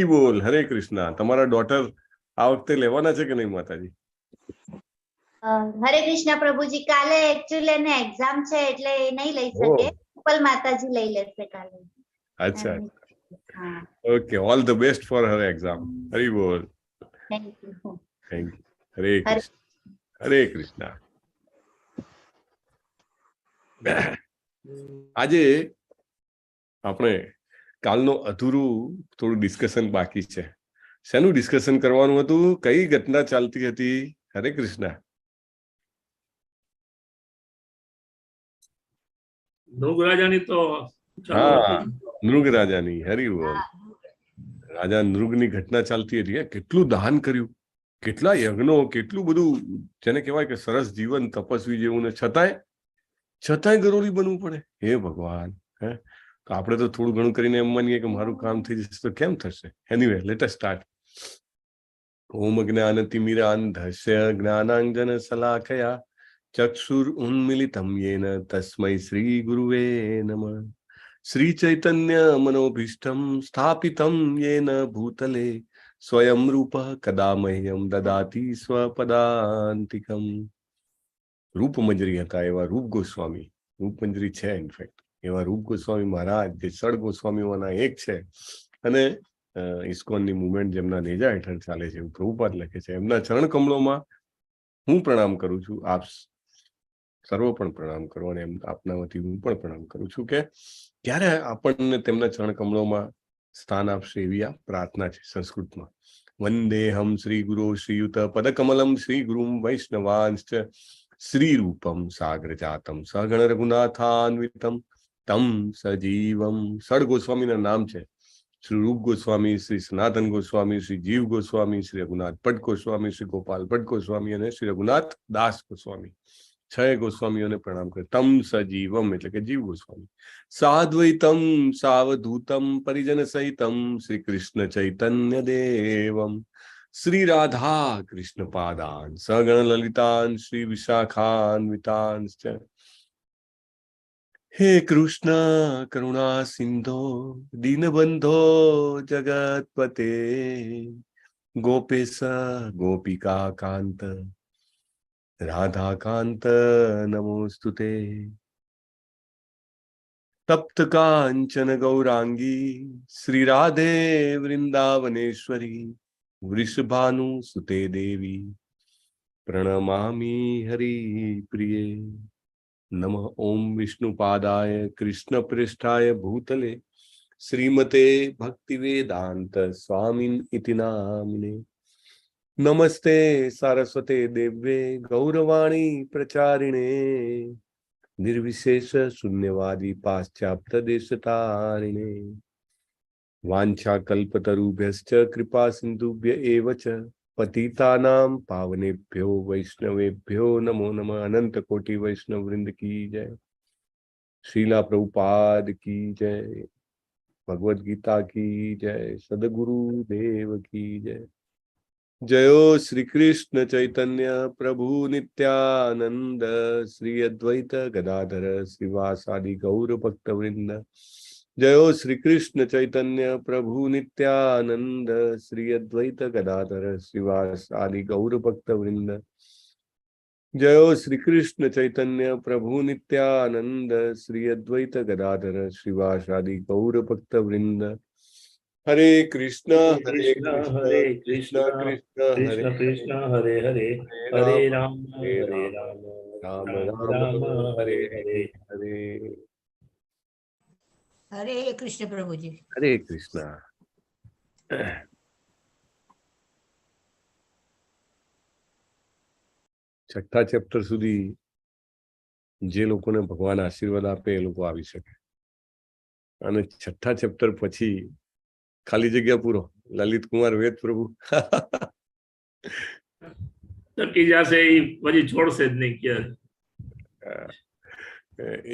બોલ. હરે કૃષ્ણ. તમારા ડોટર આ વખતે લેવાના છે કે નહીં માતાજી? હરે કૃષ્ણ પ્રભુજી. કાલે એકચ્યુઅલી એને એક્ઝામ છે એટલે એ નહીં લઈ શકે. ઉપલ માતાજી લઈ લેશે કાલે. અચ્છા. Okay. All the best for her exam. Hari બોલ. Thank you. Thank you. Hare Krishna. હરે કૃષ્ણ. આજે આપણે કાલનો અધૂરું થોડું ડિસ્કશન બાકી છે. શેનું ડિસ્કશન કરવાનું હતું? કઈ ઘટના ચાલતી હતી? હરે કૃષ્ણ. નૃગરાજાની તો નૃગરાજાની. હરી બોલ. રાજા નૃગની ઘટના ચાલતી હતી. કેટલું દાન કર્યું, કેટલા યજ્ઞો, કેટલું બધું, જેને કહેવાય કે સરસ જીવન, તપસ્વી જેવું, ને છતાંય ગરોળી બનવું પડે. હે ભગવાન. હે તો આપણે તો થોડું ઘણું કરીને એમ માનીએ કે મારું કામ થઈ જશે તો કેમ થશે? Anyway, let us start. ઓમ જ્ઞાનતિમિરાંધસ્ય જ્ઞાનાંજન શલાકયા ચક્ષુર ઉન્મિલિતમ યેન તસ્મૈ શ્રી ગુરુવે નમઃ. શ્રી ચૈતન્ય મનોભીષ્ટમ સ્થાપિતમ યેન ભૂતલે સ્વયં રૂપ કદા મહ્યમ દદાતિ સ્વપદાંતિકમ. રૂપમંજરી હતા એવા રૂપ ગોસ્વામી, રૂપમંજરી છે ઇનફેક્ટ, એવા રૂપ ગોસ્વામી મહારાજ જે ષડ ગોસ્વામીઓના એક છે, અને ઇસ્કોનની મુવમેન્ટ જેમના નેજા હેઠળ ચાલે છે એવું પ્રભુપાદ લખે છે. એમના ચરણ કમળોમાં હું પ્રણામ કરું છું. આપ સર્વ પણ પ્રણામ કરો, અને એમ આપના વતી હું પણ પ્રણામ કરું છું કે ત્યારે આપણને તેમના ચરણ કમળોમાં સ્થાન આપશે એવી આ પ્રાર્થના છે સંસ્કૃતમાં. વંદેહમ શ્રી ગુરો શ્રીયુત પદકમલમ શ્રી ગુરુમ વૈષ્ણવાંશ્ચ શ્રી રૂપમ સાગર જાતમ સગણ રઘુનાથાન્વિતમ તમ સજીવમ. ષડ ગોસ્વામીના નામ છે. શ્રી રૂપ ગોસ્વામી, શ્રી સનાતન ગોસ્વામી, શ્રી જીવ ગોસ્વામી, શ્રી રઘુનાથ ભટ્ટ ગોસ્વામી, શ્રી ગોપાલ ભટ્ટ ગોસ્વામી અને શ્રી રઘુનાથ દાસ ગોસ્વામી. 6 ગોસ્વામીઓને પ્રણામ કરે. તમ સજીવમ એટલે કે જીવ ગોસ્વામી. સાદ્વૈતમ સાવધૂતમ પરિજન સહિતમ શ્રી કૃષ્ણ ચૈતન્ય દેવમ શ્રી રાધા કૃષ્ણ પાદાન સગણ લલિતાન શ્રી વિશાખાન્વિતાન. હે કૃષ્ણ કરુણા સિંધો દીનબંધો જગતપતે ગોપેશ ગોપિકા કાંત રાધાકાંત નમોસ્તુતે. તપ્ત કાંચન ગૌરાંગી શ્રી રાધે વૃંદાવનેશ્વરી વૃષભાનુ સુતે દેવી પ્રણમામિ હરિ પ્રિયે. નમઃ ઓમ વિષ્ણુપાદાય કૃષ્ણ પૃષ્ઠાય ભૂતલે શ્રીમતે ભક્તિવેદાંત સ્વામિન ઇતિ નામિને. નમસ્તે સારસ્વતે દેવ્યે ગૌરવાણી પ્રચારિણે નિર્વિશેષ શૂન્યવાદી પાશ્ચાત્ય દેશતારિણે. વાંછા કલ્પતરુભ્યશ્ચ કૃપા સિંધુભ્ય એવ ચ પતિતાનામ પાવનેભ્યો વૈષ્ણવેભ્યો નમો નમઃ. અનંત કોટી વૈષ્ણવ વૃંદ કી જય. શ્રીલા પ્રભુપાદ કી જય. ભગવદ ગીતા કી જય. સદગુરુ દેવ કી જય. જયો શ્રી કૃષ્ણ ચૈતન્ય પ્રભુ નિત્યાનંદ શ્રી અદ્વૈત ગદાધર શ્રીવાસાદિ ગૌર ભક્ત વૃંદ. જયો શ્રી કૃષ્ણ ચૈતન્ય પ્રભુ નિત્યાનંદ શ્રી અદ્વૈત ગદાધર શ્રીવાસાદિ ગૌર ભક્ત વૃંદ. જયો શ્રી કૃષ્ણ ચૈતન્ય પ્રભુ નિત્યાનંદ શ્રી અદ્વૈત ગદાધર શ્રીવાસાદિ ગૌર ભક્ત વૃંદ. હરે કૃષ્ણ હરે કૃષ્ણ કૃષ્ણ કૃષ્ણ હરે હરે હરે રામ હરે રામ રામ રામ રામ હરે હરે. હરે. હરે કૃષ્ણ પ્રભુજી. હરે કૃષ્ણ. છઠ્ઠા ચેપ્ટર સુધી જે લોકોને ભગવાન આશીર્વાદ આપે એ લોકો આવી શકે, અને છઠ્ઠા ચેપ્ટર પછી ખાલી જગ્યા પૂરો. લલિત કુમાર વેદ પ્રભુ તકી જશે, એ પછી છોડશે જ નહીં ક્યારે.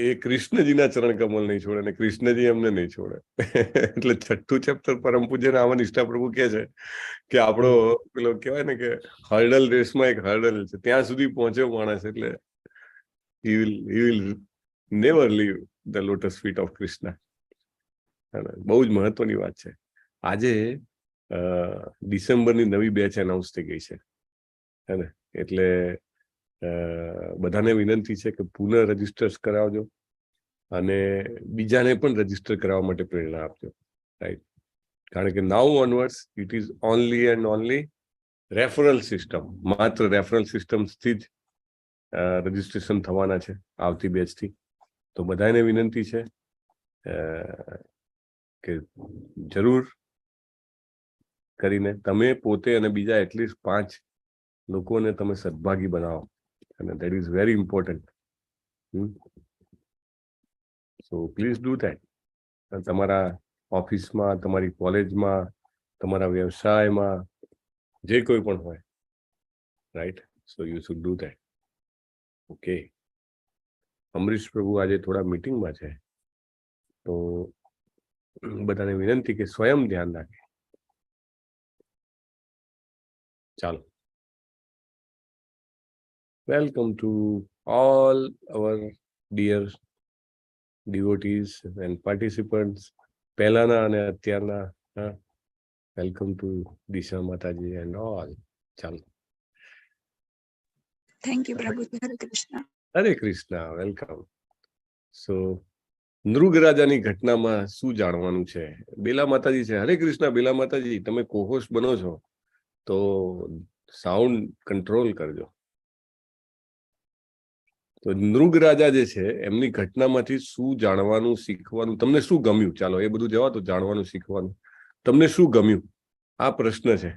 એ કૃષ્ણજીના ચરણ કમલ નહીં છોડે, અને કૃષ્ણજી એમને નહીં છોડે. એટલે છઠ્ઠું ચેપ્ટર પરમ પૂજ્ય રામનિષ્ઠા પ્રભુ કે છે કે આપણો પેલો કહેવાય ને કે હર્ડલ રેસમાં એક હર્ડલ છે, ત્યાં સુધી પહોંચ્યો માણસ એટલે he will never leave the lotus feet of Krishna. બહુ જ મહત્વની વાત છે. આજે ડિસેમ્બરની નવી બેચ એનાઉન્સ થઈ ગઈ છે, હે ને? એટલે બધાને વિનંતી છે કે પુનઃ રજીસ્ટર કરાવજો અને બીજાને પણ રજીસ્ટર કરાવવા માટે પ્રેરણા આપજો, રાઈટ? કારણ કે now onwards it is only and only referral system, માત્ર રેફરલ સિસ્ટમથી જ રજીસ્ટ્રેશન થવાના છે આવતી બેચથી. તો બધાને વિનંતી છે કે જરૂર કરીને તમે પોતે અને બીજા એટલીસ્ટ 5 લોકોને તમે સદભાગી બનાવો, અને that is very important. So please do that. તમારા ઓફિસમાં, તમારી કોલેજમાં, તમારા વ્યવસાયમાં, જે કોઈ પણ હોય, right? So you should do that. Okay. Amrish પ્રભુ આજે થોડા મીટિંગમાં છે, તો બધાને વિનંતી કે સ્વયં ધ્યાન રાખે. ચાલો. Welcome to all our dear devotees and participants, પહેલાના અને અત્યારના. વેલકમ ટુ દિશા માતાજી એન્ડ ઓલ. ચાલો. થેન્ક યુ પ્રભુજી. હરે કૃષ્ણ. હરે કૃષ્ણ. વેલકમ. સો નૃગ રાજાની ઘટનામાં શું જાણવાનું છે? બેલા માતાજી છે. હરે કૃષ્ણ. બેલા માતાજી, તમે કોહોસ્ટ બનો છો તો સાઉન્ડ કંટ્રોલ કરજો. તો નૃગ રાજા જે છે એમની ઘટનામાંથી શું જાણવાનું, શીખવાનું, તમને શું ગમ્યું? ચાલો એ બધું જવા તો જાણવાનું, શીખવાનું તમને શું ગમ્યું? આ પ્રશ્ન છે,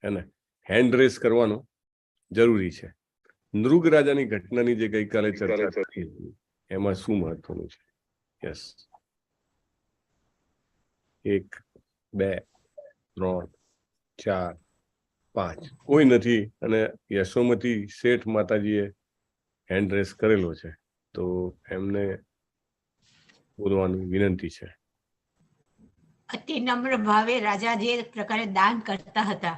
હે ને? હેન્ડ રેસ કરવાનો જરૂરી છે. નૃગ રાજાની ઘટનાની જે ગઈકાલે ચર્ચા થઈ એમાં શું મહત્વનું છે? યસ. 1 2 3 4 5 કોઈ નથી, અને યશોમતી શેઠ માતાજીએ હેન્ડ રેસ કરેલો છે, તો એમને બોલવાની વિનંતી છે. અતિ નમ્ર ભાવે રાજા જે પ્રકારે દાન કરતા હતા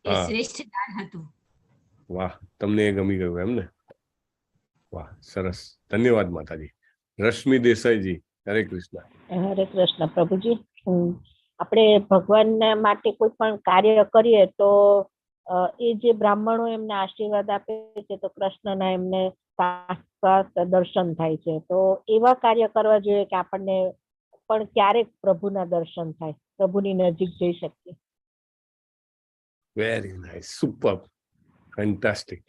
એ હા. શ્રેષ્ઠ દાન હતું. વાહ, તમને એ ગમી ગયું એમ ને? વાહ, સરસ. ધન્યવાદ માતાજી. રશ્મિ દેસાઈજી, હરે કૃષ્ણ. હરે કૃષ્ણ પ્રભુજી. આપણે ભગવાન માટે કોઈ પણ કાર્ય કરીએ તો એ જે બ્રાહ્મણો એમને આશીર્વાદ આપે છે તો કૃષ્ણના એમને સાક્ષાત દર્શન થાય છે. તો એવા કાર્ય કરવા જોઈએ કે આપણને પણ ક્યારેક પ્રભુના દર્શન થાય, પ્રભુની નજીક જઈ શકીએ. Very nice, super, fantastic.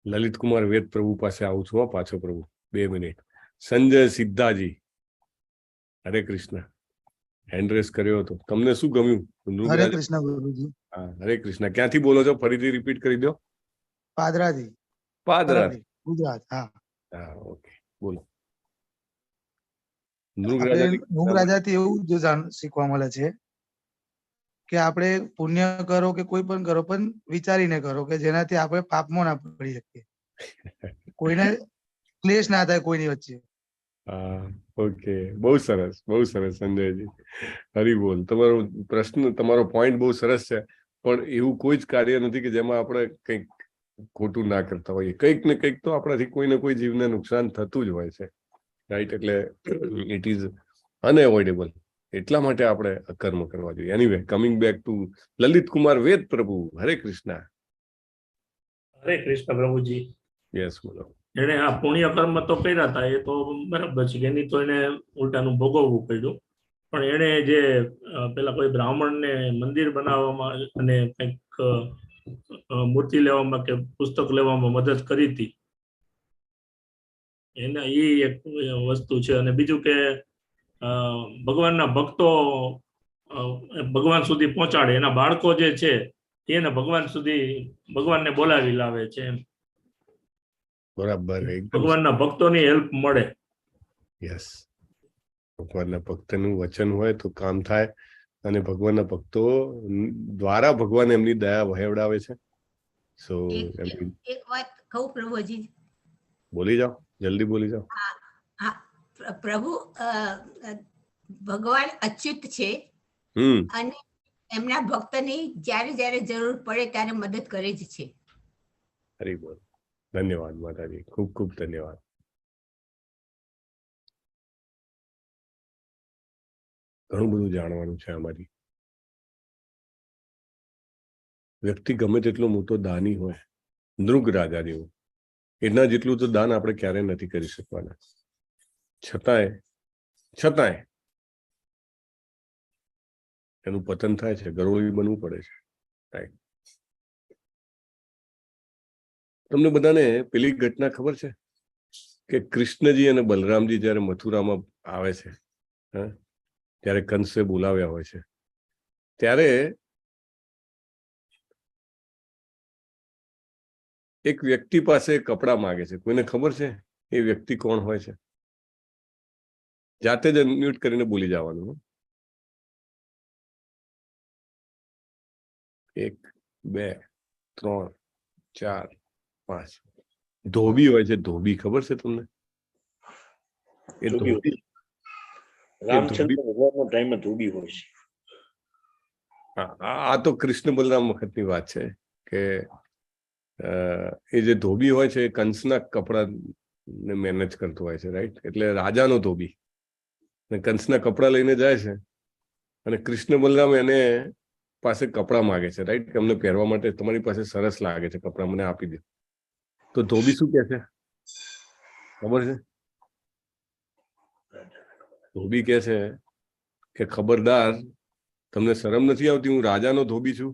Lalit Kumar Ved Prabhu પાસે આવું છું પાછો. પ્રભુ 2 મિનિટ. સંજય સિદ્ધાજી, હરે કૃષ્ણ. હેન્ડ રેસ કર્યો હતો, તમને શું ગમ્યું? હરે કૃષ્ણ પ્રભુજી. હા, હરે કૃષ્ણ. ક્યાંથી બોલો છો? ફરીથી રિપીટ કરી દો. પાદરાથી. પાદરા, ગુજરાત. હા. હા, ઓકે, બોલો. નૃગ રાજાથી એવું જો શીખવા મળે છે કે આપણે પુણ્ય કરો કે કોઈ પણ કરો, પણ વિચારીને કરો કે જેનાથી આપણે પાપમાં ના પડી શકીએ, કોઈને ક્લેશ ના થાય કોઈની વચ્ચે. હા, ઓકે, બહુ સરસ, બહુ સરસ સંજયજી. હરી બોલ. તમારો પ્રશ્ન, તમારો પોઈન્ટ બહુ સરસ છે, પણ એવું કોઈ જ કાર્ય નથી કે જેમાં આપણે કંઈક ખોટું ના કરતા હોઈએ. કંઈક ને કંઈક તો આપણાથી કોઈને કોઈ જીવને નુકસાન થતું જ હોય છે, રાઈટ? એટલે ઇટ ઇઝ અનએવોઇડેબલ. એટલા માટે આપણે અકર્મ કરવા જોઈએ. Anyway, coming back to Lalit Kumar Ved Prabhu, Hare Krishna. હરે કૃષ્ણ પ્રભુજી. યસ, બોલો. એને આ પુણ્ય કર્મ તો કર્યા હતા, એ તો બરાબર છે કે એની તો એને ઉલટાનું ભોગવવું પડ્યું. પણ એને જે પેલા કોઈ બ્રાહ્મણને મંદિર બનાવવામાં અને કંઈક મૂર્તિ લેવામાં કે પુસ્તક લેવામાં મદદ કરી હતી, એના એ એક વસ્તુ છે. અને બીજું કે ભગવાનના ભક્તો ભગવાન સુધી પહોંચાડે, એના બાળકો જે છે એને ભગવાન સુધી, ભગવાનને બોલાવી લાવે છે. એમ બરાબર, ભગવાનના ભક્તોની હેલ્પ મળે. યસ, ભગવાનના ભક્તનું વચન હોય તો કામ થાય, અને ભગવાનના ભક્તો દ્વારા ભગવાન એમની દયા વહેવડાવે છે. સો એક વાત કહું પ્રભુજી? બોલી જાઓ, જલ્દી બોલી જાઓ. હા, પ્રભુ ભગવાન અચ્યુત છે અને એમના ભક્તની જ્યારે જ્યારે જરૂર પડે ત્યારે મદદ કરે જ છે. હરી બોલ. ધન્યવાદ માતાજી, ખૂબ ખૂબ ધન્યવાદ. ઘણું બધું જાણવાનું છે આમાંથી. વ્યક્તિ ગમે તેટલો મોટો દાની હોય, નૃગ રાજા જેવો, એના જેટલું તો દાન આપણે ક્યારેય નથી કરી શકવાના. છતાંય એનું પતન થાય છે, ગરોળી બનવું પડે છે. રાઈટ. તમને બધાને પેલી ઘટના ખબર છે કે કૃષ્ણજી અને બલરામજી જયારે મથુરામાં આવે છે, ત્યારે કંસે બોલાવ્યા હોય છે, ત્યારે એક વ્યક્તિ પાસે કપડા માંગે છે. કોઈને ખબર છે એ વ્યક્તિ કોણ હોય છે? જાતે જ અનમ્યુટ કરીને બોલી જવાનું. 1 2 3 4 5. ધોબી હોય છે. ધોબી ખબર છે તમને? એ ધોબી રામચંદ્ર ભગવાનનો ટાઈમ ધોબી હોય છે. આ તો કૃષ્ણ બલરામ વખતની વાત છે કે એ જે ધોબી હોય છે એ કંસના કપડા ને મેનેજ કરતો હોય છે. રાઈટ. એટલે રાજાનો ધોબી કંસના કપડા લઈને જાય છે અને કૃષ્ણ બલરામ એને પાસે કપડા માંગે છે. રાઈટ. અમને પહેરવા માટે તમારી પાસે સરસ લાગે છે કપડા, મને આપી દે. તો ધોબી શું કે છે ખબર છે? ધોબી કે છે કે ખબરદાર, તમને શરમ નથી આવતી? હું રાજાનો ધોબી છું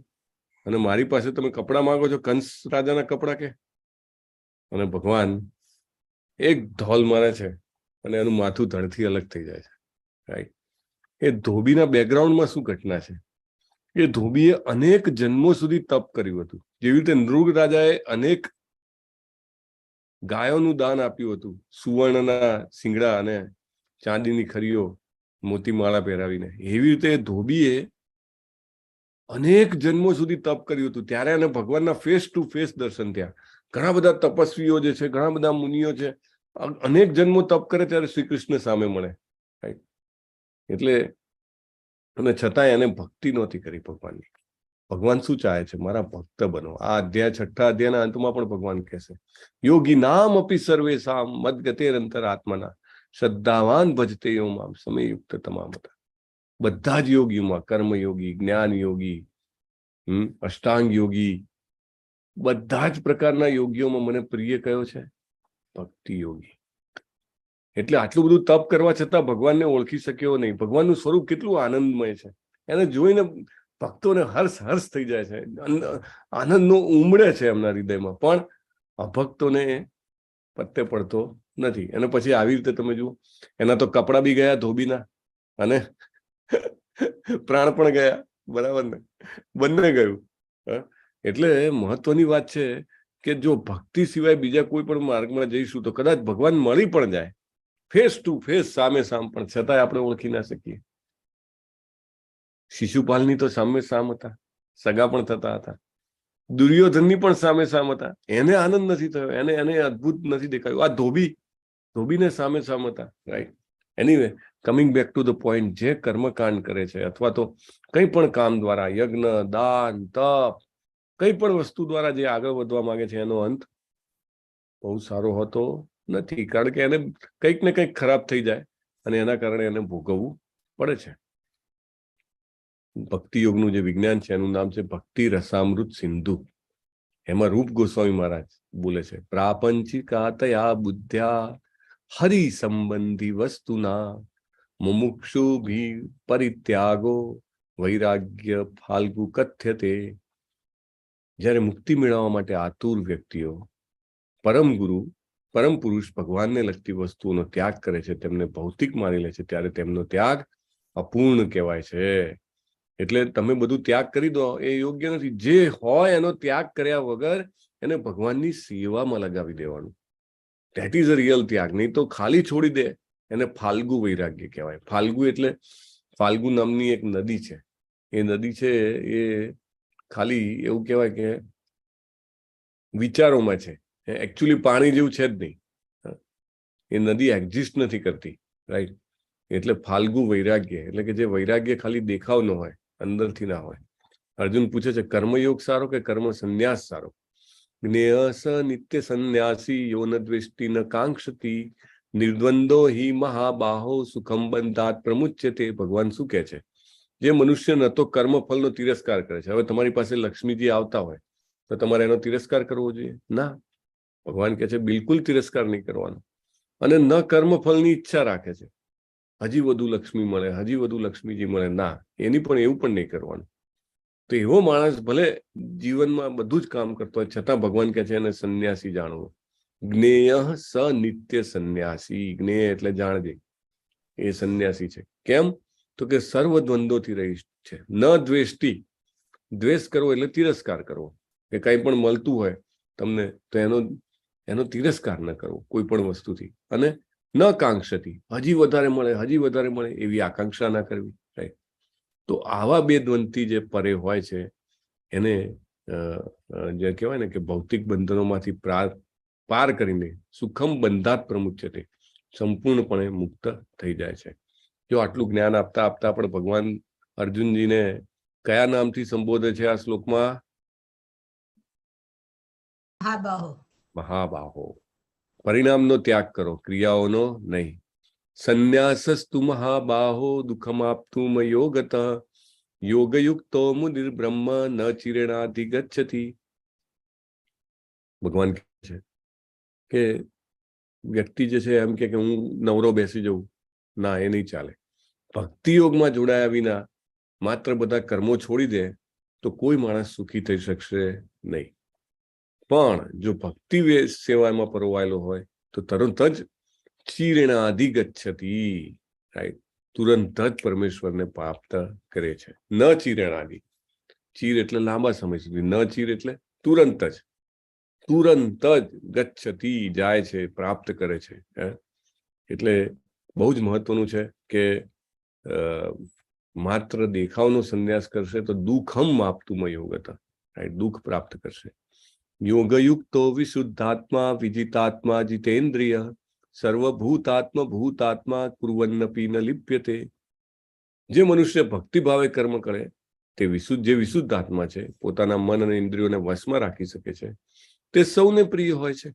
અને મારી પાસે તમે કપડા માંગો છો, કંસ રાજાના કપડા કે? અને ભગવાન એક ધોલ મારે છે અને એનું માથું ધડથી અલગ થઈ જાય છે. રાઈટ. એ ધોબીના બેકગ્રાઉન્ડમાં શું ઘટના છે? એ ધોબીએ અનેક જન્મો સુધી તપ કર્યું હતું. જેવી રીતે નૃગ રાજાએ અનેક ગાયોનું દાન આપ્યું હતું, સુવર્ણના શિંગડા અને ચાંદીની ખરીઓ, મોતીમાળા પહેરાવીને. એવી રીતે ધોબીએ અનેક જન્મો સુધી તપ કર્યું હતું. ત્યારે એને ભગવાનના ફેસ ટુ ફેસ દર્શન થયા. ઘણા બધા તપસ્વીઓ જે છે, ઘણા બધા મુનિઓ છે, અનેક જન્મો તપ કરે ત્યારે શ્રી કૃષ્ણ સામે મળે. એટલે અને છતાંય એને ભક્તિ નહોતી કરી ભગવાનની. ભગવાન શું ચાહે છે? મારા ભક્ત બનો. આ અધ્યાય 6થા અધ્યાયના અંતમાં પણ ભગવાન કહેશે, યોગી નામ અપી સર્વેસામ મદ્ગતેર અંતરાત્મના શ્રદ્ધાવાન ભજતે યો મામ સમયુક્ત તમામતા. બધા જ યોગીઓમાં, કર્મયોગી, જ્ઞાન યોગી, અષ્ટાંગ યોગી, બધા જ પ્રકારના યોગીઓમાં મને પ્રિય કયો છે? ભક્તિ યોગી. એટલે આટલું બધું તપ કરવા છતાં ભગવાનને ઓળખી શક્યો નહીં. ભગવાનનું સ્વરૂપ કેટલું આનંદમય છે, એને જોઈને ભક્તોને હર્ષ થઈ જાય છે, આનંદનો ઉમળે છે એમના હૃદયમાં. પણ અભક્તોને પત્તે પડતો નથી. અને પછી આવી રીતે તમે જુઓ, એના તો કપડા બી ગયા ધોબીના અને પ્રાણ પણ ગયા. બરાબર ને? બંને ગયું. એટલે મહત્વની વાત છે કે જો ભક્તિ સિવાય બીજા કોઈ પણ માર્ગમાં જઈશું તો કદાચ ભગવાન મળી પણ જાય ફેસ ટુ ફેસ, સામે સામ, પણ છતાંય આપણે ઓળખી ના શકીએ. શિશુપાલની તો સામે સામ હતા, સગા પણ થતા હતા. દુર્યોધનની પણ સામે સામ હતા, એને આનંદ નથી થયો, એને અદ્ભુત નથી દેખાયું. આ ધોબીને સામે સામ હતા. Right. Anyway, coming back to the point, જે કર્મકાંડ કરે છે અથવા તો કંઈ પણ કામ દ્વારા, યજ્ઞ, દાન, તપ, કંઈ પણ વસ્તુ દ્વારા જે આગળ વધવા માંગે છે, એનો અંત બહુ સારો હોતો નથી. કારણ કે એને કંઈક ને કંઈક ખરાબ થઈ જાય અને એના કારણે એને ભોગવવું પડે છે. ભક્તિ યોગનું જે વિજ્ઞાન છે એનું નામ છે ભક્તિ રસામૃત સિંધુ. એમાં રૂપ ગોસ્વામી મહારાજ બોલે છે, પ્રાપંચિકાતયા બુદ્ધ્યા હરિ સંબંધી વસ્તુના મુમુક્ષુ ભી પરિત્યાગો વૈરાગ્ય ફાલ્ગુ કથ્યતે. જ્યારે મુક્તિ મેળવવા માટે આતુર વ્યક્તિઓ પરમ ગુરુ, પરમ પુરુષ ભગવાનને લગતી વસ્તુઓનો ત્યાગ કરે છે, તેમને ભૌતિક માની લે છે, ત્યારે તેમનો ત્યાગ અપૂર્ણ કહેવાય છે. એટલે તમે બધું ત્યાગ કરી દો એ યોગ્ય નથી. જે હોય એનો ત્યાગ કર્યા વગર એને ભગવાનની સેવામાં લગાવી દેવાનું. ધેટ ઇઝ અ રિયલ ત્યાગ. નહીં તો ખાલી છોડી દે એને ફાલ્ગુ વૈરાગ્ય કહેવાય. ફાલ્ગુ એટલે ફાલ્ગુ નામની એક નદી છે. એ નદી છે એ ખાલી એવું કહેવાય કે વિચારોમાં છે, એકચ્યુઅલી પાણી જેવું છે જ નહીં. એ નદી એક્ઝિસ્ટ નથી કરતી. રાઈટ. એટલે ફાલ્ગુ વૈરાગ્ય એટલે કે જે વૈરાગ્ય ખાલી દેખાવ ન હોય, અંદરથી ના હોય. અર્જુન પૂછે છે, કર્મયોગ સારો કે કર્મ સંન્યાસ સારો? જ્ઞેય સ નિત્ય સંન્યાસી યો ન દ્વેષ્ટિ ન કાંક્ષતી નિર્દ્વંદો હિ મહાબાહો સુખમ બંધાત પ્રમુચ્યતે. ભગવાન શું કહે છે? જે મનુષ્ય ન તો કર્મફળનો તિરસ્કાર કરે છે. હવે તમારી પાસે લક્ષ્મીજી આવતા હોય તો તમારે એનો તિરસ્કાર કરવો જોઈએ? ના. ભગવાન કહે છે બિલકુલ તિરસ્કાર નહીં કરવાનો. અને ન કર્મફળની ઈચ્છા રાખે છે, હજી વધુ લક્ષ્મી મળે, હજી વધુ લક્ષ્મીજી મળે. ના, એની પણ એવું પણ નહીં કરવાનું. તો એવો માણસ ભલે જીવનમાં બધું જ કામ કરતો હોય છતાં ભગવાન કહે છે એને સંન્યાસી જાણવો. જ્ઞેય સ નિત્ય સંન્યાસી. જ્ઞેય એટલે જાણજે, એ સંન્યાસી છે. કેમ? તો કે સર્વ દ્વંદ્વોથી રહી છે. ન દ્વેષ્ટિ. દ્વેષ કરવો એટલે તિરસ્કાર કરવો. કે કંઈ પણ મળતું હોય તમને તો એનો તિરસ્કાર ન કરવો કોઈ પણ વસ્તુથી. અને ન કાંક્ષતી. હજી વધારે મળે, હજી વધારે મળે એવી આકાંક્ષા ના કરવી. રાઈટ. તો આવા બે દ્વંદથી જે પરે હોય છે એને જે કહેવાય ને કે ભૌતિક બંધનોમાંથી પાર કરીને સુખમ બંધાત પ્રમુચ્યતે, સંપૂર્ણપણે મુક્ત થઈ જાય છે. જો આટલું જ્ઞાન આપતા આપતા પણ ભગવાન અર્જુનજીને કયા નામથી સંબોધે છે આ શ્લોકમાં? મહાબાહો. મહાબાહો. પરિણામનો ત્યાગ કરો, ક્રિયાઓનો નહીં. સંન્યાસસ્તુ મહાબાહો દુઃખમ આપતું યોગત યોગયુક્તો મુનિર બ્રહ્મ ન ચિરેણાધિગચ્છતિ. ભગવાન કહે છે કે વ્યક્તિ જે છે એમ કે હું નવરો બેસી જઉં, ના, એ નહીં ચાલે. ભક્તિ યોગમાં જોડાયા વિના માત્ર બધા કર્મો છોડી દે તો કોઈ માણસ સુખી થઈ શકશે નહીં. પણ જો ભક્તિ સેવામાં પરોવાયેલો હોય તો તરત જ ચિરેણાધિગચ્છતિ. રાઈટ. તુરંત જ પરમેશ્વરને પ્રાપ્ત કરે છે. ન ચિરેણાધિ. ચીર એટલે લાંબા સમય સુધી, ન ચીર એટલે તુરંત જ. તુરંત જ ગચ્છતિ જાય છે, પ્રાપ્ત કરે છે. એટલે બહુ જ મહત્વનું છે કે માત્ર દેખાવનો સંન્યાસ કરશે તો દુઃખમ આપતું યોગત. રાઈટ. દુઃખ પ્રાપ્ત કરશે. યોગયુક્તો વિશુદ્ધાત્મા વિજિતાત્મા જીતેન્દ્રિય સર્વભૂતાત્મા કુર્વન્નપી ન લિપ્યતે. જે મનુષ્ય ભક્તિભાવે કર્મ કરે તે જે વિશુદ્ધ આત્મા છે, પોતાના મન અને ઇન્દ્રિયોને વશમાં રાખી શકે છે, તે સૌને પ્રિય હોય છે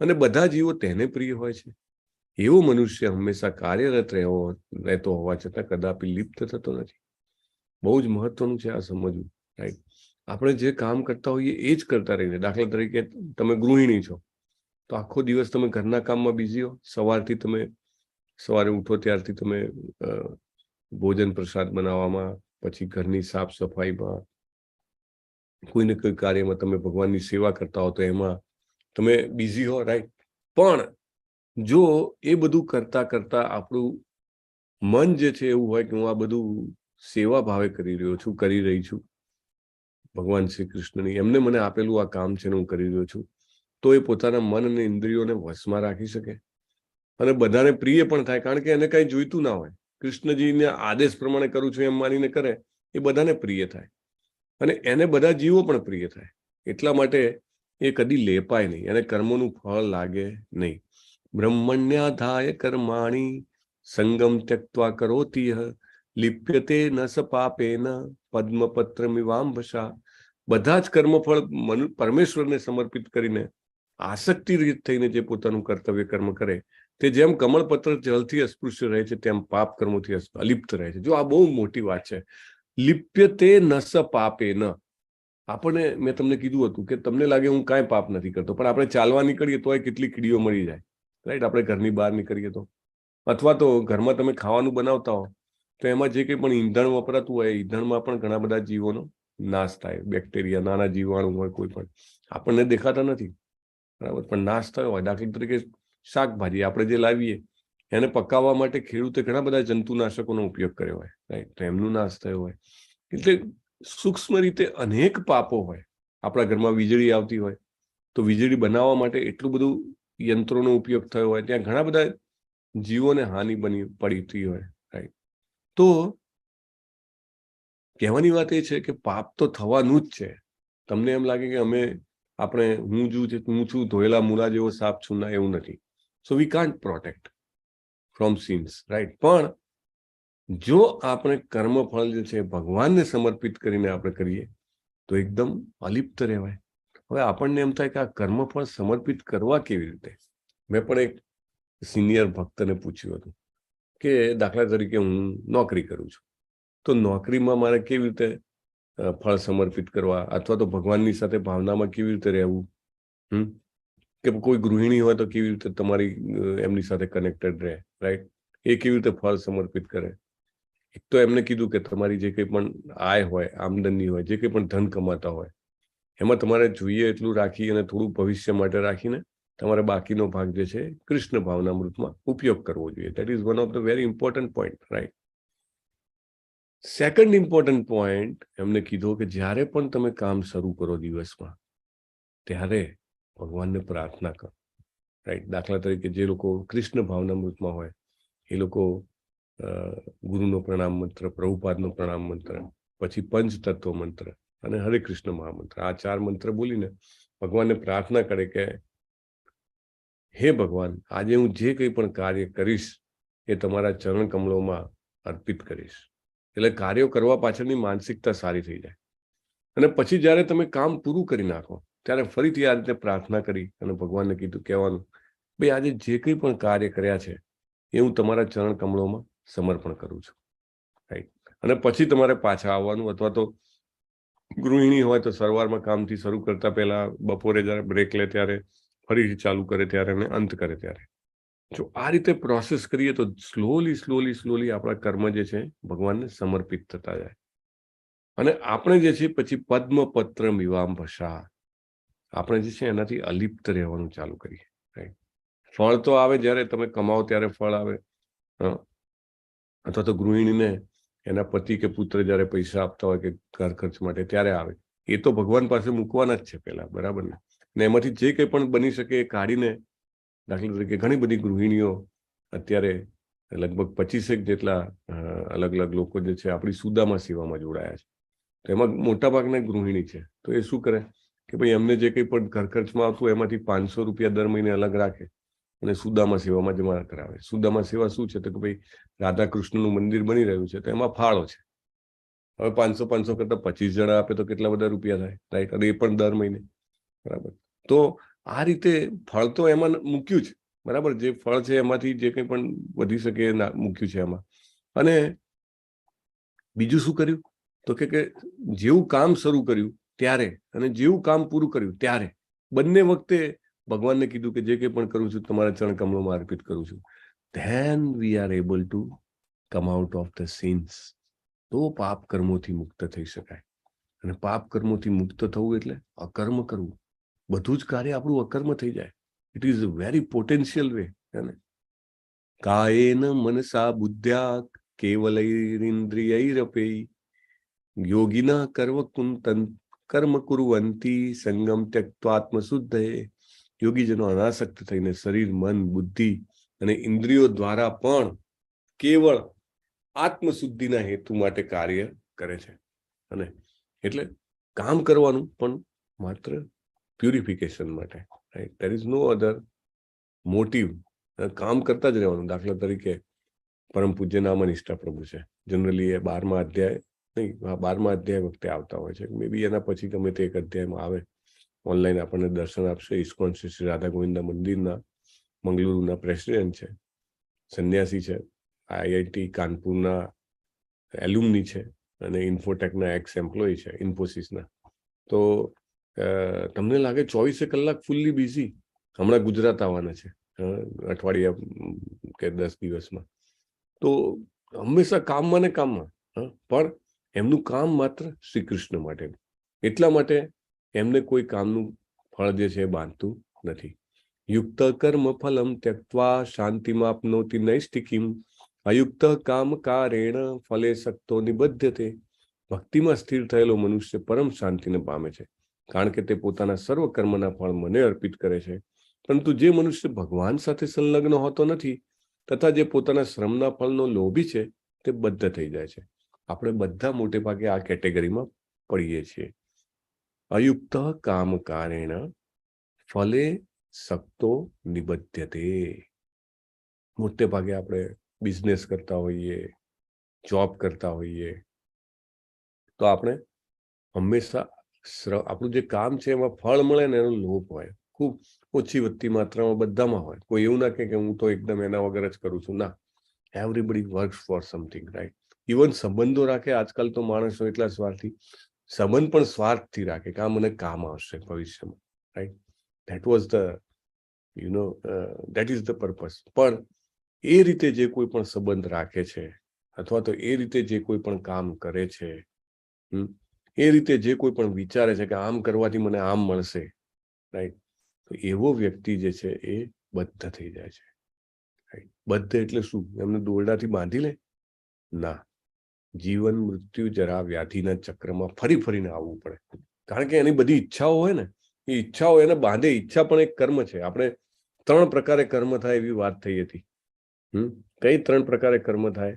અને બધા જીવો તેને પ્રિય હોય છે. એવો મનુષ્ય હંમેશા કાર્યરત રહેતો હોવા છતાં કદાપી લિપ્ત થતો નથી. બહુ જ મહત્વનું છે આ સમજવું. રાઈટ. આપણે જે કામ કરતા હોઈએ એ જ કરતા રહીને. દાખલા તરીકે તમે ગૃહિણી છો તો આખો દિવસ તમે ઘરના કામમાં બિઝી હો. સવારથી તમે સવારે ઉઠો ત્યારથી તમે ભોજન પ્રસાદ બનાવવામાં, પછી ઘરની સાફ સફાઈમાં, કોઈને કોઈ કાર્યમાં તમે ભગવાનની સેવા કરતા હો તો એમાં તમે બિઝી હો. રાઈટ. પણ જો એ બધું કરતા કરતા આપણું મન જે છે એવું હોય કે હું આ બધું સેવા ભાવે કરી રહ્યો છું, કરી રહી છું, ભગવાન શ્રી કૃષ્ણની એમને મને આપેલું આ કામ છે ને હું કરી રહ્યો છું, તો એ પોતાના મન અને ઇન્દ્રિયોને વશમાં રાખી શકે અને બધાને પ્રિય પણ થાય. કારણ કે એને કઈ જોઈતું ના હોય. કૃષ્ણજીને આદેશ પ્રમાણે કરું છું એમ માનીને કરે એ બધાને પ્રિય થાય અને એને બધા જીવો પણ પ્રિય થાય. એટલા માટે એ કદી લેપાય નહીં, એને કર્મોનું ફળ લાગે નહીં. બ્રહ્મણ્યાધાય કર્માણી સંગમ ત્યક્ત્વા કરોતિહ લિપ્યતે ન સ પાપેન પદ્મપત્રમિવાંભસા. બધા જ કર્મફળ પરમેશ્વરને સમર્પિત કરીને આસક્તિ રહિત થઈને જે પોતાનું કર્તવ્ય કર્મ કરે તે જેમ કમળપત્ર જલથી અસ્પૃશ્ય રહે છે તેમ પાપ કર્મોથી અલિપ્ત રહે છે. જો આ બહુ મોટી વાત છે. લિપ્યતે ન સ પાપેન. આપણને મેં તમને કીધું હતું કે તમને લાગે હું કાંઈ પાપ નથી કરતો, પણ આપણે ચાલવા નીકળીએ તોય કેટલી કીડીઓ મળી જાય. રાઈટ. આપણે ઘરની બહાર નીકળીએ તો, અથવા તો ઘરમાં તમે ખાવાનું બનાવતા હો તો એમાં જે કંઈ પણ ઈંધણ વપરાતું હોય ઈંધણમાં પણ ઘણા બધા જીવોનો નાશ થાય. બેક્ટેરિયા, નાના જીવાણુ હોય, કોઈ પણ આપણને દેખાતા નથી, બરાબર, પણ નાશ થયો હોય. દાખલા તરીકે શાકભાજી આપણે જે લાવીએ એને પકાવવા માટે ખેડૂતે ઘણા બધા જંતુનાશકોનો ઉપયોગ કર્યો હોય. રાઈટ. તો એમનો નાશ થયો હોય. એટલે સૂક્ષ્મ રીતે અનેક પાપો હોય. આપણા ઘરમાં વીજળી આવતી હોય તો વીજળી બનાવવા માટે એટલું બધું યંત્રોનો ઉપયોગ થયો હોય, ત્યાં ઘણા બધા જીવોને હાનિ પડતી હોય. રાઈટ. તો કહેવાની વાત એ છે કે પાપ તો થવાનું જ છે. તમને એમ લાગે કે હું છું ધોયેલા મૂળા જેવો સાપ છું, ના, એવું નથી. So we can't protect from sins. Right. પણ જો આપણે કર્મફળ જે છે ભગવાનને સમર્પિત કરીને આપણે કરીએ તો એકદમ અલિપ્ત રહેવાય. હવે આપણને એમ થાય કે આ કર્મફળ સમર્પિત કરવા કેવી રીતે? મેં પણ એક સિનિયર ભક્તને પૂછ્યું હતું કે દાખલા તરીકે હું નોકરી કરું છું, તો નોકરીમાં મારે કેવી રીતે ફળ સમર્પિત કરવા, અથવા તો ભગવાનની સાથે ભાવનામાં કેવી રીતે રહેવું, કે કોઈ ગૃહિણી હોય તો કેવી રીતે તમારી એમની સાથે કનેક્ટેડ રહે, રાઈટ, એ કેવી રીતે ફળ સમર્પિત કરે. એક તો એમને કીધું કે તમારી જે કંઈ પણ આય હોય, આમદની હોય, જે કંઈ પણ ધન કમાતા હોય, એમાં તમારે જોઈએ એટલું રાખી અને થોડું ભવિષ્ય માટે રાખીને તમારે બાકીનો ભાગ જે છે કૃષ્ણ ભાવનામૃતમાં ઉપયોગ કરવો જોઈએ. That is one of the very important point, right. Second important point એમને કીધો કે જ્યારે પણ તમે કામ શરૂ કરો દિવસમાં, ત્યારે ભગવાનને પ્રાર્થના કરો, રાઈટ. દાખલા તરીકે જે લોકો કૃષ્ણ ભાવનામૃતમાં હોય એ લોકો ગુરુનો પ્રણામ મંત્ર, પ્રભુપાદનો પ્રણામ મંત્ર, પછી પંચતત્વ મંત્ર અને હરે કૃષ્ણ મહામંત્ર, આ 4 મંત્ર બોલીને ભગવાનને પ્રાર્થના કરે કે હે ભગવાન, આજે હું જે કંઈ પણ કાર્ય કરીશ એ તમારા ચરણ કમળોમાં અર્પિત કરીશ. એટલે કાર્યો કરવા પાછળની માનસિકતા સારી થઈ જાય. અને પછી જ્યારે તમે કામ પૂરું કરી નાખો ત્યારે ફરીથી આ રીતે પ્રાર્થના કરી અને ભગવાનને કહેવાનું, ભાઈ આજે જે કંઈ પણ કાર્ય કર્યા છે એ હું તમારા ચરણ કમળોમાં સમર્પણ કરું છું, રાઈટ. અને પછી તમારે પાછા આવવાનું, અથવા તો ગૃહિણી હોય તો સવારમાં કામથી શરૂ કરતા પહેલા બપોરે જ્યારે બ્રેક લે ત્યારે ફરીથી ચાલુ કરે ત્યારે અને અંત કરે ત્યારે. જો આ રીતે પ્રોસેસ કરીએ તો સ્લોલી આપણા કર્મ જે છે ભગવાનને સમર્પિત થતા જાય. અને આપણે જે છે પછી પદ્મપત્ર મિવાંભસા, આપણે જે છે એનાથી અલિપ્ત રહેવાનું ચાલુ કરીએ, રાઈટ. ફળ તો આવે જ્યારે તમે કમાઓ ત્યારે ફળ આવે, અથવા તો ગૃહિણીને એના પતિ કે પુત્ર જ્યારે પૈસા આપતા હોય કે ઘર ખર્ચ માટે ત્યારે આવે. એ તો ભગવાન પાસે મૂકવાના જ છે પહેલા, બરાબર ને. ને એમાંથી જે કંઈ પણ બની શકે એ કાઢીને, દાખલા તરીકે ઘણી બધી ગૃહિણીઓ અત્યારે લગભગ 25 જેટલા અલગ અલગ લોકો જે છે આપણી સુદામા સેવામાં જોડાયા છે. તો એમાં મોટા ભાગના ગૃહિણી છે. તો એ શું કરે કે ભાઈ એમને જે કંઈ પણ ઘર ખર્ચમાં આવતું એમાંથી 500 રૂપિયા દર મહિને અલગ રાખે અને સુદામા સેવામાં જમા કરાવે. સુદામા સેવા શું છે તો કે ભાઈ રાધા કૃષ્ણનું મંદિર બની રહ્યું છે તો એમાં ફાળો છે. હવે 500 કરતા 25 જણા આપે તો કેટલા બધા રૂપિયા થાય, રાઈટ. અને એ પણ દર મહિને, બરાબર. તો આ રીતે ફળ તો એમાં મૂક્યું છે, બરાબર. જે ફળ છે એમાંથી જે કંઈ પણ વધી શકે એ મૂક્યું છે એમાં. અને બીજું શું કર્યું તો કે જેવું કામ શરૂ કર્યું ત્યારે અને જેવું કામ પૂરું કર્યું ત્યારે બંને વખતે ભગવાનને કીધું કે જે કંઈ પણ કરું છું તમારા ચરણ કમળોમાં અર્પિત કરું છું. Then we are able to come out of the sins. તો પાપ કર્મોથી મુક્ત થઈ શકાય. અને પાપ કર્મોથી મુક્ત થવું એટલે અકર્મ કરવું. બધું જ કાર્ય આપણું અકર્મ થઈ જાય. It is a very potential way. કાયેન મનસા બુદ્ધ્યા કેવલૈરિન્દ્રિયૈરપેય યોગિના કર્મ કુર્વંતી સંગમ ત્યક્ત્વાત્મશુદ્ધયે. યોગીજનો અનાસક્ત થઈને શરીર, મન, બુદ્ધિ અને ઇન્દ્રિયો દ્વારા પણ કેવળ આત્મશુદ્ધિના હેતુ માટે કાર્ય કરે છે. અને એટલે કામ કરવાનું પણ માત્ર પ્યુરિફિકેશન માટે, right. There is no other motive. કામ કરતા જ રહેવાનું. દાખલા તરીકે પરમ પૂજ્ય નામનિષ્ઠા પ્રભુ છે, જનરલી એ 12મા અધ્યાય નહીં, 12મા અધ્યાય વખતે આવતા હોય છે. મે બી એના પછી ગમે તે એક અધ્યાયમાં આવે. ઓનલાઈન આપણને દર્શન આપશે. ઇસ્કોન શ્રી રાધા ગોવિંદના મંદિરના મંગલુરુના પ્રેસિડેન્ટ છે, સંન્યાસી છે, IIT કાનપુરના એલ્યુમની છે અને ઇન્ફોટેકના એક્સ એમ્પ્લોય છે, ઇન્ફોસિસના. તો તમને લાગે 24 કલાક ફૂલ્લી બિઝી. હમણાં ગુજરાત આવવાના છે અઠવાડિયા કે 10 દિવસમાં. તો હંમેશા કામમાં ને કામમાં, પણ એમનું કામ માત્ર શ્રી કૃષ્ણ માટે. એટલા માટે એમને કોઈ કામનું ફળ જે છે એ બાંધતું નથી. યુક્ત કર્મ ફલમ ત્યક્ત્વા શાંતિમાપ્નોતિ નૈષ્ટિકીમ અયુક્ત કામ કારેણ ફલે સક્તો નિબધ્યતે. ભક્તિમાં સ્થિર થયેલો મનુષ્ય પરમ શાંતિને પામે છે, કારણ કે તે પોતાના સર્વ કર્મના ફળ મને અર્પિત કરે છે. પરંતુ જે મનુષ્ય ભગવાન સાથે સંલગ્ન હોતો નથી તથા જે પોતાના શ્રમના ફળનો લોભી છે તે બદ્ધ થઈ જાય છે. આપણે બધા મોટે ભાગે આ કેટેગરીમાં પડીએ છીએ. અયુક્ત કામ કારેણ ફલે સક્તો નિબધ્યતે. મોટે ભાગે આપણે બિઝનેસ કરતા હોઈએ, જોબ કરતા હોઈએ, તો આપણે હંમેશા આપણું જે કામ છે એમાં ફળ મળે ને એનો લોભ હોય. ખૂબ ઓછી વધતી માત્રામાં બધામાં હોય. કોઈ એવું ના કે હું તો એકદમ એના વગર જ કરું છું. ના, everybody works for something, right? Even સંબંધો રાખે આજકાલ તો માણસો એટલા સ્વાર્થી, સંબંધ પણ સ્વાર્થથી રાખે કે આ મને કામ આવશે ભવિષ્યમાં, right? That was the that is the purpose. પણ એ રીતે જે કોઈ પણ સંબંધ રાખે છે અથવા તો એ રીતે જે કોઈ પણ કામ કરે છે, એ રીતે જે કોઈ પણ વિચારે છે કે આમ કરવાથી મને આમ મળશે, રાઈટ? તો એવો વ્યક્તિ જે છે એ બદ્ધ થઈ જાય છે, રાઈટ? બદ્ધ એટલે શું? એમને દોરડાથી બાંધી લે? ના, જીવન મૃત્યુ જરા વ્યાધિના ચક્રમાં ફરી ફરીને આવવું પડે. કારણ કે એની બધી ઈચ્છાઓ હોય ને, એ ઈચ્છાઓ એને બાંધે. ઈચ્છા પણ એક કર્મ છે. આપણે 3 પ્રકારે કર્મ થાય એવી વાત થઈ હતી. કઈ 3 પ્રકારે કર્મ થાય?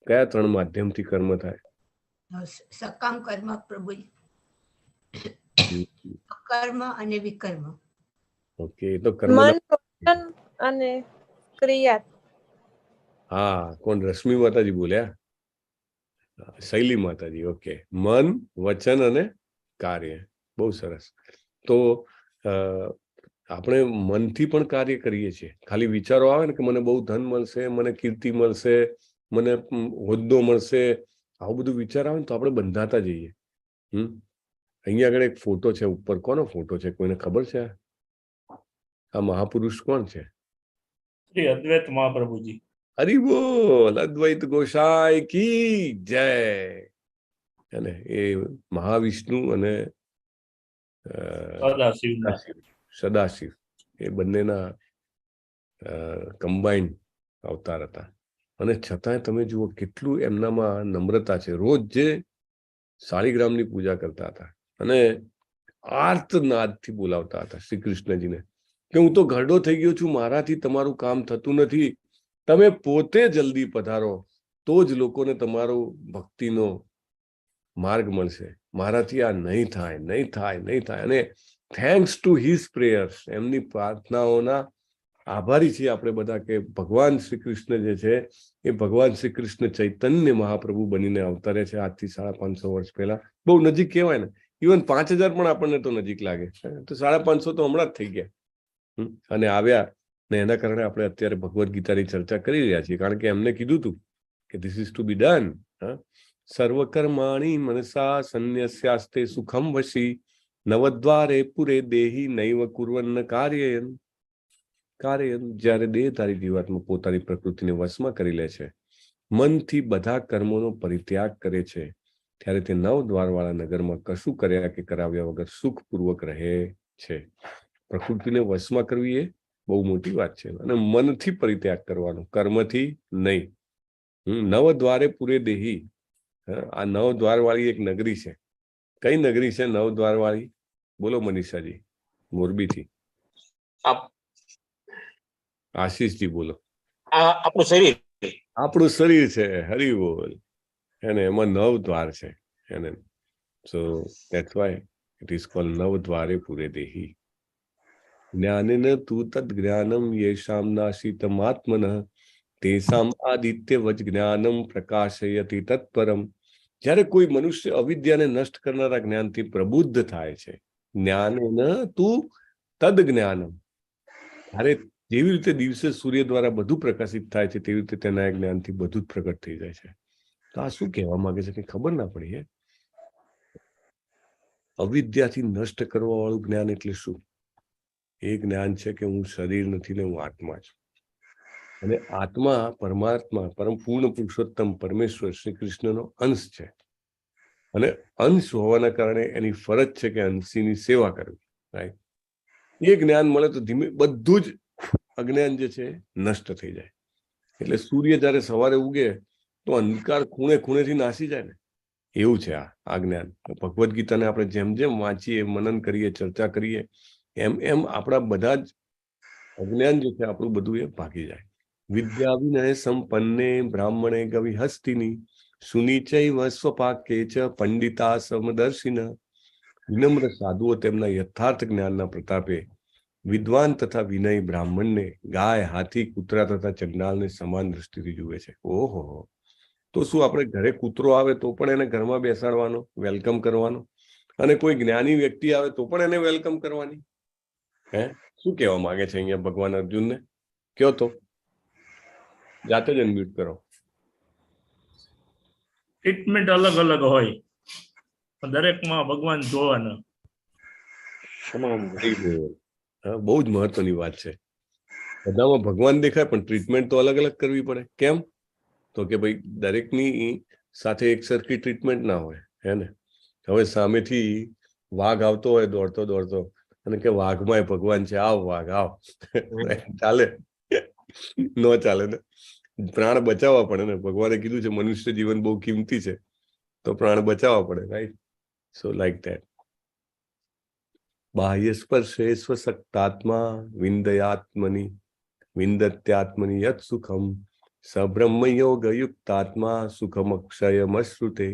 કયા 3 માધ્યમથી કર્મ થાય? સકામ કર્મ પ્રભુજી, અકર્મ અને વિકર્મ. ઓકે, તો કર્મ અને ક્રિયા. હા, કોણ? રશ્મિ માતાજી બોલ્યા? શૈલી માતાજી. ઓકે, મન, વચન અને કાર્ય. બહુ સરસ. તો આપણે મનથી પણ કાર્ય કરીએ છીએ. ખાલી વિચારો આવે ને કે મને બહુ ધન મળશે, મને કીર્તિ મળશે, મને હોદ્દો મળશે, આવું બધું વિચાર આવે ને તો આપણે બંધાતા જઈએ. અહીંયા આગળ એક ફોટો છે ઉપર. કોનો ફોટો છે? કોઈને ખબર છે? આ મહાપુરુષ કોણ છે? શ્રી અદ્વૈત મહાપ્રભુજી. હરિ બોલ! અદ્વૈત ગોસાઈ કી જય. અને એ મહાવિષ્ણુ અને સદાશિવ એ બંનેના કમ્બાઇન્ડ અવતાર હતા. અને છતાંય તમે જુઓ કેટલું એમનામાં નમ્રતા છે. રોજ જે શાળીગ્રામની પૂજા કરતા હતા અને આર્તનાદથી બોલાવતા હતા શ્રી કૃષ્ણજીને કે હું તો ઘરડો થઈ ગયો છું, મારાથી તમારું કામ થતું નથી, તમે પોતે જલ્દી પધારો તો જ લોકોને તમારો ભક્તિનો માર્ગ મળશે, મારાથી આ નહીં થાય, નહીં થાય, નહીં થાય. અને થેન્ક્સ ટુ હિઝ પ્રેયર્સ, એમની પ્રાર્થનાઓના આભારી છીએ આપણે બધા કે ભગવાન શ્રી કૃષ્ણ જે છે એ ભગવાન શ્રી કૃષ્ણ ચૈતન્ય મહાપ્રભુ બનીને અવતરે છે આજથી 550 વર્ષ પહેલા. બહુ નજીક કહેવાય ને. ઇવન 5000 પણ આપણને તો નજીક લાગે, તો 550 તો હમણાં જ થઈ ગયા અને આવ્યા. ને એના કારણે આપણે અત્યારે ભગવદ્ ગીતાની ચર્ચા કરી રહ્યા છીએ, કારણ કે એમને કીધું હતું કે this is to be done. સર્વકર્માણી મનસા સંન્યસ્યાસ્તે સુખમ વશી નવદ્વારે પુરે દેહી નૈવ કુર્વન્ન કાર્યયન. જ્યારે દેહધારી જીવાત્મા પોતાની પ્રકૃતિને વશમાં કરી લે છે, મનથી બધા કર્મોનો પરિત્યાગ કરે છે, ત્યારે તે 9 દ્વારવાળા નગરમાં કશું કર્યા કે કરાવ્યા વગર સુખપૂર્વક રહે છે. પ્રકૃતિને વશમાં કરવી એ બહુ મોટી વાત છે. અને મનથી પરિત્યાગ કરવાનો, કર્મથી નહીં. 9 દ્વારે પૂરે દેહી. આ 9 દ્વારવાળી એક નગરી છે. કઈ નગરી છે 9 દ્વારવાળી? બોલો મનીષાજી, મોરબીથી. આશીષજી બોલો. આપણું શરીર. આપણું શરીર છે. હરિ બોલ. એને એમાં 9 દ્વાર છે એને. સો that's why it is called 9 દ્વારે પૂરે દેહી. જ્ઞાનેન તુ તદ જ્ઞાનમ યેષામ નાશિતમાત્મનઃ તેષામ આદિત્યવચ જ્ઞાનમ પ્રકાશયતિ તત્પરમ. જ્યારે કોઈ મનુષ્ય અવિદ્યાને નષ્ટ કરનારા જ્ઞાનથી પ્રબુદ્ધ થાય છે, જ્ઞાનેન તુ તદ જ્ઞાનમ, ત્યારે જેવી રીતે દિવસે સૂર્ય દ્વારા બધું પ્રકાશિત થાય છે તેવી રીતે તેના જ્ઞાનથી બધું જ પ્રગટ થઈ જાય છે. તો આ શું કહેવા માંગે છે કે ખબર ના પડી. અવિદ્યાથી નષ્ટ કરવા વાળું જ્ઞાન એટલે શું? એ જ્ઞાન છે કે હું શરીર નથી ને હું આત્મા છું. અને આત્મા પરમાત્મા પરમ પૂર્ણ પુરુષોત્તમ પરમેશ્વર શ્રી કૃષ્ણનો અંશ છે. અને અંશ હોવાના કારણે એની ફરજ છે કે અંશીની સેવા કરવી. રાઈટ? એ જ્ઞાન મળે તો ધીમે બધું જ અજ્ઞાન જે છે નષ્ટ થઈ જાય. એટલે સૂર્ય જયારે સવારે ઉગે તો અંધકાર ખૂણે ખૂણેથી નાસી જાય ને, એવું છે આ જ્ઞાન. ભગવદ્ ગીતાને આપણે જેમ જેમ વાંચીએ, મનન કરીએ, ચર્ચા કરીએ, એમ એમ આપણા બધા જ અજ્ઞાન જે છે આપણું બધું એ ભાગી જાય. વિદ્યા વિનય સંપન્ને બ્રાહ્મણે ગવિ હસ્તિની સુનિચૈવ સ્વપાકે ચ પંડિતા સમદર્શિન. વિનમ્ર સાધુઓ તેમના યથાર્થ જ્ઞાનના પ્રતાપે વિદ્વાન તથા વિનય બ્રાહ્મણને ગાય, હાથી, કૂતરા તથા ચંડાલને સમાન દ્રષ્ટિથી જુએ છે. ઓહો! તો શું આપણે ઘરે કૂતરો આવે તો પણ એને ઘરમાં બેસાડવાનો, વેલકમ કરવાનો, અને કોઈ જ્ઞાની વ્યક્તિ આવે તો પણ એને વેલકમ કરવાની? હે શું કહેવા માંગે છે અહીંયા ભગવાન અર્જુનને? કયો તો, જાતે જ અનમ્યુટ કરો. ટ્રીટમેન્ટ અલગ અલગ હોય, દરેકમાં ભગવાન જોવાના. હા, બહુ જ મહત્વની વાત છે. બધામાં ભગવાન દેખાય પણ ટ્રીટમેન્ટ તો અલગ અલગ કરવી પડે. કેમ? તો કે ભાઈ દરેકની સાથે એક સરખી ટ્રીટમેન્ટ ના હોય, હે ને? હવે સામેથી વાઘ આવતો હોય દોડતો દોડતો અને કે વાઘમાં ભગવાન છે, આવ વાઘ આવ, ચાલે? ન ચાલે ને. પ્રાણ બચાવવા પડે ને. ભગવાને કીધું છે મનુષ્ય જીવન બહુ કિંમતી છે, તો પ્રાણ બચાવવા પડે, રાઈટ? So like that. બાહ્ય સ્પર્શે સ્વશક્તાત્મા વિંદયાત્મની વિંદત્યાત્મની યત સુખમ સબ્રહ્મ યોગ યુક્તાત્મા સુખમ અક્ષયમશ્રુતે.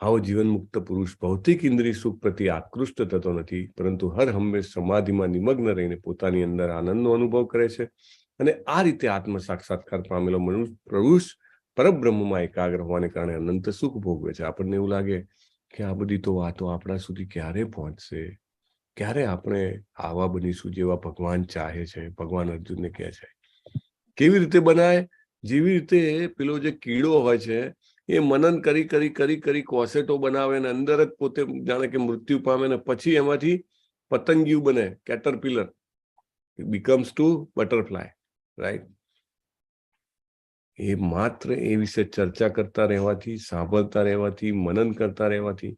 આવો જીવન મુક્ત પુરુષ ભૌતિક ઇન્દ્રિય સુખ પ્રતિ આકૃષ્ટ થતો નથી, પરંતુ હર હંમેશ સમાધિમાં નિમગ્ન રહીને પોતાની અંદર આનંદનો અનુભવ કરે છે. અને આ રીતે આત્મ સાક્ષાત્કાર પામેલો પુરુષ પરબ્રહ્મમાં એકાગ્ર હોવાને કારણે અનંત સુખ ભોગવે છે. આપણને એવું લાગે કે આ બધી તો વાતો આપણા સુધી ક્યારે પહોંચશે, ક્યારે આપણે આવા બનીશું જેવા ભગવાન ચાહે છે. ભગવાન અર્જુનને કહે છે કેવી રીતે બનાય? જેવી રીતે પેલો જે કીડો હોય છે એ મનન કરી કરી કરી કરી કોસેટો બનાવે ને અંદર જ પોતે જાણે કે મૃત્યુ પામે ને પછી એમાંથી પતંગિયું બને, caterpillar, becomes to butterfly, right? એ માત્ર એ વિશે ચર્ચા કરતા રહેવાથી, સાંભળતા રહેવાથી, મનન કરતા રહેવાથી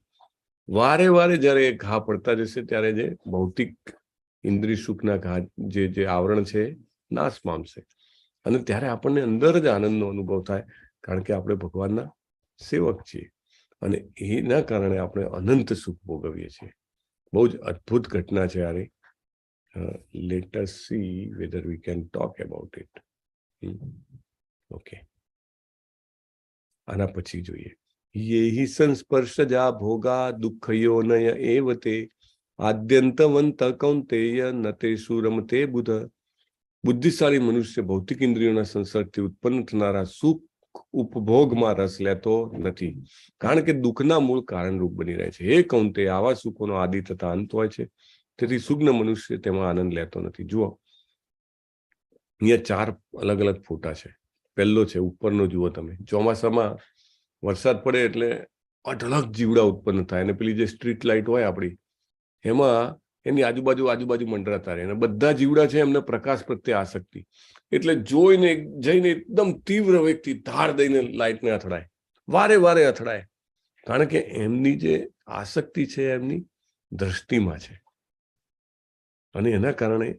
વારે વારે જયારે ઘા પડતા જશે ત્યારે જે ભૌતિક ઇન્દ્રિય સુખના ઘા જે આવરણ છે નાશ પામશે. અને ત્યારે આપણને અંદર જ આનંદનો અનુભવ થાય, કારણ કે આપણે ભગવાનના સેવક છીએ અને એના કારણે આપણે અનંત સુખ ભોગવીએ છીએ. બહુ જ અદ્ભુત ઘટના છે યાર. Let us see whether we can talk about it. Okay, આના પછી જોઈએ. યેહિ સંસ્પર્શજા ભોગા દુઃખયોનય એવતે આદ્યંતવંત કૌંતેય નતે સુરમતે બુધ. બુદ્ધિશાળી મનુષ્ય ભૌતિક ઇન્દ્રિયોના સંસર્ગથી ઉત્પન્ન થનારા સુખ ઉપભોગમાં રસ લેતો નથી, કારણ કે દુઃખના મૂળ કારણરૂપ બની રહે છે. હે કૌંતે, આવા સુખોનો આદિ તથા અંત હોય છે, તેથી સુગ્ન મનુષ્ય તેમાં આનંદ લેતો નથી. જુઓ, અહીંયા 4 અલગ અલગ ફોટા છે. પહેલો છે ઉપરનો, જુઓ તમે. ચોમાસામાં વરસાદ પડે એટલે અઢળક જીવડા ઉત્પન્ન થાય અને પેલી જે સ્ટ્રીટ લાઇટ હોય આપણી એમાં એની આજુબાજુ મંડરાતા રહે અને બધા જીવડા છે એમને પ્રકાશ પ્રત્યે આસક્તિ, એટલે જોઈને જઈને એકદમ તીવ્ર વ્યક્તિ ધાર દઈને લાઇટને અથડાય, વારે વારે અથડાય, કારણ કે એમની જે આસક્તિ છે એમની દ્રષ્ટિમાં છે અને એના કારણે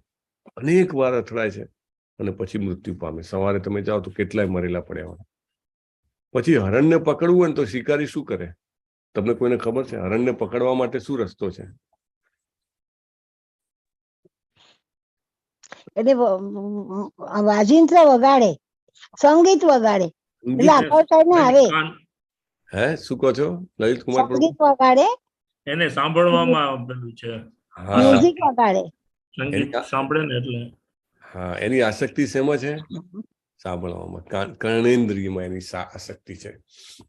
અનેક વાર અથડાય છે અને પછી મૃત્યુ પામે. સવારે તમે જાઓ તો કેટલાય મરેલા પડ્યા હોય. પછી હરણને પકડવું હોય ને તો શિકારી શું કરે? તમને કોઈને ખબર છે? હરણને પકડવા માટે શું રસ્તો છે? એટલે વાજિંત્ર વગાડે, સંગીત વગાડે, એટલે આકર્ષાઈને આવે. હે, શું કહો છો લલિત કુમાર પ્રભુ? સંગીત વગાડે, એને સાંભળવામાં પેલું છે, મ્યુઝિક વગાડે, સંગીત સાંભળે ને એટલે. હા, એની આસક્તિ શેમાં છે? સાંભળવામાં. કર્ણેન્દ્રિયમાં એની આસક્તિ છે.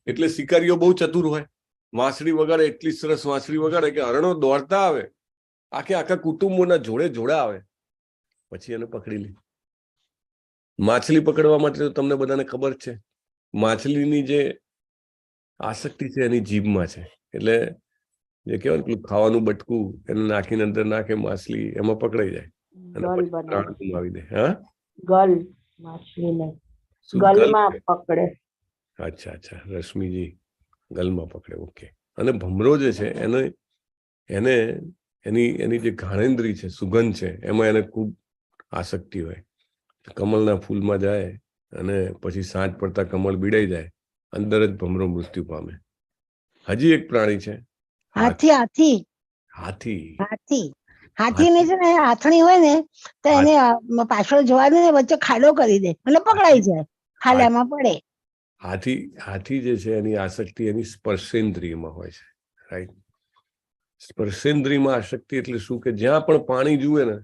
એટલે શિકારીઓ બહુ ચતુર હોય. વાંસળી વગાડે, એટલી સરસ વાંસળી વગાડે કે હરણો દોડતા આવે, આખા કુટુંબોના જોડે આવે, પછી એને પકડી લે. માછલી પકડવા માટે તો તમને બધાને ખબર છે, માછલીની જે આસક્તિ છે એની જીભમાં છે. એટલે જે કહેવાય ને પેલું ખાવાનું બટકું એને નાખીને અંદર નાખે માછલી, એમાં પકડાઈ જાય અને પછી પ્રાણ ગુમાવી દે. હા, ગલ માછલીને ગલમાં પકડે. અચ્છા, રશ્મિજી ગલમાં પકડે. ઓકે. અને ભમરો જે છે એને એની જે ઘાણેન્દ્રી છે, સુગંધ છે, એમાં એને ખૂબ આસક્તિ હોય. કમળના ફૂલમાં જાય અને પછી સાંજ પડતા કમળ બીડાઈ જાય, અંદર જ ભમરો મૃત્યુ પામે. હજી એક પ્રાણી છે, હાથી. હાથીને છે ને હાથણી હોય ને તો એને પાછળ જવા દે ને વચ્ચે ખાડો કરી દે એટલે પકડાઈ જાય, ખાડામાં પડે. હાથી જે છે એની આસક્તિ એની સ્પર્શેન્દ્રિયમાં હોય છે, રાઈટ? સ્પર્શેન્દ્રિયમાં આસક્તિ એટલે શું કે જ્યાં પણ પાણી જુએ ને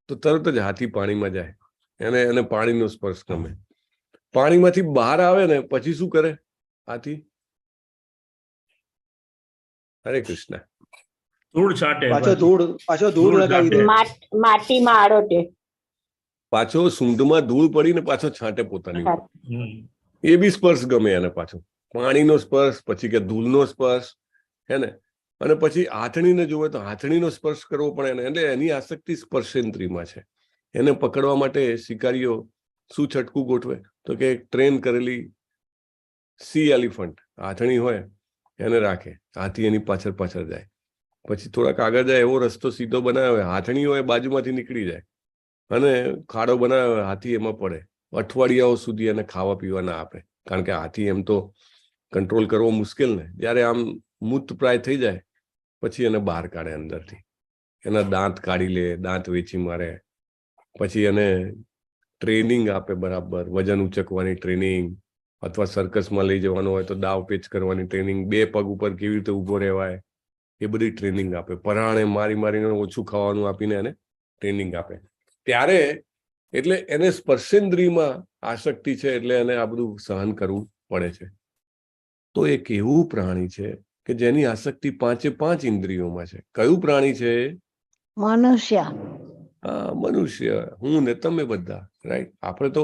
તો તરત જ હાથી પાણીમાં જાય, એને પાણીનો સ્પર્શ ગમે. પાણીમાંથી બહાર આવે ને પછી શું કરે હાથી? હરે કૃષ્ણ. ધૂળ છાંટે પાછો ધૂળ લગાવી દે. માટીમાં આડોટે. પાછો સૂંઢમાં ધૂળ પડીને પાછો છાંટે પોતાની ઉપર. એ બી સ્પર્શ ગમે એને પાછો, પાણીનો સ્પર્શ, પછી કે ધૂળનો સ્પર્શ, હે ને. અને પછી હાથણીને જોવે તો હાથણીનો સ્પર્શ કરવો પડે એને, એટલે એની આસક્તિ સ્પર્શેન્દ્રિયમાં છે. એને પકડવા માટે શિકારીઓ શું છટકું ગોઠવે તો કે ટ્રેન કરેલી સી એલિફન્ટ હાથણી હોય એને રાખે, હાથી એની પાછળ પાછળ જાય, પછી થોડાક આગળ જાય એવો રસ્તો સીધો બનાવ્યો હોય, હાથણી હોય બાજુમાંથી નીકળી જાય, અને ખાડો બનાવ્યો હોય, હાથી એમાં પડે. અઠવાડિયાઓ સુધી એને ખાવા પીવા ના આપે, કારણ કે હાથી એમ તો કંટ્રોલ કરવો મુશ્કેલ ને. જ્યારે આમ મૂતપ્રાય થઈ જાય પછી એને બહાર કાઢે અંદરથી, એના દાંત કાઢી લે, દાંત વેચી મારે, પછી એને ટ્રેનિંગ આપે બરાબર, વજન ઉચકવાની ટ્રેનિંગ, અથવા સર્કસમાં લઈ જવાનું હોય તો દાવ પેચ કરવાની ટ્રેનિંગ, 2 પગ ઉપર કેવી રીતે ઊભો રહેવાય એ બધી ટ્રેનિંગ આપે. પરાણે મારી મારીને ઓછું ખાવાનું આપીને એને ટ્રેનિંગ આપે. ત્યારે એટલે એને સ્પર્શેન્દ્રિયમાં આસક્તિ છે, એટલે એને આ બધું સહન કરવું પડે છે. તો એક એવું પ્રાણી છે કે જેની આસક્તિ 5 ઇન્દ્રિયોમાં છે. કયું પ્રાણી છે? મનુષ્ય. હા, મનુષ્ય, હું ને તમે બધા, રાઈટ. આપણે તો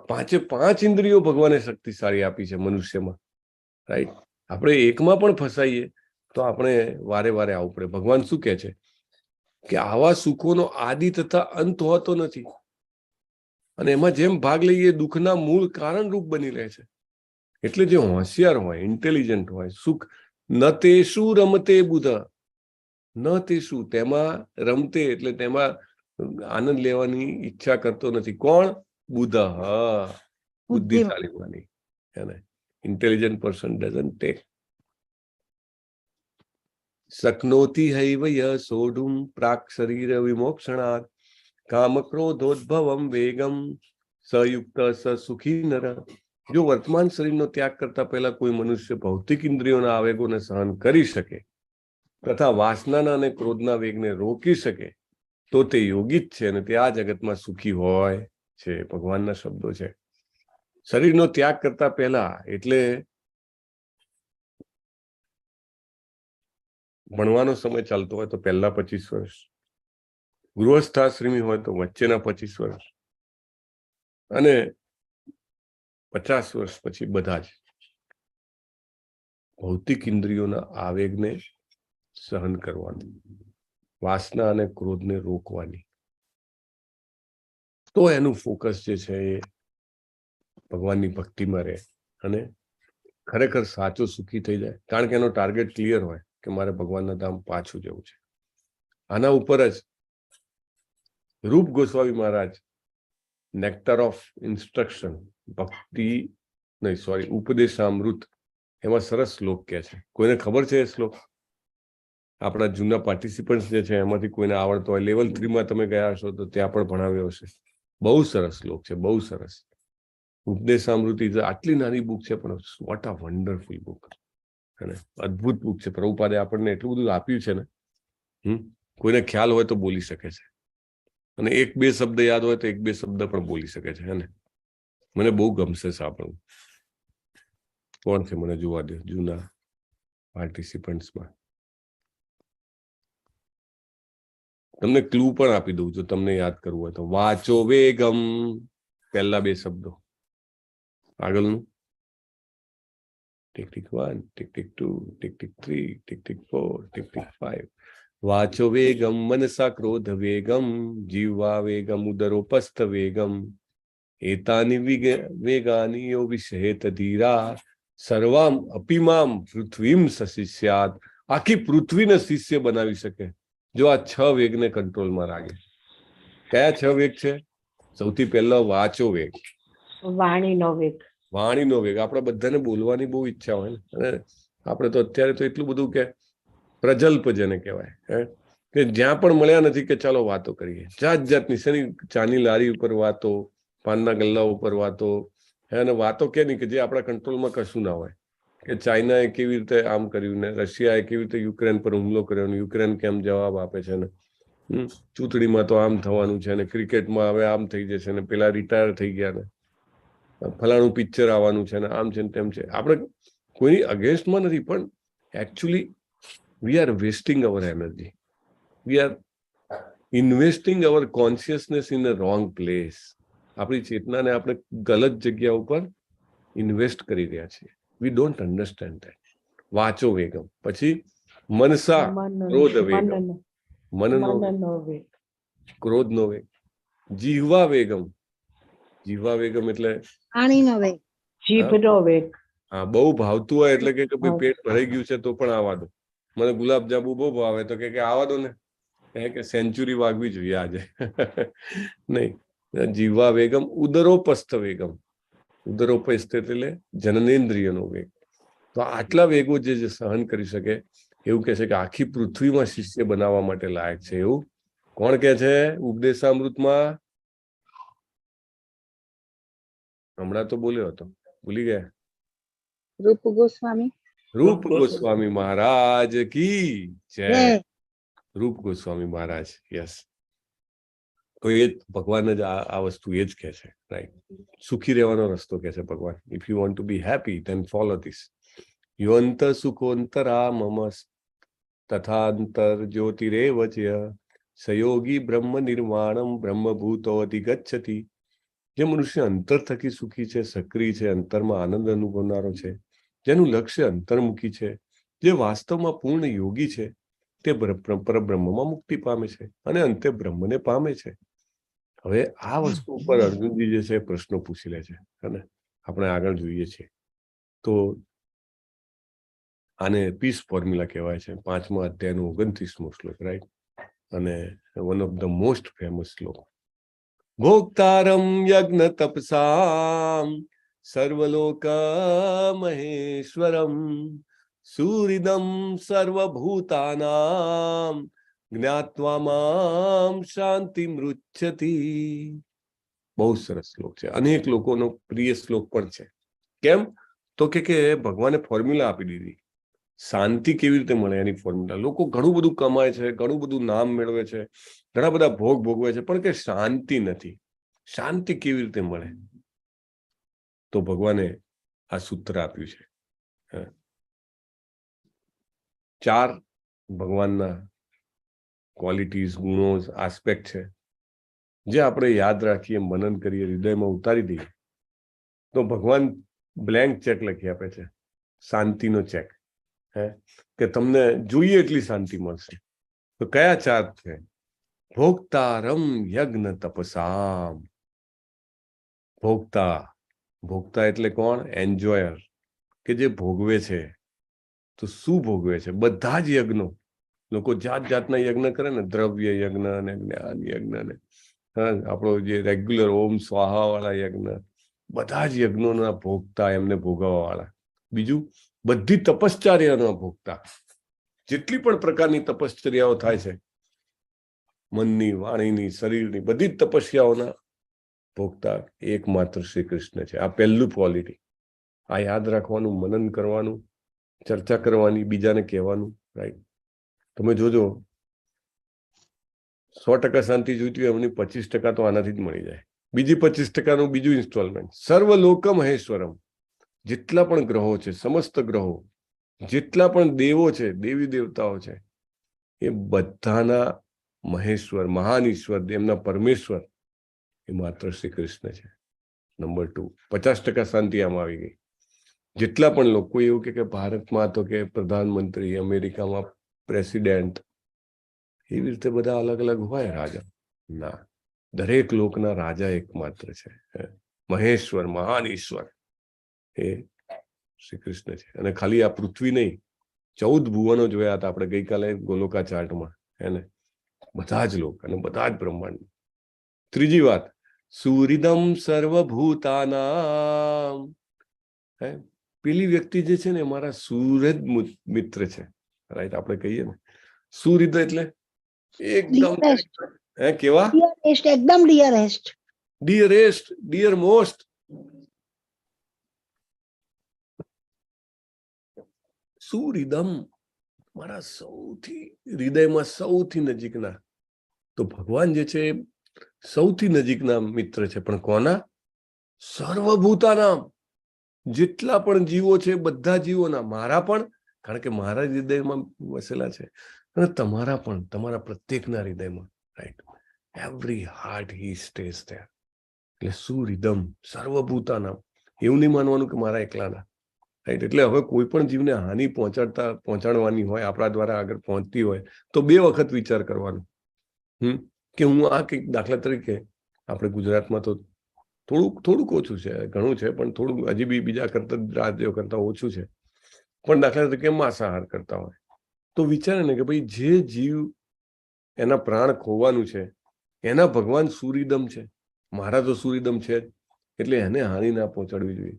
5 ઇન્દ્રિયો ભગવાને શક્તિશાળી આપી છે મનુષ્યમાં, રાઈટ. આપણે એકમાં પણ ફસાઈએ તો આપણે વારે વારે આવવું પડે. ભગવાન શું કહે છે કે આવા સુખોનો આદિ તથા અંત હોતો નથી, અને એમાં જેમ ભાગ લઈએ દુઃખના મૂળ કારણરૂપ બની રહે છે. એટલે જે હોશિયાર હોય, ઇન્ટેલિજન્ટ હોય, સુખ ન તે શું રમતે બુધ, ન તે શું તેમાં રમતે એટલે તેમાં આનંદ લેવાની ઈચ્છા કરતો નથી. કોણ? બુધ, બુદ્ધિશાળી માની, એને ઇન્ટેલિજન્ટ પર્સન ડઝન્ટ ટેક. શક્નોતિ હૈવ ય સોઢું પ્રાક શરીર વિમોક્ષણાત કામ ક્રોધોદ્ભવમ વેગમ સયુક્ત સ સુખી નર. જો વર્તમાન શરીરનો ત્યાગ કરતા પહેલા કોઈ મનુષ્ય ભૌતિક ઇન્દ્રિયોના આવેગોને સહન કરી શકે તથા વાસનાના અને ક્રોધના વેગને રોકી શકે તો તે યોગી જ છે, અને તે આ જગતમાં સુખી હોય છે. ભગવાનના શબ્દો છે. શરીરનો ત્યાગ કરતા પહેલા એટલે ભણવાનો સમય ચાલતો હોય તો પહેલા 25 વર્ષ, ગૃહસ્થાશ્રમી હોય તો વચ્ચેના 25 વર્ષ, અને 50 વર્ષ પછી બધા જ ભૌતિક ઇન્દ્રિયોના આવેગને સહન કરવાનું, વાસના અને ક્રોધને રોકવાની. તો એનું ફોકસ જે છે એ ભગવાનની ભક્તિમાં રહે અને ખરેખર સાચો સુખી થઈ જાય, કારણ કે એનો ટાર્ગેટ ક્લિયર હોય કે મારે ભગવાનના ધામ પાછું જવું છે. આના ઉપર જ રૂપ ગોસ્વામી મહારાજ નેક્ટર ઓફ ઇન્સ્ટ્રક્શન ઉપદેશામૃત એમાં સરસ શ્લોક કહે છે. કોઈને ખબર છે એ શ્લોક? આપણા જૂના પાર્ટિસિપન્ટ જે છે એમાંથી કોઈને આવડતો હોય, લેવલ 3માં તમે ગયા હશો તો ત્યાં પણ ભણાવ્યો હશે. બહુ સરસ શ્લોક છે, બહુ સરસ. ઉપદેશામૃત આટલી નાની બુક છે પણ વોટ અ વન્ડરફુલ બુક, અને અદ્ભુત બુક છે. પ્રભુપાદે આપણને એટલું બધું આપ્યું છે ને, કોઈને ખ્યાલ હોય તો બોલી શકે છે, અને 1-2 શબ્દ યાદ હોય તો 1-2 શબ્દ પણ બોલી શકે છે. હે ને, મને બહુ ગમશે સાંભળવું. કોણ છે મને જોવા દે જૂના પાર્ટિસિપન્ટ્સમાં. તમને ક્લુ પણ આપી દઉં જો તમને યાદ કરવું હોય તો. વાચો વેગમ, પહેલા 2 શબ્દો. આગળનું tick tick 1, tick tick 2, tick tick 3, tick tick 4, tick tick 5. વાચો વેગમ મનસા ક્રોધ વેગમ જીવા વેગમ ઉદરોપસ્થ વેગમ એતાની વેગાની યો વિષહેત ધીરા સર્વામ અપિમામ પૃથ્વીમ સશિષ્યાત. આખી પૃથ્વીને શિષ્ય બનાવી શકે જો આ 6 વેગને કંટ્રોલમાં રાખે. કયા 6 વેગ છે? સૌથી પહેલો વાચો વેગ, વાણીનો વેગ. વાણીનો વેગ. આપણે બધાને બોલવાની બહુ ઈચ્છા હોય ને, અને આપણે તો અત્યારે તો એટલું બધું કે પ્રજલ્પ જેને કહેવાય, કે જ્યાં પણ મળ્યા નથી કે ચાલો વાતો કરીએ. જાત જાતની શેની, ચાની લારી ઉપર વાતો, પાનના ગલ્લા ઉપર વાતો, અને વાતો કે નહીં કે જે આપણા કંટ્રોલમાં કશું ના હોય. કે ચાઇનાએ કેવી રીતે આમ કર્યું ને રશિયાએ કેવી રીતે યુક્રેન પર હુમલો કર્યો ને યુક્રેન કેમ જવાબ આપે છે ને, ચૂંટણીમાં તો આમ થવાનું છે ને, ક્રિકેટમાં હવે આમ થઈ જશે ને, પેલા રિટાયર થઈ ગયા ને, ફલાણું પિક્ચર આવવાનું છે ને, આમ છે ને તેમ છે. આપણે કોઈની અગેન્સ્ટમાં નથી, પણ actually we are wasting our energy. We are investing our consciousness in a wrong place. આપણી ચેતનાને આપણે ગલત જગ્યા ઉપર ઇન્વેસ્ટ કરી રહ્યા છીએ. We don't understand that. વાચો વેગમ, પછી મનસા ક્રોધ વેગમ, મનનો વેગ, ક્રોધનો વેગ, જીહવા વેગમ. જીહવા વેગમ એટલે પાણીનો વેગ, જીભનો વેગ. હા, બહુ ભાવતું હોય એટલે કે ભાઈ પેટ ભરાઈ ગયું છે તો પણ આવા દો. મને ગુલાબજાંબુ બહુ ભાવે તો કે આવા દો ને, કે સેન્ચુરી વાગવી જોઈએ આજે. નહીં, જીહવા વેગમ, ઉદરોપસ્થ વેગમ. ઉદરોપસ્થ એટલે જનનેન્દ્રિયનો વેગ. તો આટલા વેગો જે સહન કરી શકે એવું કહે છે કે આખી પૃથ્વીમાં શિષ્ય બનાવવા માટે લાયક છે. એવું કોણ કે છે ઉપદેશામૃતમાં? હમણાં તો બોલ્યો હતો, ભૂલી ગયા. રૂપ ગોસ્વામી. રૂપ ગોસ્વામી મહારાજ કી જય. રૂપ ગોસ્વામી મહારાજ, યસ. તો એ ભગવાન જ આ વસ્તુ એ જ કહે છે, રાઈટ. સુખી રહેવાનો રસ્તો કહે છે ભગવાન. If you want to be happy then follow this. યોઅંત સુખોંતરા મમ તથાંતર જ્યોતિરેવ ચ સયોગી બ્રહ્મ નિર્વાણમ બ્રહ્મભૂતો અધિગચ્છતિ. જે મનુષ્ય અંતર થકી સુખી છે, સક્રિય છે, અંતરમાં આનંદ અનુભવનારો છે, જેનું લક્ષ્ય અંતર્મુખી છે, જે વાસ્તવમાં પૂર્ણ યોગી છે, તે પરબ્રહ્મમાં મુક્તિ પામે છે અને અંતે બ્રહ્મને પામે છે. હવે આ વસ્તુ ઉપર અર્જુનજી જે છે પ્રશ્નો પૂછી લે છે, અને આપણે આગળ જોઈએ છીએ. તો આને પીસ ફોર્મ્યુલા કહેવાય છે. 5મા અધ્યાયનો 29મો શ્લોક, રાઈટ. અને one of the most famous શ્લોક. ભોક્તારમ યજ્ઞ તપસામ સર્વલોક મહેશ્વરમ સુહૃદમ સર્વભૂતાનામ જ્ઞાત્વા મામ શાંતિ મૃચ્છતિ. બહુ સરસ શ્લોક છે. અનેક લોકોનો પ્રિય શ્લોક પણ છે. કેમ? તો કે ભગવાને ફોર્મ્યુલા આપી દીધી. શાંતિ કેવી રીતે મળે એની ફોર્મ્યુલા. લોકો ઘણું બધું કમાય છે, ઘણું બધું નામ મેળવે છે, ઘણા બધા ભોગ ભોગવે છે, પણ કે શાંતિ નથી. શાંતિ કેવી રીતે મળે? તો ભગવાને આ સૂત્ર આપ્યું છે. 4 ભગવાનના ક્વોલિટીઝ, ગુણો, આસ્પેક્ટ છે, જે આપણે યાદ રાખીએ, મનન કરીએ, હૃદયમાં ઉતારી દઈએ તો ભગવાન બ્લેન્ક ચેક લખી આપે છે, શાંતિનો ચેક. કે તમને જોઈએ એટલી શાંતિ મળશે. તો કયા 4 છે? ભોક્તારમ યજ્ઞ તપસામ. ભોક્તા, ભોક્તા એટલે કોણ? એન્જોયર, કે જે ભોગવે છે. તો શું ભોગવે છે? બધા જ યજ્ઞો. લોકો જાત જાતના યજ્ઞ કરે ને, દ્રવ્ય યજ્ઞ અને જ્ઞાન યજ્ઞ ને આપણો જે રેગ્યુલર ઓમ સ્વાહા વાળા યજ્ઞ, બધા જ યજ્ઞોના ભોગતા, એમને ભોગવવા વાળા. બીજું, બધી તપશ્ચર્યાના ભોગતા. જેટલી પણ પ્રકારની તપશ્ચર્યાઓ થાય છે, મનની, વાણીની, શરીરની, બધી જ તપસ્યાઓના ભોગતા એકમાત્ર શ્રી કૃષ્ણ છે. આ પહેલું ક્વોલિટી. આ યાદ રાખવાનું, મનન કરવાનું, ચર્ચા કરવાની, બીજાને કહેવાનું, રાઈટ. તમે જોજો 100% શાંતિ જોઈતી હોય એમની 25% તો આનાથી જ મળી જાય. બીજી 25%નું બીજું ઇન્સ્ટોલમેન્ટ. સર્વલોક મહેશ્વરમ. જેટલા પણ ગ્રહો છે, સમસ્ત ગ્રહો, જેટલા પણ દેવો છે, દેવી દેવતાઓ છે, એ બધાના મહેશ્વર, મહાન ઈશ્વર, એમના પરમેશ્વર એ માત્ર શ્રી કૃષ્ણ છે. નંબર 2, 50% શાંતિ આમાં આવી ગઈ. જેટલા પણ લોકો એવું કે ભારતમાં તો કે પ્રધાનમંત્રી, અમેરિકામાં પ્રેસિડેન્ટ, એવી રીતે બધા અલગ અલગ હોય રાજા. ના, દરેક લોકના રાજા એકમાત્ર છે, મહેશ્વર, મહાન ઈશ્વર એ શ્રી કૃષ્ણ છે. અને ખાલી આ પૃથ્વી નહીં, 14 ભુવનો જોયા હતા આપણે ગઈકાલે ગોલોકા ચાર્ટમાં, એને બધા જ લોક અને બધા જ બ્રહ્માંડ. ત્રીજી વાત, સુહૃદમ સર્વભૂતાનામ. પેલી વ્યક્તિ જે છે ને મારા સુહૃદ મિત્ર છે, રાઈટ. આપણે કહીએ ને સુહૃદ એટલે એકદમ કેવા? એકદમ ડિયરેસ્ટ, ડિયરેસ્ટ, ડિયર મોસ્ટ. સુહૃદમ, મારા સૌથી હૃદયમાં સૌથી નજીકના. તો ભગવાન જે છે સૌથી નજીકના મિત્ર છે, પણ કોના? સર્વભૂતાનામ. જેટલા પણ જીવો છે બધા જીવોના, મારા પણ કારણ કે મારા હૃદયમાં વસેલા છે અને તમારા પણ, તમારા પ્રત્યેકના હૃદયમાં, right? Every heart he stays there. એટલે સુરિધમ સર્વભૂતાનામ, એવું નહીં માનવાનું કે મારા એકલાના, રાઈટ? એટલે હવે કોઈ પણ જીવને હાનિ પહોંચાડવાની હોય, આપણા દ્વારા આગળ પહોંચતી હોય, તો 2 વખત વિચાર કરવાનો. કે હું આ કંઈક, દાખલા તરીકે આપણે ગુજરાતમાં તો થોડુંક ઓછું છે, ઘણું છે, પણ થોડું હજી બી બીજા કરતા, રાજ્યો કરતા ઓછું છે. પણ દાખલા તરીકે માંસાહાર કરતા હોય તો વિચારે ને કે ભાઈ જે જીવ એના પ્રાણ ખોવાનું છે એના ભગવાન સુરિદમ છે, મારા તો સુરિદમ છે જ, એટલે એને હાનિ ના પહોંચાડવી જોઈએ.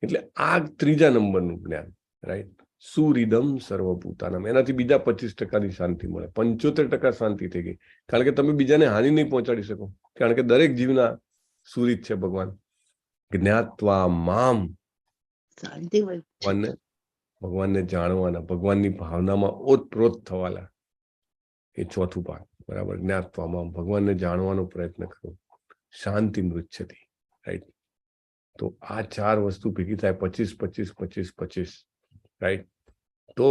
એટલે આ 3જા નંબરનું જ્ઞાન, રાઈટ? સુરિદમ સર્વભૂતાનામ. એનાથી બીજા 25% શાંતિ મળે, 75% શાંતિ થઈ ગઈ. કારણ કે તમે બીજાને હાનિ નહીં પહોંચાડી શકો, કારણ કે દરેક જીવના સુરિત છે ભગવાન. જ્ઞાત્વા મામ, ભગવાનને જાણવાના, ભગવાનની ભાવનામાં ઓતપ્રોત થવાના, એ 4થું ભાગ, બરાબર? જ્ઞાત્વા મામ, ભગવાનને જાણવાનો પ્રયત્ન કરો. શાંતિ મૃચ્છતિ, રાઈટ? તો આ 4 વસ્તુ ભેગી થાય, 25, રાઈટ? તો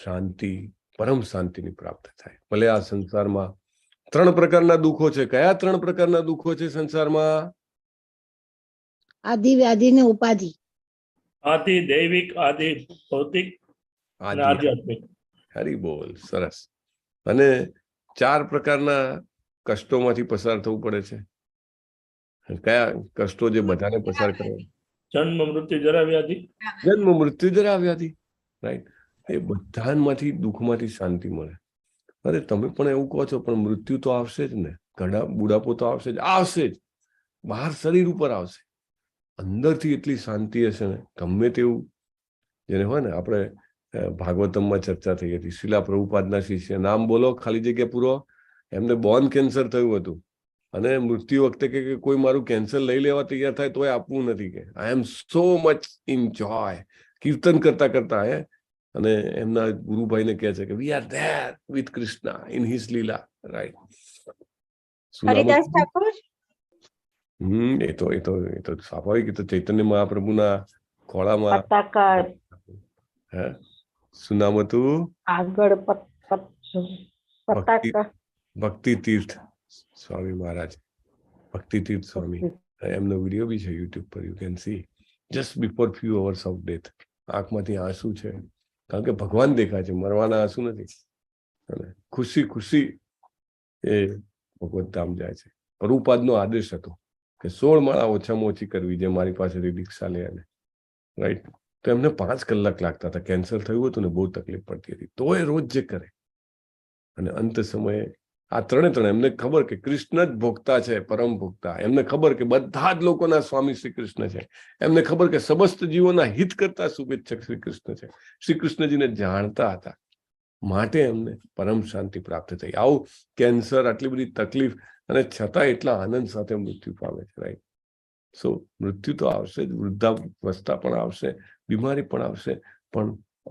શાંતિ, પરમ શાંતિની પ્રાપ્ત થાય. ભલે આ સંસારમાં 3 પ્રકારના દુઃખો છે. કયા 3 પ્રકારના દુઃખો છે સંસારમાં? આદિ, વ્યાધિ ને ઉપાધિ. આદિ દૈવિક, આદિ ભૌતિક, આધ્યાત્મિક. હરી બોલ, સરસ. અને 4 પ્રકારના કષ્ટોમાંથી પસાર થવું પડે છે. કયા કષ્ટો જે બધાને પસાર કરે? જન્મ, મૃત્યુ, જરા, વ્યાધિ. જન્મ, મૃત્યુ, જરા, વ્યાધિ, રાઈટ? એ બધામાંથી દુઃખમાંથી શાંતિ મળે. અરે તમે પણ એવું કહો છો, પણ મૃત્યુ તો આવશે જ ને, ઘણા બુઢાપો તો આવશે જ, બહાર શરીર ઉપર આવશે. અંદરથી એટલી શાંતિ હશે ને, ગમે તેવું, જેને હોય ને, આપણે ભાગવતમમાં ચર્ચા થઈ હતી, શીલા પ્રભુપાદના શિષ્ય, નામ બોલો ખાલી જગ્યા પૂરો, એમને બોન કેન્સર થયું હતું અને મૃત્યુ વખતે કે કોઈ મારું કેન્સર લઈ લેવા તૈયાર થાય તોય આપવું નથી, કે આઈ એમ સો મચ ઇન જોય. કીર્તન કરતા કરતા અને એમના ગુરુભાઈને કહે છે કે we are there with Krishna in his લીલા, રાઈટ? હરિદાસ ઠાકોર. એ તો સ્વાભાવિક. તો ચૈતન્ય મહાપ્રભુના ખોળામાં શું નામ હતું? આગળ ભક્તિ તીર્થ સ્વામી મહારાજ, ભક્તિ તીર્થ સ્વામી. એમનો વિડીયો બી છે યુટ્યુબ પર, you can see. Just before few hours of death આંખમાંથી આંસુ છે, કારણ કે ભગવાન દેખાય છે, મરવાના આંસુ નથી. અને ખુશી એ ભગવત ધામ જાય છે. પ્રભુપાદનો આદેશ હતો કે 16 માળા ઓછામાં ઓછી કરવી, જે મારી પાસેથી દીક્ષા લે એને, રાઈટ? તો એમને 5 કલાક લાગતા હતા. કેન્સર થયું હતું ને, બહુ તકલીફ પડતી હતી, તો એ રોજ જે કરે. અને અંત સમયે આ 3 એમને ખબર કે કૃષ્ણ જ ભોગતા છે, પરમ ભોગતા. એમને ખબર કે બધા જ લોકોના સ્વામી શ્રી કૃષ્ણ છે. એમને ખબર કે સમસ્ત જીવોના હિત કરતા શુભેચ્છક શ્રી કૃષ્ણ છે. શ્રી કૃષ્ણજીને જાણતા હતા, માટે એમને પરમ શાંતિ પ્રાપ્ત થઈ. આવું કેન્સર, આટલી બધી તકલીફ, અને છતાં એટલા આનંદ સાથે મૃત્યુ પામે છે, રાઈટ? સો મૃત્યુ તો આવશે જ, વૃદ્ધાવસ્થા પણ આવશે, બીમારી પણ આવશે, પણ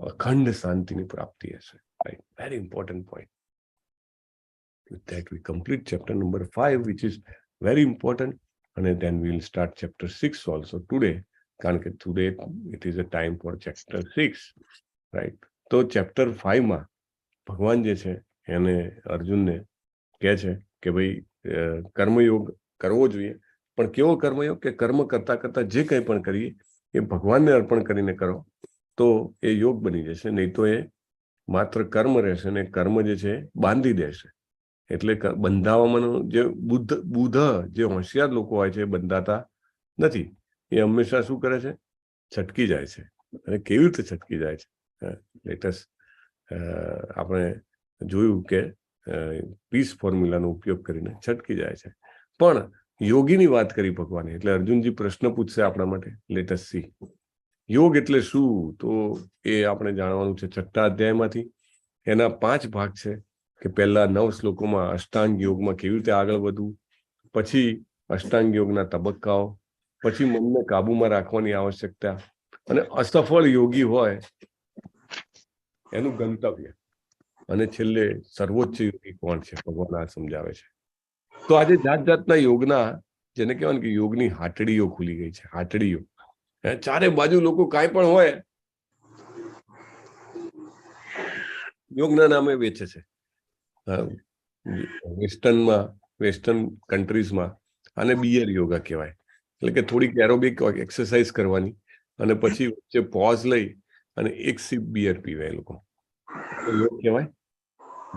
અખંડ શાંતિની પ્રાપ્તિ હશે, right? Very important point. With that we complete chapter number 5, which is very important, and then we will start chapter 6 also today. કારણ કે today it is a time for chapter 6, right? તો chapter 5 માં ભગવાન જે છે એને અર્જુનને કહે છે કે ભાઈ કર્મયોગ કરવો જોઈએ, પણ કેવો કર્મયોગ? કે કર્મ કરતા કરતા જે કંઈ પણ કરીએ એ ભગવાનને અર્પણ કરીને કરો તો એ યોગ બની જશે, નહીં તો એ માત્ર કર્મ રહેશે ને કર્મ જે છે બાંધી દેશે. એટલે બંધાવામાં જે બુદ્ધ જે હોશિયાર લોકો હોય છે એ બંધાતા નથી. એ હંમેશા શું કરે છે? છટકી જાય છે. અને કેવી રીતે છટકી જાય છે? લેટેસ્ટ આપણે જોયું કે પીસ ફોર્મ્યુલાનો ઉપયોગ કરીને છટકી જાય છે. પણ યોગીની વાત કરી ભગવાને, એટલે અર્જુનજી પ્રશ્ન પૂછશે આપણા માટે. લેટેસ્ટ સી યોગ એટલે શું? તો એ આપણે જાણવાનું છે 6થા અધ્યાયમાંથી. એના 5 ભાગ છે. કે પહેલા 9 શ્લોકોમાં અષ્ટાંગ યોગમાં કેવી રીતે આગળ વધવું, પછી અષ્ટાંગ યોગના તબક્કાઓ, પછી મનને કાબુમાં રાખવાની આવશ્યકતા, અને અસફળ યોગી હોય એનું ગંતવ્ય, અને છેલ્લે સર્વોચ્ચ યોગી કોણ છે, ભગવાન આ સમજાવે છે. તો આજે જાત જાતના યોગના, જેને કહેવાય ને કે યોગની હાટડીઓ ખુલી ગઈ છે. હાટડીઓ, ચારે બાજુ લોકો કાંઈ પણ હોય યોગના નામે વેચે છે. વેસ્ટર્ન કન્ટ્રીઝમાં આને બિયર યોગા કહેવાય. એટલે કે થોડીક એરોબિક એક્સરસાઇઝ કરવાની અને પછી વચ્ચે પોઝ લઈ અને એક સિપ બિયર પીવે એ લોકો. યોગ કહેવાય?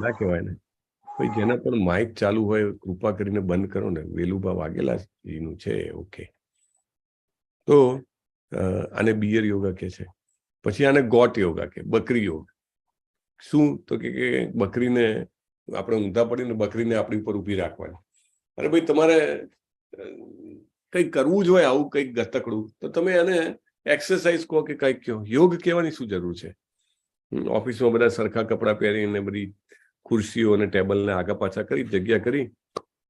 ના કહેવાય ને. ભાઈ જેના પણ માઇક ચાલુ હોય કૃપા કરીને બંધ કરો ને. વેલુબા વાઘેલા એનું છે. ઓકે. તો આને બિયર યોગા કે છે. પછી આને ગોટ યોગા કે, બકરી યોગ. શું? તો કે બકરીને આપણે ઊંધા પડીને બકરીને આપણી ઉપર ઊભી રાખવાની. અરે ભાઈ તમારે કંઈક કરવું જ હોય આવું કંઈક ગતકડું તો તમે એને એક્સરસાઇઝ કહો કે કંઈક કહો. યોગ કહેવાની શું જરૂર છે? ઓફિસમાં બધા સરખા કપડાં પહેરીને બધી ખુરશીઓ અને ટેબલને આગા પાછા કરી જગ્યા કરી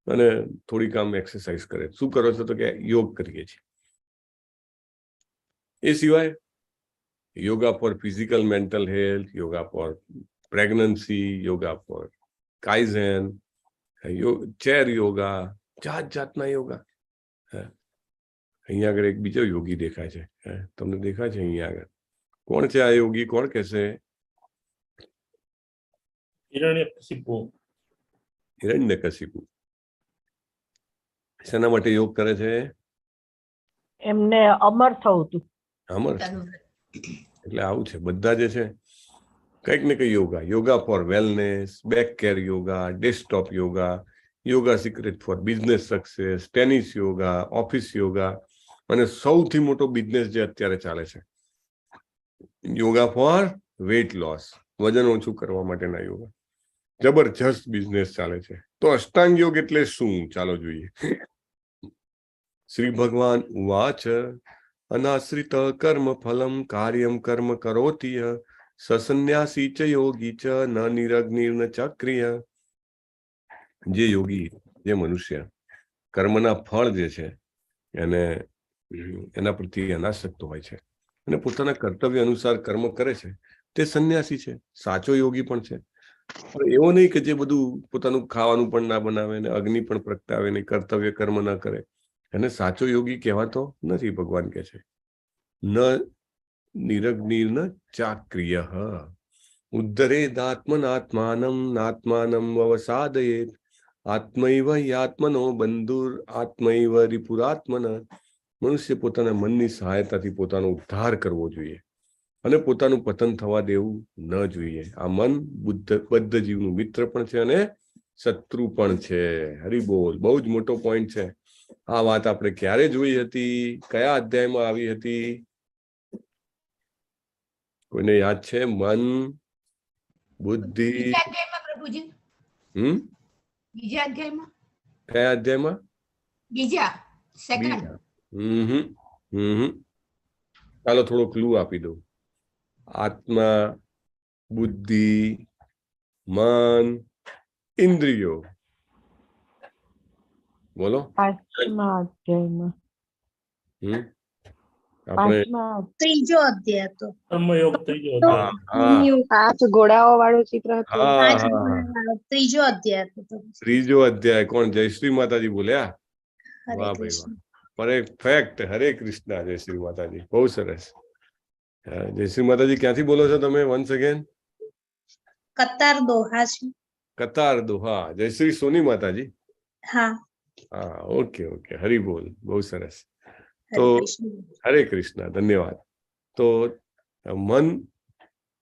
અને થોડીક આમ એક્સરસાઇઝ કરે. શું કરો છો? તો કે યોગ કરીએ છીએ. એ સિવાય yoga for physical mental health, yoga for pregnancy, yoga for kaizen, chair yoga, જાત જાતના યોગા. અહીંયા આગળ એક બીજો યોગી દેખાય છે. તમને દેખાય છે અહીંયા આગળ? કોણ છે આ યોગી? કોણ કહેશે? હિરણ્યકશિપુ. શેના માટે યોગ કરે છે? એમને અમર થવું હતું. અમર એટલે આવું છે. બધા જે છે કંઈક ને કંઈ yoga. Yoga for wellness, back care yoga, desktop yoga, yoga secret for business success, tennis yoga, office yoga અને સૌથી મોટો બિઝનેસ જે અત્યારે ચાલે છે યોગા ફોર વેઇટ લોસ, વજન ઓછું કરવા માટેના યોગા. જબરજસ્ત બિઝનેસ ચાલે છે. તો અષ્ટાંગ યોગ એટલે શું? ચાલો જોઈએ. શ્રી ભગવાન ઉવાચ અનાશ્રિત કર્મ ફલમ કાર્યમ કર્મ કરોતિય સસન્યાસી ચ યોગી ચ ન નિરગ્નિર્ન ચક્રિય. જે યોગી, જે મનુષ્ય કર્મના ફળ જે છે એના પ્રત્યે અનાસક્ત હોય છે અને પોતાના કર્તવ્ય અનુસાર કર્મ કરે છે તે સંન્યાસી છે, સાચો યોગી પણ છે. પણ એવો નહીં કે જે બધું પોતાનું ખાવાનું પણ ના બનાવે ને અગ્નિ પણ પ્રગટાવે ને કર્તવ્ય કર્મ ના કરે. એને સાચો યોગી કહેવાતો નથી. ભગવાન કહે છે ન નિરગ્નિર્ન ચાક્રિય ઉદ્ધરેદાત્મનાત્માનમ નાત્માનમ વવસાદયેત આત્મૈવ યાત્મનો બંધુર આત્મૈવ રિપુરાત્મન. મનુષ્ય પોતાના મનની સહાયતાથી પોતાનો ઉદ્ધાર કરવો જોઈએ અને પોતાનું પતન થવા દેવું ન જોઈએ. આ મન બદ્ધ જીવનું મિત્ર પણ છે અને શત્રુ પણ છે. હરિબોલ. બહુ જ મોટો પોઈન્ટ છે. આ વાત આપણે ક્યારે જોઈ હતી? કયા અધ્યાયમાં આવી હતી? કોઈને યાદ છે? મન, બુદ્ધિ. પ્રભુજી બીજા અધ્યાયમાં. કયા અધ્યાયમાં? બીજા. સેકન્ડ. ચાલો થોડો ક્લુ આપી દઉં. આત્મા, બુદ્ધિ, મન, ઇન્દ્રિયો. બોલો. પાંચમા અધ્યાયમાં. ત્રીજો અધ્યાય હતો. કર્મયોગ ત્રીજો અધ્યાય. 5 ઘોડાઓ વાળું ચિત્ર હતું. ત્રીજો અધ્યાય હતો. ત્રીજો અધ્યાય. કોણ? જયશ્રી માતાજી બોલ્યા. વાહ ભાઈ વાહ. પરફેક્ટ. હરે કૃષ્ણ. જયશ્રી માતાજી. બહુ સરસ. જયશ્રી માતાજી ક્યાંથી બોલો છો તમે? Once again. કતાર દોહા છે. કતાર દોહા. જયશ્રી સોની માતાજી. હા. હા. Okay okay. હરી બોલ. બહુ સરસ. તો હરે કૃષ્ણ. ધન્યવાદ. તો મન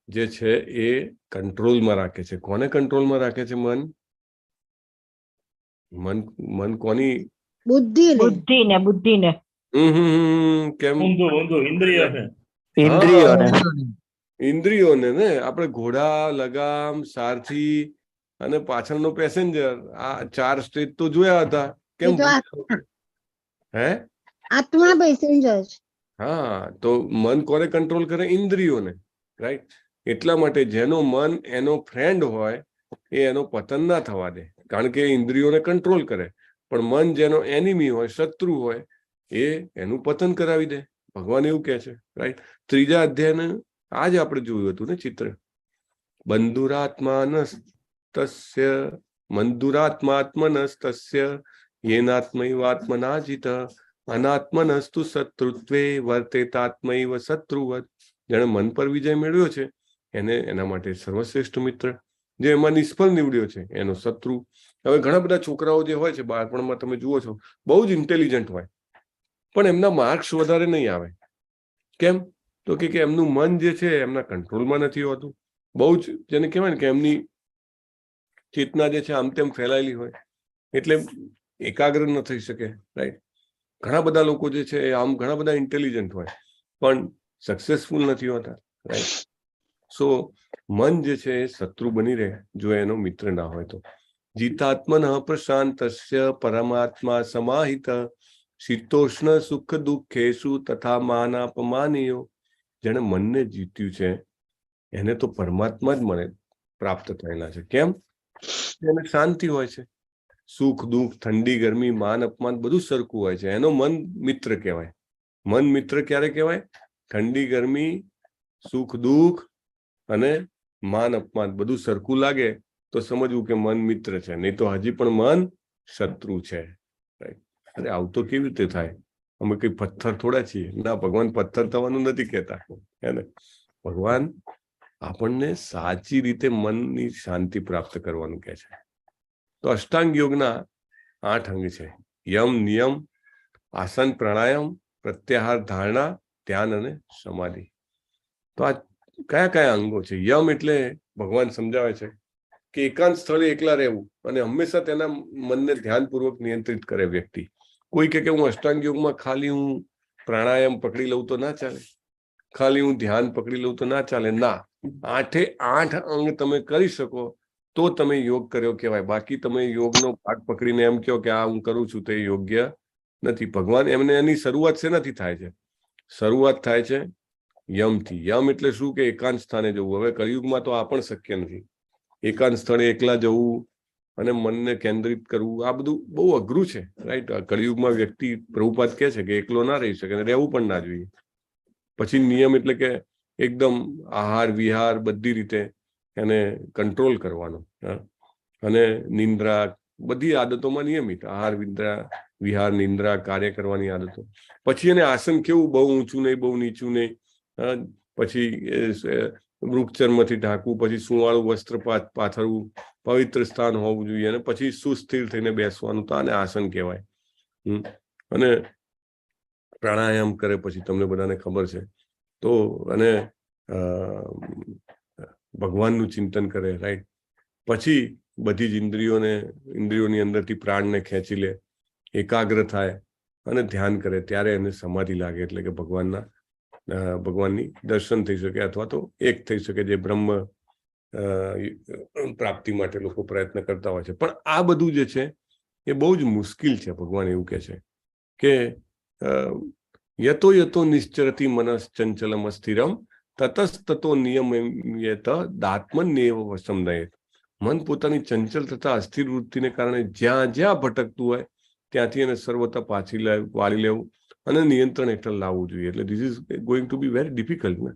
જે છે એ કંટ્રોલમાં રાખે છે. કોને કંટ્રોલમાં રાખે છે મન? મન કોની? બુદ્ધિને. કેમ? ઇન્દ્રિયોને ને આપણે ઘોડા, લગામ, સારથી અને પાછળનો પેસેન્જર, આ 4 સ્ટેજ તો જોયા હતા. કેમ? હે? આત્મા પેસેન્જર. હા. તો મન કોને કંટ્રોલ કરે? ઇન્દ્રિયોને. રાઈટ. એટલા માટે જેનો મન એનો ફ્રેન્ડ હોય એ એનો પતન ના થવા દે, કારણ કે ઇન્દ્રિયોને કંટ્રોલ કરે. પણ મન જેનો એનિમી હોય, શત્રુ હોય, એ એનું પતન કરાવી દે. ભગવાન એવું કહે છે. રાઈટ. ત્રીજા અધ્યાયને આજ આપણે જોયું હતું ને ચિત્ર. મંદુરાત્માત્મનસ્તસ્ય યેનાત્મૈવાત્મના જીત અનાત્મનસ્તુ શત્રુત્વે વર્તેતાત્મૈવ શત્રુવત. જેણે મન પર વિજય મેળવ્યો છે એને એના માટે સર્વશ્રેષ્ઠ મિત્ર. જે એમાં નિષ્ફળ નીવડ્યો છે એનો શત્રુ. હવે ઘણા બધા છોકરાઓ જે હોય છે બાળપણમાં તમે જુઓ છો બહુ જ ઇન્ટેલિજન્ટ હોય, પણ એમના માર્ક્સ વધારે નહીં આવે. કેમ? તો કે એમનું મન જે છે એમના કંટ્રોલમાં નથી હોતું. બહુ જ જેને કહેવાય ને કે એમની ચેતના જે છે આમ તેમ ફેલાયેલી હોય, એટલે એકાગ્ર ન થઈ શકે. રાઈટ. ઘણા બધા લોકો જે છે આમ ઘણા બધા ઇન્ટેલિજન્ટ હોય પણ સક્સેસફુલ નથી હોતા. રાઈટ. સો મન જે છે એ શત્રુ બની રહે જો એનો મિત્ર ના હોય તો. જીતાત્મન પ્રશાંતસ્ય પરમાત્મા સમાહિત શીતોષ્ણ સુખ દુઃખેશુ તથા માનાપમાનીયો. જેને મનને જીત્યું છે એને તો પરમાત્મા જ મને પ્રાપ્ત થયેલા છે. કેમ? એને શાંતિ હોય છે. સુખ દુઃખ, ઠંડી ગરમી, માન અપમાન બધું સરખું હોય છે. એનો મન મિત્ર કહેવાય. મન મિત્ર ક્યારે કહેવાય? ઠંડી ગરમી, સુખ દુઃખ અને માન અપમાન બધું સરખું લાગે તો સમજવું કે મન મિત્ર છે, નહીં તો હજી પણ મન શત્રુ છે. અરે આવું તો કેવી રીતે થાય? અમે કઈ પથ્થર થોડા છીએ? ના, ભગવાન પથ્થર થવાનું નથી કહેતા. એને ભગવાન આપણને સાચી રીતે મનની શાંતિ પ્રાપ્ત કરવાનું કહે છે. તો અષ્ટાંગ યોગના 8 અંગ છે. યમ, નિયમ, આસન, પ્રાણાયામ, પ્રત્યાહાર, ધારણા, ધ્યાન અને સમાધિ. તો આ કયા કયા અંગો છે? યમ એટલે ભગવાન સમજાવે છે કે એકાંત સ્થળે એકલા રહેવું અને હંમેશા તેના મનને ધ્યાનપૂર્વક નિયંત્રિત કરે વ્યક્તિ. કોઈ કે હું અષ્ટાંગ યોગમાં ખાલી હું પ્રાણાયામ પકડી લઉં તો ના ચાલે, ખાલી હું ધ્યાન પકડી લઉં તો ના ચાલે. ના, 8 અંગ તમે કરી શકો તો તમે યોગ કર્યો કહેવાય. બાકી તમે યોગનો પાઠ પકડીને એમ કહો કે આ હું કરું છું તો એ યોગ્ય નથી. ભગવાન એમને એની શરૂઆત શેનાથી થાય છે? શરૂઆત થાય છે યમથી. યમ એટલે શું? કે એકાંત સ્થાને જવું. હવે કળિયુગમાં તો આ પણ શક્ય નથી. એકાંત સ્થળે એકલા જવું અને મનને કેન્દ્રિત કરવું આ બધું બહુ અઘરું છે. રાઈટ. કળિયુગમાં વ્યક્તિ પ્રભુપાદ કહે છે કે એકલો ના રહી શકે અને રહેવું પણ ના જોઈએ. પછી નિયમ એટલે કે એકદમ આહાર વિહાર બધી રીતે એને કંટ્રોલ કરવાનો. અને નિંદ્રા બધી આદતોમાં નિયમિત આહાર વિહાર નિંદ્રા કાર્ય કરવાની આદતો. પછી એને આસન કેવું? બહુ ઊંચું નહીં, બહુ નીચું નહીં. પછી વૃક્ષચર્મથી ઢાંકવું, પછી સુવાળું વસ્ત્ર પાથરવું, પવિત્ર સ્થાન હોવું જોઈએ અને પછી સુસ્થિર થઈને બેસવાનું. તો આને આસન કહેવાય. અને પ્રાણાયામ કરે પછી તમને બધાને ખબર છે તો, અને ભગવાનનું ચિંતન કરે. રાઈટ. પછી બધી જ ઇન્દ્રિયોની અંદરથી પ્રાણને ખેંચી લે, એકાગ્ર થાય અને ધ્યાન કરે. ત્યારે એને સમાધિ લાગે. એટલે કે ભગવાનની દર્શન થઈ શકે અથવા તો એક થઈ શકે, જે બ્રહ્મ પ્રાપ્તિ માટે લોકો પ્રયત્ન કરતા હોય છે. પણ આ બધું જે છે એ બહુ જ મુશ્કેલ છે. ભગવાન એવું કહે છે કે યતો યતો નિશ્ચરતી મનસ ચંચલમ અસ્થિરમ તતસ્તતો નિયમયત દાત્મન્યેવ વશમ નયેત. મન પોતાની ચંચલ તથા અસ્થિર વૃત્તિને કારણે જ્યાં જ્યાં ભટકતું હોય ત્યાંથી એને સર્વતા પાછી વાળી લેવું અને નિયંત્રણ હેઠળ લાવવું જોઈએ. એટલે this is going to be very difficult ને,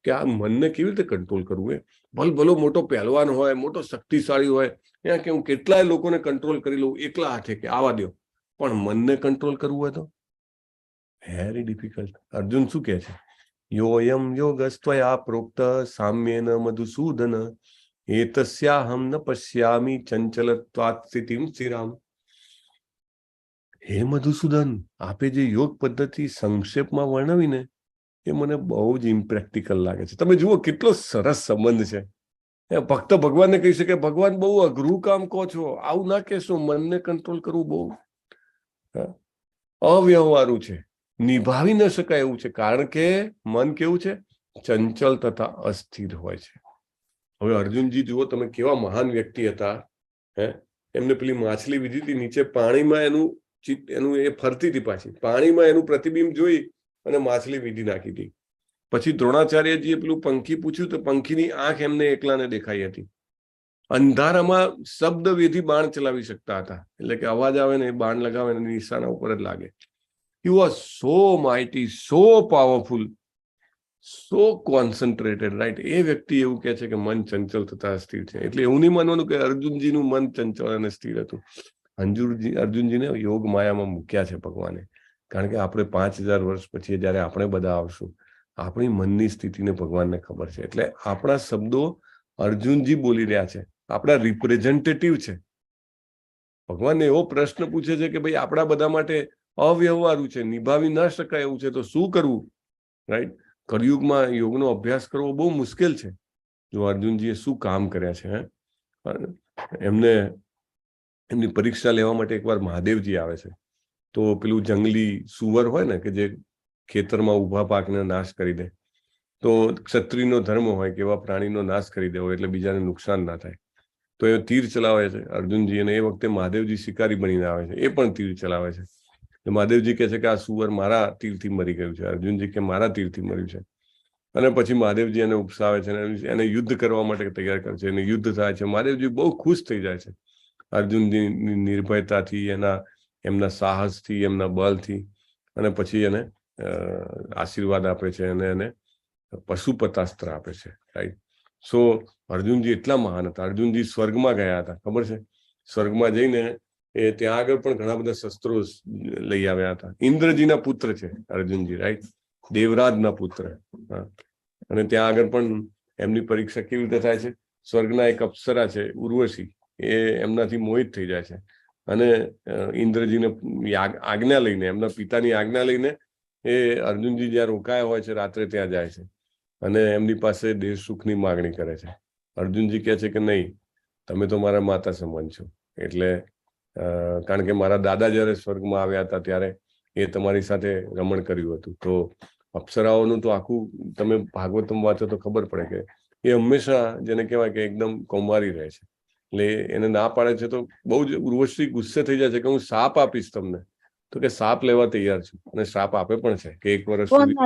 કે આ મનને કેવી રીતે કંટ્રોલ કરવું. એ ભલો મોટો પહેલવાન હોય, મોટો શક્તિશાળી હોય, ત્યાં કે હું કેટલાય લોકોને કંટ્રોલ કરી લઉં એકલા હાથે, કે આવા દો, પણ મનને કંટ્રોલ કરવું હોય તો વેરી ડિફિકલ્ટ. અર્જુન શું કહે છે? યોયમ યોગસ્ત્વયા પ્રોક્ત સામ્યેન મધુસૂદન એતસ્યાહમ ન પશ્યામી ચંચલત્વાત સ્થિતિમ સ્થિરામ. હે મધુસૂદન, આપે જે યોગ પદ્ધતિ સંક્ષેપમાં વર્ણવીને એ મને બહુ જ ઇમ્પ્રેક્ટિકલ લાગે છે. તમે જુઓ કેટલો સરસ સંબંધ છે. ભક્ત ભગવાનને કહી શકે ભગવાન બહુ અઘરું કામ કહો છો, આવું ના કહેશો. મનને કંટ્રોલ કરવું બહુ અવ્યવહારું છે, નિભાવી ન શકાય એવું છે. કારણ કે મન કેવું છે? ચંચલ તથા અસ્થિર હોય છે. હવે અર્જુનજી જુઓ તમે, કેવા મહાન વ્યક્તિ હતા. એમને પેલી માછલી વિધી હતી નીચે પાણીમાં, એનું એ ફરતી હતી, પાછી પાણીમાં એનું પ્રતિબિંબ જોઈ અને માછલી વિધી નાખી હતી. પછી દ્રોણાચાર્યજીએ પેલું પંખી પૂછ્યું તો પંખીની આંખ એમને એકલાને દેખાઈ હતી. અંધારામાં શબ્દ વેધી બાણ ચલાવી શકતા હતા. એટલે કે અવાજ આવે ને એ બાણ લગાવે ને નિશાના ઉપર જ લાગે. He was so mighty, so powerful, so concentrated, right? એ વ્યક્તિ એવું કહે છે કે મન ચંચલ તથા સ્થિર છે. એટલે એવું નહીં માનવાનું કે અર્જુનજીનું મન ચંચલ અને સ્થિર હતું. અર્જુનજીને યોગ માયામાં મૂક્યા છે ભગવાને. કારણ કે આપણે 5000 વર્ષ પછી જયારે આપણે બધા આવશું આપણી મનની સ્થિતિને ભગવાનને ખબર છે. એટલે આપણા શબ્દો અર્જુનજી બોલી રહ્યા છે, આપણા રિપ્રેઝેન્ટેટિવ છે. ભગવાનને એવો પ્રશ્ન પૂછે છે કે ભાઈ આપણા બધા માટે અવ્યવહારુ છે, નિભાવી ન શકાય એવું છે, તો શું કરવું? રાઈટ? કળિયુગમાં યોગનો અભ્યાસ કરવો બહુ મુશ્કેલ છે. જો અર્જુનજીએ શું કામ કર્યા છે. એમની પરીક્ષા લેવા માટે એકવાર મહાદેવજી આવે છે. તો પેલું જંગલી સુવર હોય ને કે જે ખેતરમાં ઉભા પાકને નાશ કરી દે, તો ક્ષત્રિયનો ધર્મ હોય કે એવા પ્રાણીનો નાશ કરી દેવો એટલે બીજાને નુકસાન ના થાય. તો એ તીર ચલાવે છે અર્જુનજી, અને એ વખતે મહાદેવજી શિકારી બનીને આવે છે, એ પણ તીર ચલાવે છે. મહાદેવજી કહે છે કે આ સુવર મારા તીરથી મરી ગયું છે. અર્જુનજી કે મારા તીરથી મર્યું છે. અને પછી મહાદેવજી એને ઉપસાવે છે, એને યુદ્ધ કરવા માટે તૈયાર કરે છે, એને યુદ્ધ થાય છે. મહાદેવજી બહુ ખુશ થઈ જાય છે અર્જુનજીની નિર્ભયતાથી, એમના સાહસથી, એમના બળથી, અને પછી એને આશીર્વાદ આપે છે અને એને પશુપતાસ્ત્ર આપે છે. રાઈટ? સો અર્જુનજી એટલા મહાન હતા. અર્જુનજી સ્વર્ગમાં ગયા હતા, ખબર છે? સ્વર્ગમાં જઈને એ ત્યાં આગળ પણ ઘણા બધા શસ્ત્રો લઈ આવ્યા હતા. ઇન્દ્રજીના પુત્ર છે અર્જુનજી, રાઈટ? દેવરાજના પુત્ર. અને ત્યાં આગળ પણ એમની પરીક્ષા કેવી રીતે થાય છે? સ્વર્ગના એક અપ્સરા છે ઉર્વશી, એ એમનાથી મોહિત થઈ જાય છે અને ઇન્દ્રજીને આજ્ઞા લઈને, એમના પિતાની આજ્ઞા લઈને એ અર્જુનજી જ્યાં રોકાયા હોય છે રાત્રે ત્યાં જાય છે અને એમની પાસે દેહ સુખની માગણી કરે છે. અર્જુનજી કહે છે કે નહીં, તમે તો મારા માતા સમાન છો. એટલે કારણ કે મારા દાદા જયારે સ્વર્ગમાં આવ્યા હતા ત્યારે એ તમારી સાથે રમણ કર્યું હતું. તો અપ્સરાઓનું તો આખું તમે ભાગવતમ વાંચો તો ખબર પડે કે એ હંમેશા જેને કહેવાય કે એકદમ કૌમારી રહે છે. એટલે એને ના પાડે છે તો બહુ જ ઉર્વશી ગુસ્સે થઈ જાય છે કે હું શાપ આપીશ તમને. તો કે શાપ લેવા તૈયાર છું, અને શાપ આપે પણ છે કે 1 વર્ષ સુધી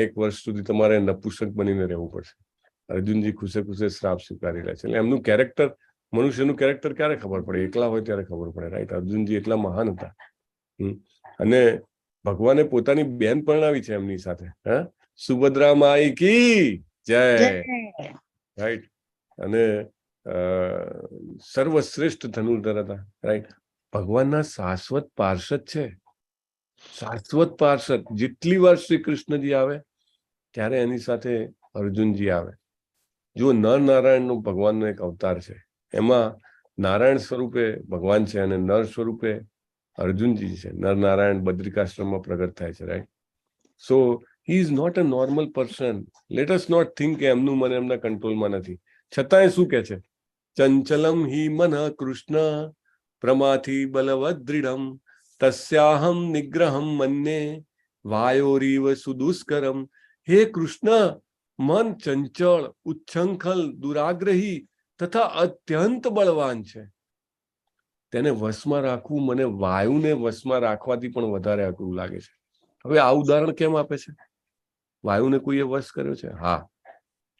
1 વર્ષ સુધી તમારે નપુંસક બનીને રહેવું પડશે. અર્જુનજી ખુશે ખુશે શ્રાપ સ્વીકારી લે છે. એટલે એમનું કેરેક્ટર, મનુષ્યનું કેરેક્ટર ક્યારે ખબર પડે? એકલા હોય ત્યારે ખબર પડે. રાઈટ? અર્જુનજી એટલા મહાન હતા. અને ભગવાને પોતાની બેન પરણાવી છે એમની સાથે. સુભદ્રા માઈ કી જય. રાઈટ? અને સર્વશ્રેષ્ઠ ધનુર્ધર હતા. રાઈટ? ભગવાનના શાશ્વત પાર્ષદ છે. શાશ્વત પાર્ષદ. જેટલી વાર શ્રી કૃષ્ણજી આવે ત્યારે એની સાથે અર્જુનજી આવે. જો નર નારાયણનો ભગવાનનો એક અવતાર છે, એમાં નારાયણ સ્વરૂપે ભગવાન છે અને નર સ્વરૂપે અર્જુનજી છે. નર નારાયણ બદ્રિકાશ્રમમાં પ્રગટ થાય છે. Right? So he is not a normal person. Let us not think કે એમનું મન એમના કંટ્રોલમાં નથી. છતાંય શું કે છે? ચંચલમ હિ મન કૃષ્ણ પ્રમાથી બલવદ દૃઢમ તસ્યાહમ નિગ્રહમ મન્યે વાયોરીવ સુદુષ્કરમ. હે કૃષ્ણ, મન ચંચળ, ઉચ્છંખલ, દુરાગ્રહી તથા અત્યંત બળવાન છે. તેને વશમાં રાખવું મને વાયુને વશમાં રાખવાથી પણ વધારે અઘરું લાગે છે. હવે આ ઉદાહરણ કેમ આપે છે? વાયુને કોઈએ વશ કર્યો છે? હા,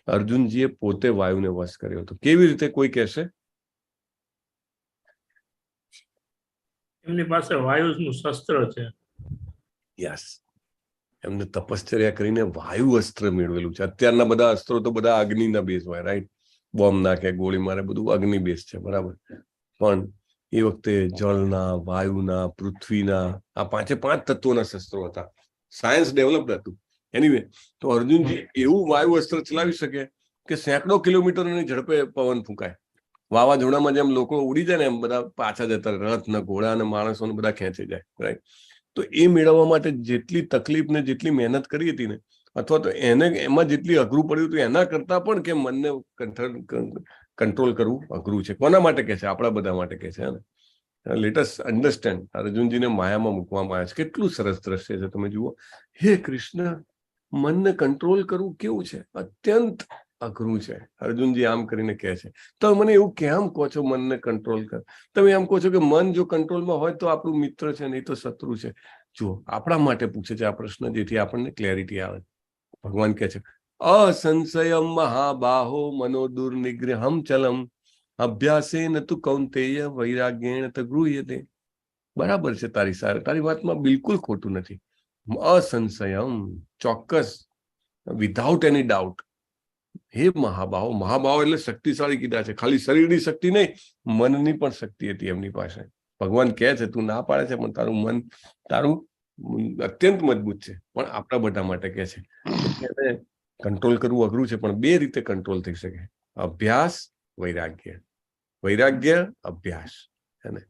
અર્જુનજીએ પોતે વાયુને વશ કર્યો હતો. કેવી રીતે? કોઈ કહેશે? એમની પાસે વાયુનું શસ્ત્ર છે. યસ, એમને તપશ્ચર્યા કરીને વાયુ અસ્ત્ર મેળવેલું છે. અત્યારના બધા અસ્ત્રો તો બધા અગ્નિના બેઝ હોય. રાઈટ? બોમ્બ નાખે, ગોળી મારે, બધું અગ્નિ બેઝ છે. બરાબર? પણ એ વખતે જળના, વાયુના, પૃથ્વીના, આ 5 તત્વોના શસ્ત્રો હતા. સાયન્સ ડેવલપ્ડ હતું. એનીવે, તો અર્જુનજી એવું વાયુ અસ્ત્ર ચલાવી શકે કે સેંકડો કિલોમીટરની ઝડપે પવન ફૂંકાય. વાવાઝોડામાં જેમ લોકો ઉડી જાય ને એમ બધા પાછા જતા, રથ ને ઘોડા અને માણસો બધા ખેંચી જાય. રાઈટ? તો એ મેળવવા માટે જેટલી તકલીફ ને જેટલી મહેનત કરી હતી ને, અથવા તો એમાં જેટલી અઘરું પડ્યું હતું એના કરતા પણ કે મનને કંટ્રોલ કરવું અઘરું છે. કોના માટે કે છે? આપણા બધા માટે કે છે. Let us understand. અર્જુનજીને માયામાં મૂકવામાં આવ્યા છે. કેટલું સરસ દ્રશ્ય છે, તમે જુઓ. હે કૃષ્ણ, મનને કંટ્રોલ કરવું કેવું છે? અત્યંત અઘરું છે. અર્જુનજી આમ કરીને કહે છે. તો મને એવું કેમ કહો છો મનને કંટ્રોલ કર? તમે એમ કહો છો કે મન જો કંટ્રોલમાં હોય તો આપણું મિત્ર છે, નહીં તો શત્રુ છે. જુઓ, આપણા માટે પૂછે છે આ પ્રશ્ન, જેથી આપણને ક્લેરિટી આવે. ભગવાન કહે છે અસંશયમ મહાબાહો મનો દુર્નિગ્રહમ ચલમ અભ્યાસેન તુ કૌંતેય વૈરાગ્યેણ ત ગૃહ્યતે. બરાબર છે તારી વાતમાં બિલકુલ ખોટું નથી. અસંશયમ, ચોક્કસ, વિધાઉટ એની ડાઉટ. હે મહાબાહો. મહાબાહો એટલે શક્તિશાળી કીધા છે. ખાલી શરીરની શક્તિ નહીં, મનની પણ શક્તિ હતી એમની પાસે. ભગવાન કહે છે તું ના પાડે છે પણ તારું મન, તારું અત્યંત મજબૂત છે, પણ આપણા બધા માટે કે છે એને કંટ્રોલ કરવું અઘરું છે, પણ બે રીતે કંટ્રોલ થઈ શકે. અભ્યાસ, વૈરાગ્ય. વૈરાગ્ય, અભ્યાસ. એને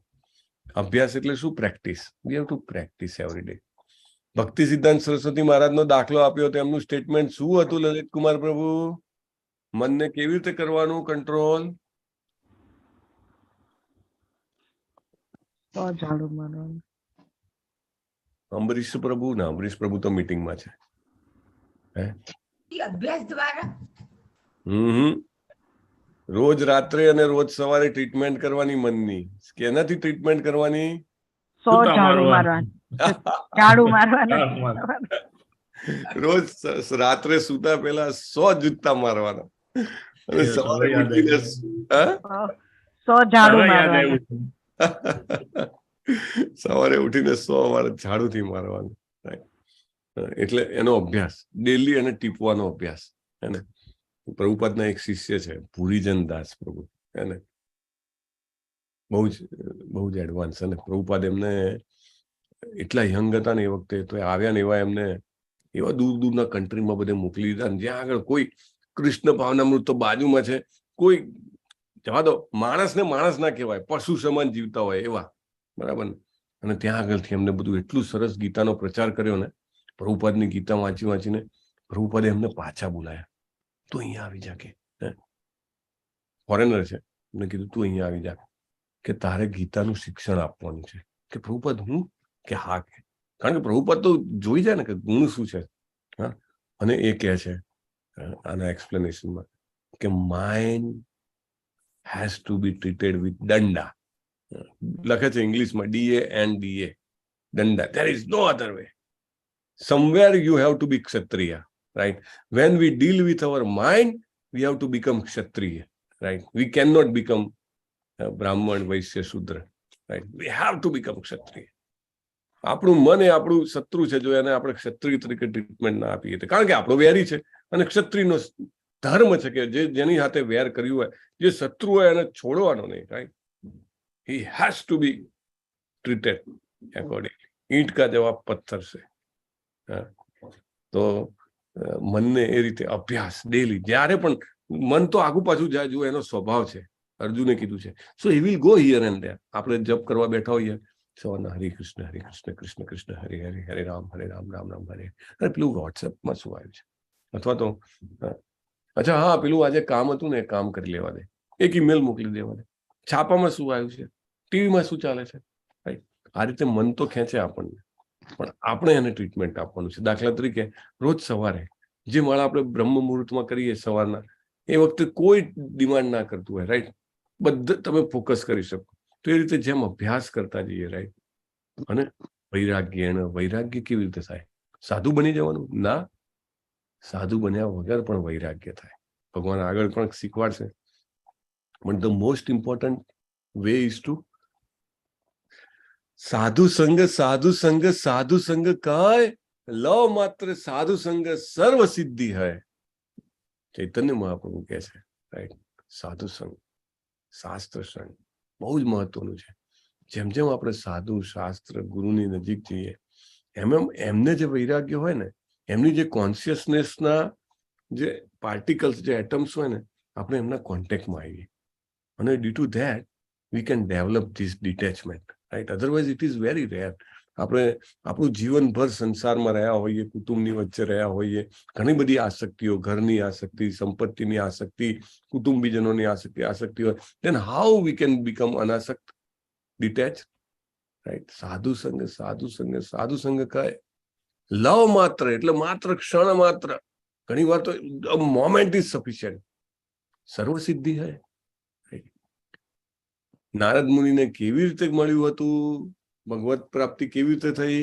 અભ્યાસ એટલે શું? Practice. We have to practice every day. ભક્તિ સિદ્ધાંત સરસ્વતી મહારાજનો દાખલો આપ્યો તો એમનું સ્ટેટમેન્ટ શું હતું, લલિત કુમાર પ્રભુ? મનને કેવી રીતે કરવાનું કંટ્રોલ? અંબરીશ પ્રભુ ના, અંબરીશ પ્રભુ તો મીટિંગમાં છે. અભ્યાસ દ્વારા રોજ રાત્રે અને રોજ સવારે ટ્રીટમેન્ટ કરવાની મનની. કેનાથી ટ્રીટમેન્ટ કરવાની? રોજ રાત્રે સુતા પહેલા 100 જૂતા મારવાના અને સવારે ઉઠીને 100 ઝાડુ મારવાના. સવારે ઉઠીને 100 વાર ઝાડુથી મારવાનું. એટલે એનો અભ્યાસ ડેલી અને ટીપવાનો અભ્યાસ. એને પ્રભુપાદના એક શિષ્ય છે ભૂરીજન દાસ પ્રભુ, એને બહુ જ એડવાન્સ. અને પ્રભુપાદ એમને એટલા યંગ હતા ને એ વખતે, તો આવ્યા ને એવા એમને એવા દૂરના કન્ટ્રીમાં બધે મોકલી દીધા, જ્યાં આગળ કોઈ કૃષ્ણ ભાવનામૃત તો બાજુમાં છે, કોઈ જવા દો, માણસને માણસ ના કહેવાય, પશુ સમાન જીવતા હોય એવા, બરાબર. અને ત્યાં આગળથી એમને બધું એટલું સરસ ગીતાનો પ્રચાર કર્યો ને, પ્રભુપાદની ગીતા વાંચીને પ્રભુપાદે એમને પાછા બોલાયા. તું અહીંયા આવી જા, કે ફોરેનર છે, એમને કીધું તું અહીંયા આવી જા, કે તારે ગીતાનું શિક્ષણ આપવાનું છે. કે પ્રભુપાદ હું? કે હા. કે કારણ કે પ્રભુપાદ તો જોઈ જાય ને કે ગુણ શું છે. હા, અને એ કહે છે આના એક્સપ્લેનેશનમાં કે mind has to be treated with danda. લખે છે ઇંગ્લિશમાં DANDA, દંડા. There is no other way. Somewhere you have to be kshatriya, right? When we deal with our mind, we have to become kshatriya, right? We cannot become Brahman, Vaishya, Shudra, right? We have to become kshatriya. આપણું મન એ આપણું શત્રુ છે, જો એને આપણે ક્ષત્રિય તરીકે ટ્રીટમેન્ટ ના આપીએ તો. કારણ કે આપણો વેરી છે, અને ક્ષત્રિયનો ધર્મ છે કે જેની સાથે વેર કર્યું હોય, જે શત્રુ હોય એને છોડવાનો નહીં, right? He has to be treated accordingly. ઈંટ કા જવાબ પથ્થર છે. તો મનને એ રીતે અભ્યાસ ડેલી, જ્યારે પણ મન તો આગુ પાછું જાય, જો એનો સ્વભાવ છે. અર્જુને કીધું છે, so he will go here and there. આપણે જપ કરવા બેઠા હોઈએ સવારના, હરે કૃષ્ણ કૃષ્ણ કૃષ્ણ હરે હરે, હરે રામ રામ રામ હરે. અરે પેલું વોટ્સએપમાં શું આવ્યું છે, અથવા તો અચ્છા હા પેલું આજે કામ હતું ને, કામ કરી લેવા દે, એક ઈમેલ મોકલી દેવા દે. છાપામાં શું આવ્યું છે, ટીવીમાં શું ચાલે છે, રાઈટ? આ રીતે મન તો ખેંચે આપણને, પણ આપણે એને ટ્રીટમેન્ટ આપવાનું છે. દાખલા તરીકે રોજ સવારે જે માળા આપણે બ્રહ્મ મુહૂર્તમાં કરીએ સવારના, એ વખતે કોઈ ડિમાન્ડ ના કરતું હોય, રાઈટ? બધા તમે ફોકસ કરી શકો. તો એ રીતે જેમ અભ્યાસ કરતા જઈએ, રાઈટ? અને વૈરાગ્ય કેવી રીતે થાય? સાધુ બની જવાનું ના, સાધુ બન્યા વગર પણ વૈરાગ્ય થાય. ભગવાન આગળ પણ શીખવાડશે, પણ the most important way is to સાધુ સંગ કાય લવ માત્ર સાધુ સંગ સર્વ સિદ્ધિ હૈ. ચૈતન્ય મહાપ્રભુ કહે છે, રાઈટ? સાધુ સંગ, શાસ્ત્ર સંગ બહુ જ મહત્વનું છે. જેમ જેમ આપણે સાધુ, શાસ્ત્ર, ગુરુની નજીક જઈએ, એમ એમને જે વૈરાગ્ય હોય ને, એમની જે કોન્શિયસનેસના જે પાર્ટિકલ્સ, જે એટમ્સ હોય ને, આપણે એમના કોન્ટેક્ટમાં આવીએ, અને due to that we can develop this detachment, right? Otherwise it is very rare. આપણે આપણું જીવનભર સંસારમાં રહ્યા હોઈએ, કુટુંબની વચ્ચે રહ્યા હોઈએ, ઘણી બધી આસક્તિઓ, ઘરની આસક્તિ, સંપત્તિની આસક્તિ, કુટુંબીજનોની આસક્તિ હોય, then how we can become અનાસક્ત, ડિટેચ, રાઈટ? સાધુ સંગ કહે લવ માત્ર, એટલે માત્ર ક્ષણ માત્ર, ઘણી વાર તો મોમેન્ટ ઇઝ સફિશિયન્ટ, સર્વસિદ્ધિ હૈ. નારદ મુનિને કેવી રીતે મળ્યું હતું? ભગવત પ્રાપ્તિ કેવી રીતે થઈ?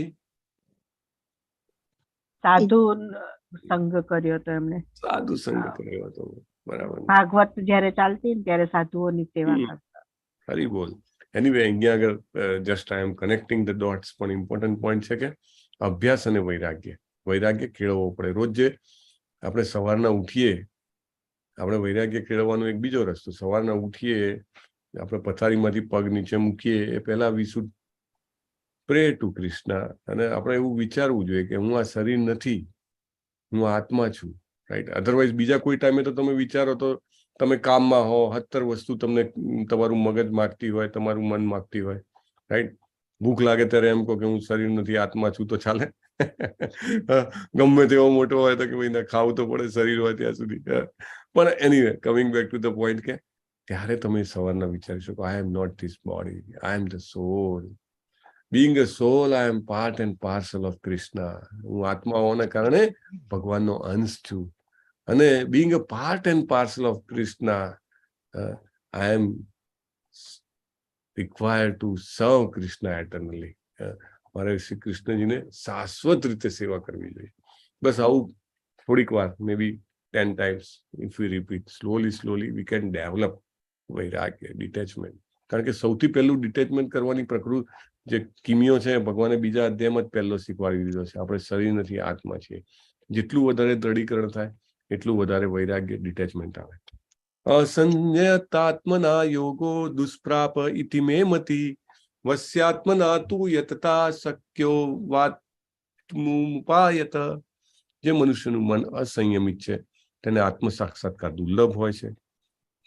સાધુ સંગ કર્યો હતો એમને. સાધુ સંગ કર્યો હતો, બરાબર. ભાગવત જયારે ચાલતી ને ત્યારે સાધુઓની સેવા કરતા. હરી બોલ. એનીવે, અહીંયા આગળ just I am connecting the dots, પણ ઇમ્પોર્ટન્ટ પોઈન્ટ છે કે અભ્યાસ અને વૈરાગ્ય કેળવવો પડે. રોજ જે આપણે સવારના ઉઠીએ, આપણે વૈરાગ્ય કેળવવાનો એક બીજો રસ્તો, સવારના ઉઠીએ, આપણે પથારીમાંથી પગ નીચે મૂકીએ એ પહેલા પ્રે ટુ કૃષ્ણ. અને આપણે એવું વિચારવું જોઈએ કે હું આ શરીર નથી, હું આત્મા છું, રાઈટ. અધરવાઇઝ બીજા કોઈ ટાઈમે તો તમે વિચારો તો તમે કામમાં હો, 70 વસ્તુ તમને તમારું મગજ માગતી હોય, તમારું મન માગતી હોય, રાઈટ. ભૂખ લાગે ત્યારે એમ કહો કે હું શરીર નથી, આત્મા છું, તો ચાલે? ગમે તેવો મોટો હોય તો કે ભાઈ ખાવું તો પડે, શરીર હોય ત્યાં સુધી. પણ anyway, coming back to the point, કે ત્યારે તમે સવારના વિચારી શકો, I am not this body, I am the soul. Being a soul, I am part and parcel of Krishna. હું આત્મા હોવાના કારણે ભગવાનનો અંશ છું. અને being a part and parcel of Krishna, I am required to serve Krishna એટર્નલી. મારે શ્રી કૃષ્ણજીને શાશ્વત રીતે સેવા કરવી જોઈએ. બસ આવું થોડીક વાર, મે બી 10 times, if we repeat slowly we can develop વૈરાગ્ય, ડિટેચમેન્ટ. કારણ કે સૌથી પહેલું ડિટેચમેન્ટ કરવાની પ્રકૃતિ જે કિમિયો છે, ભગવાને બીજા અધ્યાયમાં જ પહેલો શીખવાડી દીધો છે. આપણે શરીર નથી, આત્મા છીએ. જેટલું વધારે દ્રઢીકરણ થાય એટલું વધારે વૈરાગ્ય, ડિટેચમેન્ટ આવે. અસંયતાત્મના યોગો દુષ્પ્રાપ ઇતિ મે મતિ વસ્યાત્મના તુ યતતા શક્યો વાત્મુપાયત. જે મનુષ્યનું મન અસંયમિત છે તેને આત્મ સાક્ષાત્કાર દુર્લભ હોય છે,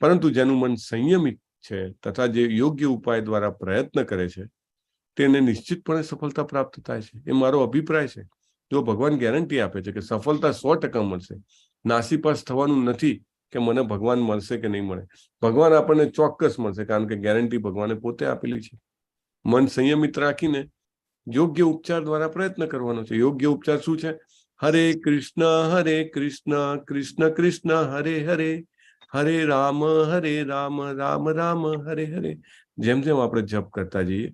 પરંતુ જેનું મન સંયમિત છે તથા જે યોગ્ય ઉપાય દ્વારા પ્રયત્ન કરે છે તેને નિશ્ચિતપણે સફળતા પ્રાપ્ત થાય છે. એ મારો અભિપ્રાય છે. જો ભગવાન ગેરંટી આપે છે કે સફળતા 100% મળશે, નાસીપાસ થવાનું નથી કે મને ભગવાન મળશે કે નહીં મળે. ભગવાન આપણને ચોક્કસ મળશે, કારણ કે ગેરંટી ભગવાને પોતે આપેલી છે. મન સંયમિત રાખીને યોગ્ય ઉપચાર દ્વારા પ્રયત્ન કરવાનો છે. યોગ્ય ઉપચાર શું છે? હરે કૃષ્ણ કૃષ્ણ કૃષ્ણ હરે હરે, હરે રામ રામ રામ હરે હરે. જેમ જેમ આપણે જપ કરતા જઈએ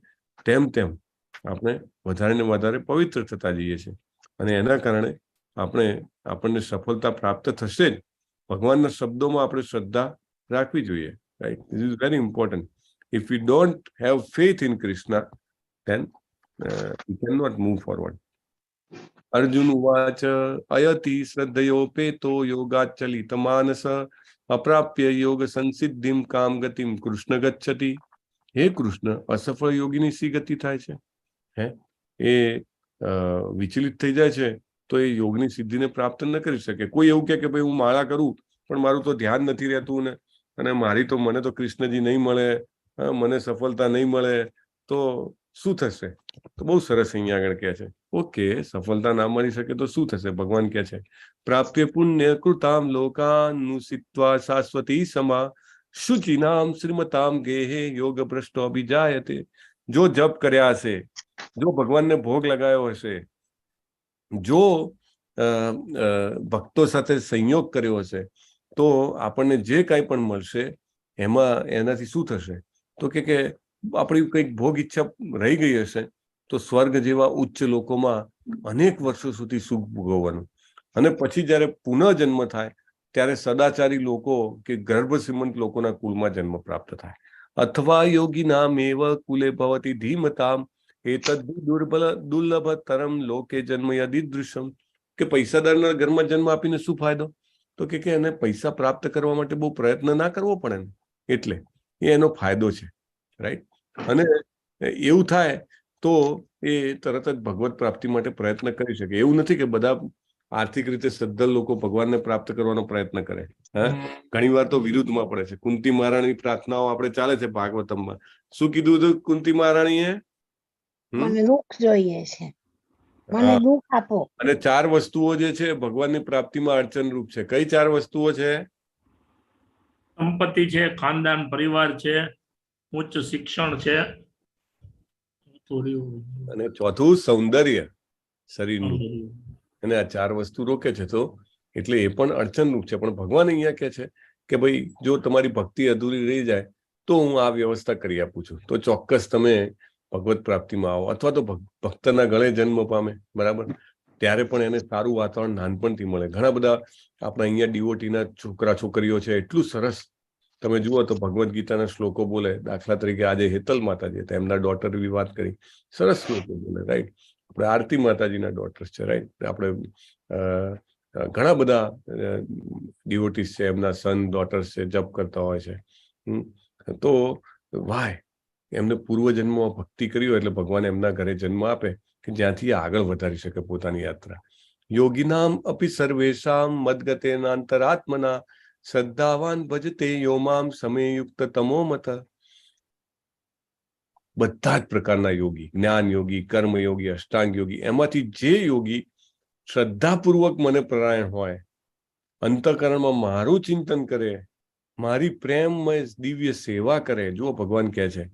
તેમ તેમ આપણે વધારે ને વધારે પવિત્ર થતા જઈએ છીએ, અને એના કારણે આપણને સફળતા પ્રાપ્ત થશે જ. ભગવાનના શબ્દોમાં આપણે શ્રદ્ધા રાખવી જોઈએ, right. This is very important. If you don't have faith in Krishna, then you cannot move forward. Arjun ઉવાચ અયતિ શ્રદ્ધયોપેતો યોગાચલિત માનસ અપ્રાપ્ય યોગ સંસિદ્ધિમ કામ ગતિમ કૃષ્ણ ગચ્છતિ. હે કૃષ્ણ, અસફળ યોગીની સી ગતિ થાય છે? એ વિચલિત થઈ જાય છે તો એ યોગની સિદ્ધિને પ્રાપ્ત ન કરી શકે. કોઈ એવું કે ભાઈ હું માળા કરું પણ મારું તો ધ્યાન નથી રહેતું ને, અને મને તો કૃષ્ણજી નહીં મળે, મને સફળતા નહીં મળે, તો શું થશે? તો બહુ સરસ અહીંયા આગળ કહે છે, ઓકે, સફળતા ના મળી શકે તો શું થશે? ભગવાન કહે છે, પ્રાપ્ય પુણ્ય કૃતામ લોકાનુસિત્વા શાશ્વતી સમા શુચિનામ શ્રીમતામ ગેહે યોગ ભ્રષ્ટો અભિજાયતે. જો જપ કર્યા હશે, જો ભગવાનને ભોગ લગાવ્યો હશે, જો ભક્તો સાથે સંયોગ કર્યો હશે, તો આપણને જે કાંઈ પણ મળશે એનાથી શું થશે? તો કે આપણી કંઈક ભોગ ઈચ્છા રહી ગઈ હશે તો સ્વર્ગ જેવા ઉચ્ચ લોકોમાં અનેક વર્ષો સુધી સુખ ભોગવવાનું, અને પછી જ્યારે પુનઃજન્મ થાય ત્યારે સદાચારી લોકો કે ગર્ભશ્રીમંત લોકોના કુળમાં જન્મ પ્રાપ્ત થાય. અથવા યોગીનામેવ કુલે ભવતી ધીમતામ એતદ્ દુર્લભતરમ લોકે જન્મ યદીદૃશમ. કે પૈસાદારના ઘરમાં જન્મ આપીને શું ફાયદો? તો કે એને પૈસા પ્રાપ્ત કરવા માટે બહુ પ્રયત્ન ના કરવો પડે ને, એટલે એનો ફાયદો છે, રાઈટ. અને એવું થાય તો એ તરત જ ભગવત પ્રાપ્તિ માટે પ્રયત્ન કરી શકે. એવું નથી કે બધા આર્થિક રીતે સદ્ધર લોકો ભગવાનને પ્રાપ્ત કરવાનો પ્રયત્ન કરે. ઘણી વાર તો વિરુદ્ધમાં પડે છે. કુંતી મહારાણી પ્રાર્થનાઓ આપણે ચાલે છે ભાગવતમમાં. શું કીધું હતું કુંતી મહારાણીએ? મને દુઃખ જોઈએ છે, મને દુઃખ આપો. અને 4 વસ્તુઓ જે છે ભગવાનની પ્રાપ્તિમાં અડચણરૂપ છે. કઈ 4 વસ્તુઓ છે? સંપત્તિ છે, ખાનદાન પરિવાર છે, ઉચ્ચ શિક્ષણ છે, અને ચોથું સૌંદર્ય શરીરનું. અને આ 4 વસ્તુ રોકે છે, તો એટલે એ પણ અડચણરૂપ છે. પણ ભગવાન અહીંયા કહે છે કે ભાઈ જો તમારી ભક્તિ અધૂરી રહી જાય તો હું આ વ્યવસ્થા કરી આપું છું, તો ચોક્કસ તમે ભગવત પ્રાપ્તિમાં આવો. અથવા તો ભક્તના ગળે જન્મ પામે, બરાબર, ત્યારે પણ એને સારું વાતાવરણ નાનપણથી મળે. ઘણા બધા આપણા અહીંયા ડીઓટીના છોકરા છોકરીઓ છે, એટલું સરસ તમે જુઓ તો ભગવદ્ ગીતાના શ્લોકો બોલે. દાખલા તરીકે આજે હેતલ માતાજી હતા, એમના ડોટરની વાત કરી, સરસ શ્લોકો બોલે, રાઈટ. આપણે આરતી માતાજીના ડોટર્સ છે, રાઈટ. આપણે ઘણા બધા ડિવોટીસ છે, એમના સન ડોટર્સ છે, જપ કરતા હોય છે. તો વાય એમને પૂર્વજન્મમાં ભક્તિ કરી હોય એટલે ભગવાન એમના ઘરે જન્મ આપે કે જ્યાંથી આગળ વધારી શકે પોતાની યાત્રા. યોગિનામ અપી સર્વેશામ મદગતેનાંતરાત્મના શ્રદ્ધાવાન ભજતે યોમામ સમયયુક્ત તમોમત. બધા જ પ્રકારના યોગી, જ્ઞાન યોગી, કર્મ યોગી, અષ્ટાંગ યોગી, એમાંથી જે યોગી શ્રદ્ધાપૂર્વક મને પરાયણ હોય, અંતઃકરણમાં મારું ચિંતન કરે, મારી પ્રેમમય દિવ્ય સેવા કરે, જો ભગવાન કહે છે,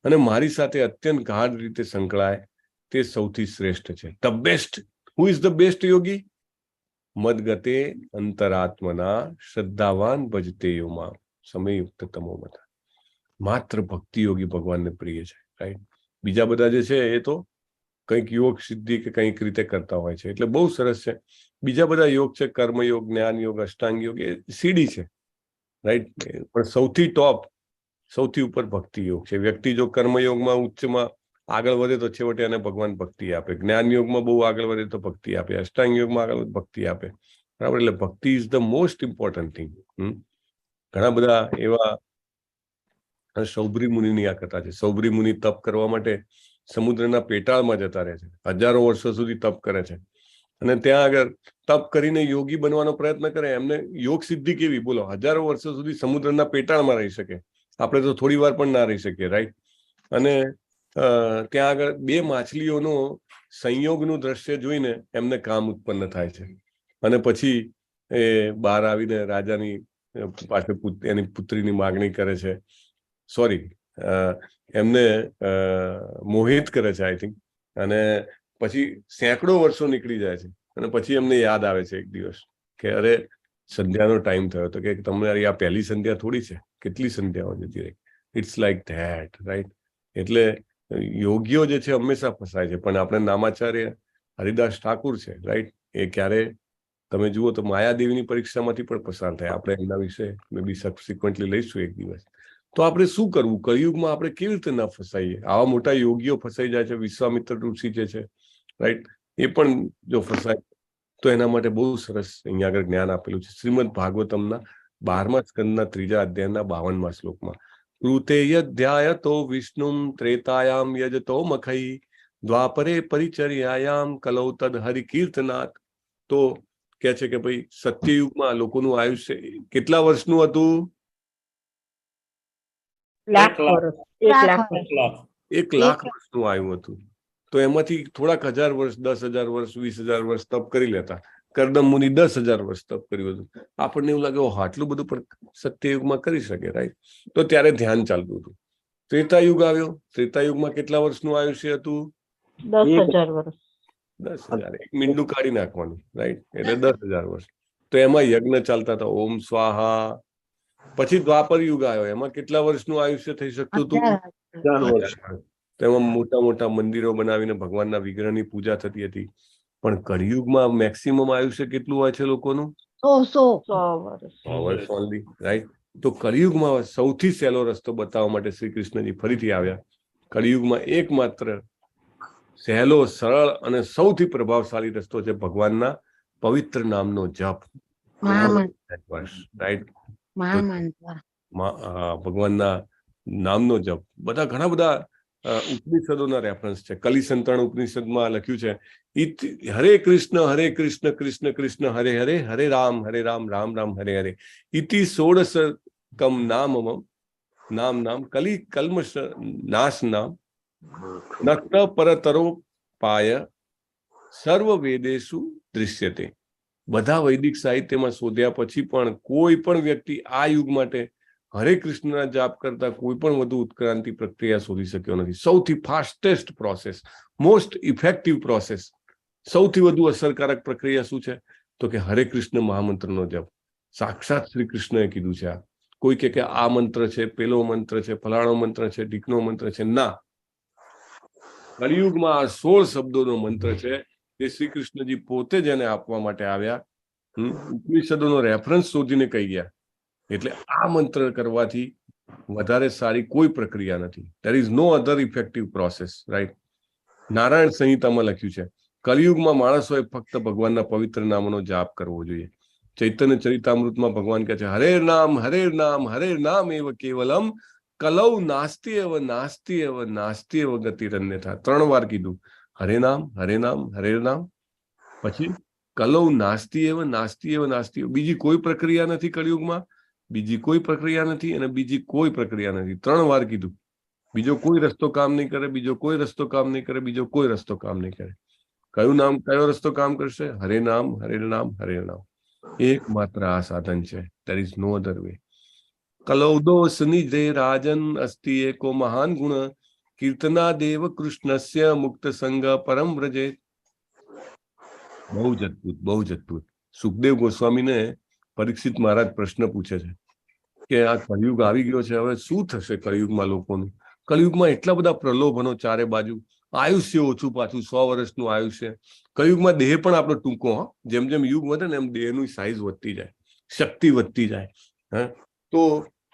અને મારી સાથે અત્યંત ગાઢ રીતે સંકળાય, તે સૌથી શ્રેષ્ઠ છે. The best. Who is the best yogi? મદગતે અંતરાત્મના શ્રદ્ધાવાન ભજતે યોમાં સમયયુક્ત તમોમત. માત્ર ભક્તિ યોગી ભગવાનને પ્રિય છે, રાઈટ? બીજા બધા જે છે એ તો કંઈક યોગ સિદ્ધિ કે કંઈક રીતે કરતા હોય છે, એટલે બહુ સરસ છે. બીજા બધા યોગ છે, કર્મયોગ, જ્ઞાન યોગ, અષ્ટાંગ યોગ, એ સીડી છે, રાઈટ? પણ સૌથી ટોપ, સૌથી ઉપર ભક્તિ યોગ છે. વ્યક્તિ જો કર્મયોગમાં ઉચ્ચમાં આગળ વધે તો છેવટે એને ભગવાન ભક્તિ આપે, જ્ઞાન યોગમાં બહુ આગળ વધે તો ભક્તિ આપે, અષ્ટાંગ યોગમાં આગળ વધે ભક્તિ આપે, બરાબર? એટલે ભક્તિ is the most important thing. ઘણા બધા એવા સૌભરી મુનિની આ કથા છે. સૌભરી મુનિ તપ કરવા માટે સમુદ્રના પેટાળમાં જતા રહે છે, હજારો વર્ષો સુધી તપ કરે છે, અને ત્યાં આગળ તપ કરીને યોગી બનવાનો પ્રયત્ન કરે. એમને યોગ સિદ્ધિ કેવી, બોલો? હજારો વર્ષો સુધી સમુદ્રના પેટાળમાં રહી શકે, આપણે તો થોડી વાર પણ ના રહી શકીએ, રાઈટ? અને ત્યાં આગળ બે માછલીઓનો સંયોગનું દ્રશ્ય જોઈને એમને કામ ઉત્પન્ન થાય છે, અને પછી એ બહાર આવીને રાજાની પાસે એની પુત્રીની માગણી કરે છે. સોરી, એમને મોહિત કરે છે, આઈ થિંક. અને પછી સેંકડો વર્ષો નીકળી જાય છે, અને પછી એમને યાદ આવે છે એક દિવસ કે અરે સંધ્યાનો ટાઈમ થયો તો કે તમારી આ પહેલી સંધ્યા થોડી છે, કેટલી સંધ્યાઓ જતી રહી. It's like that, right? એટલે યોગીઓ જે છે હંમેશા ફસાય છે, પણ આપણે નામાચાર્ય હરિદાસ ઠાકુર છે, રાઈટ? એ ક્યારે તમે જુઓ તો માયાદેવીની પરીક્ષામાંથી પણ પસાર થાય. આપણે એમના વિશે મે બી સબસિક્વન્ટલી લઈશું એક દિવસ. તો આપણે શું કરવું? કળિયુગમાં આપણે કેવી રીતે ના ફસાઈએ? આવા મોટા યોગીઓ ફસાઈ જાય છે, વિશ્વામિત્ર ઋષિ જે છે, રાઈટ? એ પણ જો ફસાય તો એના માટે બહુ સરસ અહીંયા આગળ જ્ઞાન આપેલું છે. શ્રીમદ ભાગવતમના 12મા સ્કંદના 3જા અધ્યાયના 52મા શ્લોકમાં કૃતે યધ્યાયતો વિષ્ણુમ ત્રેતાયામ યજતો મખઈ દ્વાપરે પરિચર્યાયામ કલૌ તદ હરિકીર્તનાથ. તો કે છે કે ભાઈ સત્યયુગમાં લોકોનું આયુષ્ય કેટલા વર્ષનું હતું? 1,00,000 વર્ષનું આયુ હતું. તો એમાંથી થોડાક હજાર વર્ષ, 10,000 વર્ષ, 20,000 વર્ષ તપ કરી લેતા. કરદમ મુનિ 10,000 વર્ષ તપ કર્યું હતું. આપણને એવું લાગે આટલું બધું પણ સત્યયુગમાં કરી શકે, રાઈટ? તો ત્યારે ધ્યાન ચાલતું હતું. ત્રેતાયુગ આવ્યો. ત્રેતાયુગમાં કેટલા વર્ષનું આયુષ્ય હતું? 10,000 વર્ષ. 10,000. એક મીંડું કાઢી નાખવાનું, રાઈટ? એટલે 10,000 વર્ષ. તો એમાં યજ્ઞ ચાલતા હતા, ઓમ સ્વાહા. પછી દ્વાપર યુગ આવ્યો. એમાં કેટલા વર્ષનું આયુષ્ય થઈ શકતું હતું? 1000 વર્ષ. તેમાં મોટા મોટા મંદિરો બનાવીને ભગવાનના વિગ્રહની પૂજા થતી હતી. પણ કળિયુગમાં મેક્સિમમ આયુષ્ય કેટલું હોય છે લોકોનું? 100 વર્ષ ઓનલી, રાઈટ? તો કળિયુગમાં સૌથી સહેલો રસ્તો બતાવવા માટે શ્રી કૃષ્ણજી ફરીથી આવ્યા. કળિયુગમાં એકમાત્ર સહેલો, સરળ અને સૌથી પ્રભાવશાળી રસ્તો છે ભગવાનના પવિત્ર નામનો જપ, રાઈટ? ભગવાનના નામનો જપ. બધા ઘણા બધા ઉપનિષદોના રેફરન્સ છે. કલિસંતાન ઉપનિષદમાં લખ્યું છે હરે કૃષ્ણ કૃષ્ણ કૃષ્ણ હરે હરે, હરે રામ રામ રામ હરે હરે, ઇતિ ષોડશ કમ નામમ નામ નામ કલિ કલ્મશ નાશ નામ નક્ત પરતરો પાય સર્વ વેદેશુ દૃશ્યતે. બધા વૈદિક સાહિત્યમાં શોધ્યા પછી પણ કોઈ પણ વ્યક્તિ આ યુગ માટે હરે કૃષ્ણના જાપ કરતા કોઈ પણ વધુ ઉત્ક્રાંતિ પ્રક્રિયા શોધી શક્યો નથી. સૌથી fastest process, most effective process, સૌથી વધુ અસરકારક પ્રક્રિયા શું છે? તો કે હરે કૃષ્ણ મહામંત્રનો જપ. સાક્ષાત શ્રી કૃષ્ણએ કીધું છે. આ કોઈ કે આ મંત્ર છે, પેલો મંત્ર છે, ફલાણો મંત્ર છે, ઢીકનો મંત્ર છે, ના. કલિયુગમાં આ 16 શબ્દોનો મંત્ર છે. તે શ્રી કૃષ્ણજી પોતે જ એને આપવા માટે આવ્યા. ઉપનિષદોનો રેફરન્સ શોધીને કહી ગયા. એટલે આ મંત્ર કરવાથી વધારે સારી કોઈ પ્રક્રિયા નથી. There is no other effective process, right? Narayan સંહિતામાં લખ્યું છે કલિયુગમાં માણસોએ ફક્ત ભગવાનના પવિત્ર નામનો જાપ કરવો જોઈએ. ચૈતન્ય ચરિતામૃતમાં ભગવાન કહે છે હરે નામ હરે નામ એવ કેવલમ કલૌ નાસ્તિ એવ નાસ્તિ એવ નાસ્તિ એવ ગતિરન્યથા 3 વાર કીધું. હરે નામ હરે નામ હરે નામ. પછી કલૌ નાસ્તિ એવ નાસ્તિ એવ નાસ્તિ એવ. બીજી કોઈ પ્રક્રિયા નથી કળિયુગમાં, બીજી કોઈ પ્રક્રિયા નથી અને બીજી કોઈ પ્રક્રિયા નથી. 3 વાર કીધું. બીજો કોઈ રસ્તો કામ નહીં કરે, બીજો કોઈ રસ્તો કામ નહીં કરે, બીજો કોઈ રસ્તો કામ નહીં કરે. કયો રસ્તો કામ કરશે? હરે નામ હરે નામ હરે નામ. એકમાત્ર આ સાધન છે. there is no other way. કલૌ દોષ નિધે રાજન અસ્તિ એકો મહાન ગુણ કીર્તના દેવ કૃષ્ણસ્ય મુક્ત સંગ પરમ વ્રજે. બહુ જ અદભુત, બહુ જ અદભુત. સુખદેવ ગોસ્વામીને પરીક્ષિત મહારાજ પ્રશ્ન પૂછે છે કે આ કળિયુગ આવી ગયો છે, હવે શું થશે કળિયુગમાં લોકોનું? કળિયુગમાં એટલા બધા પ્રલોભનો ચારે બાજુ, આયુષ્ય ઓછું પાછું 100 વર્ષનું આયુષ્ય. કળિયુગમાં દેહ પણ આપણો ટૂંકો. જેમ જેમ યુગ વધે ને એમ દેહની સાઈઝ વધતી જાય, શક્તિ વધતી જાય. તો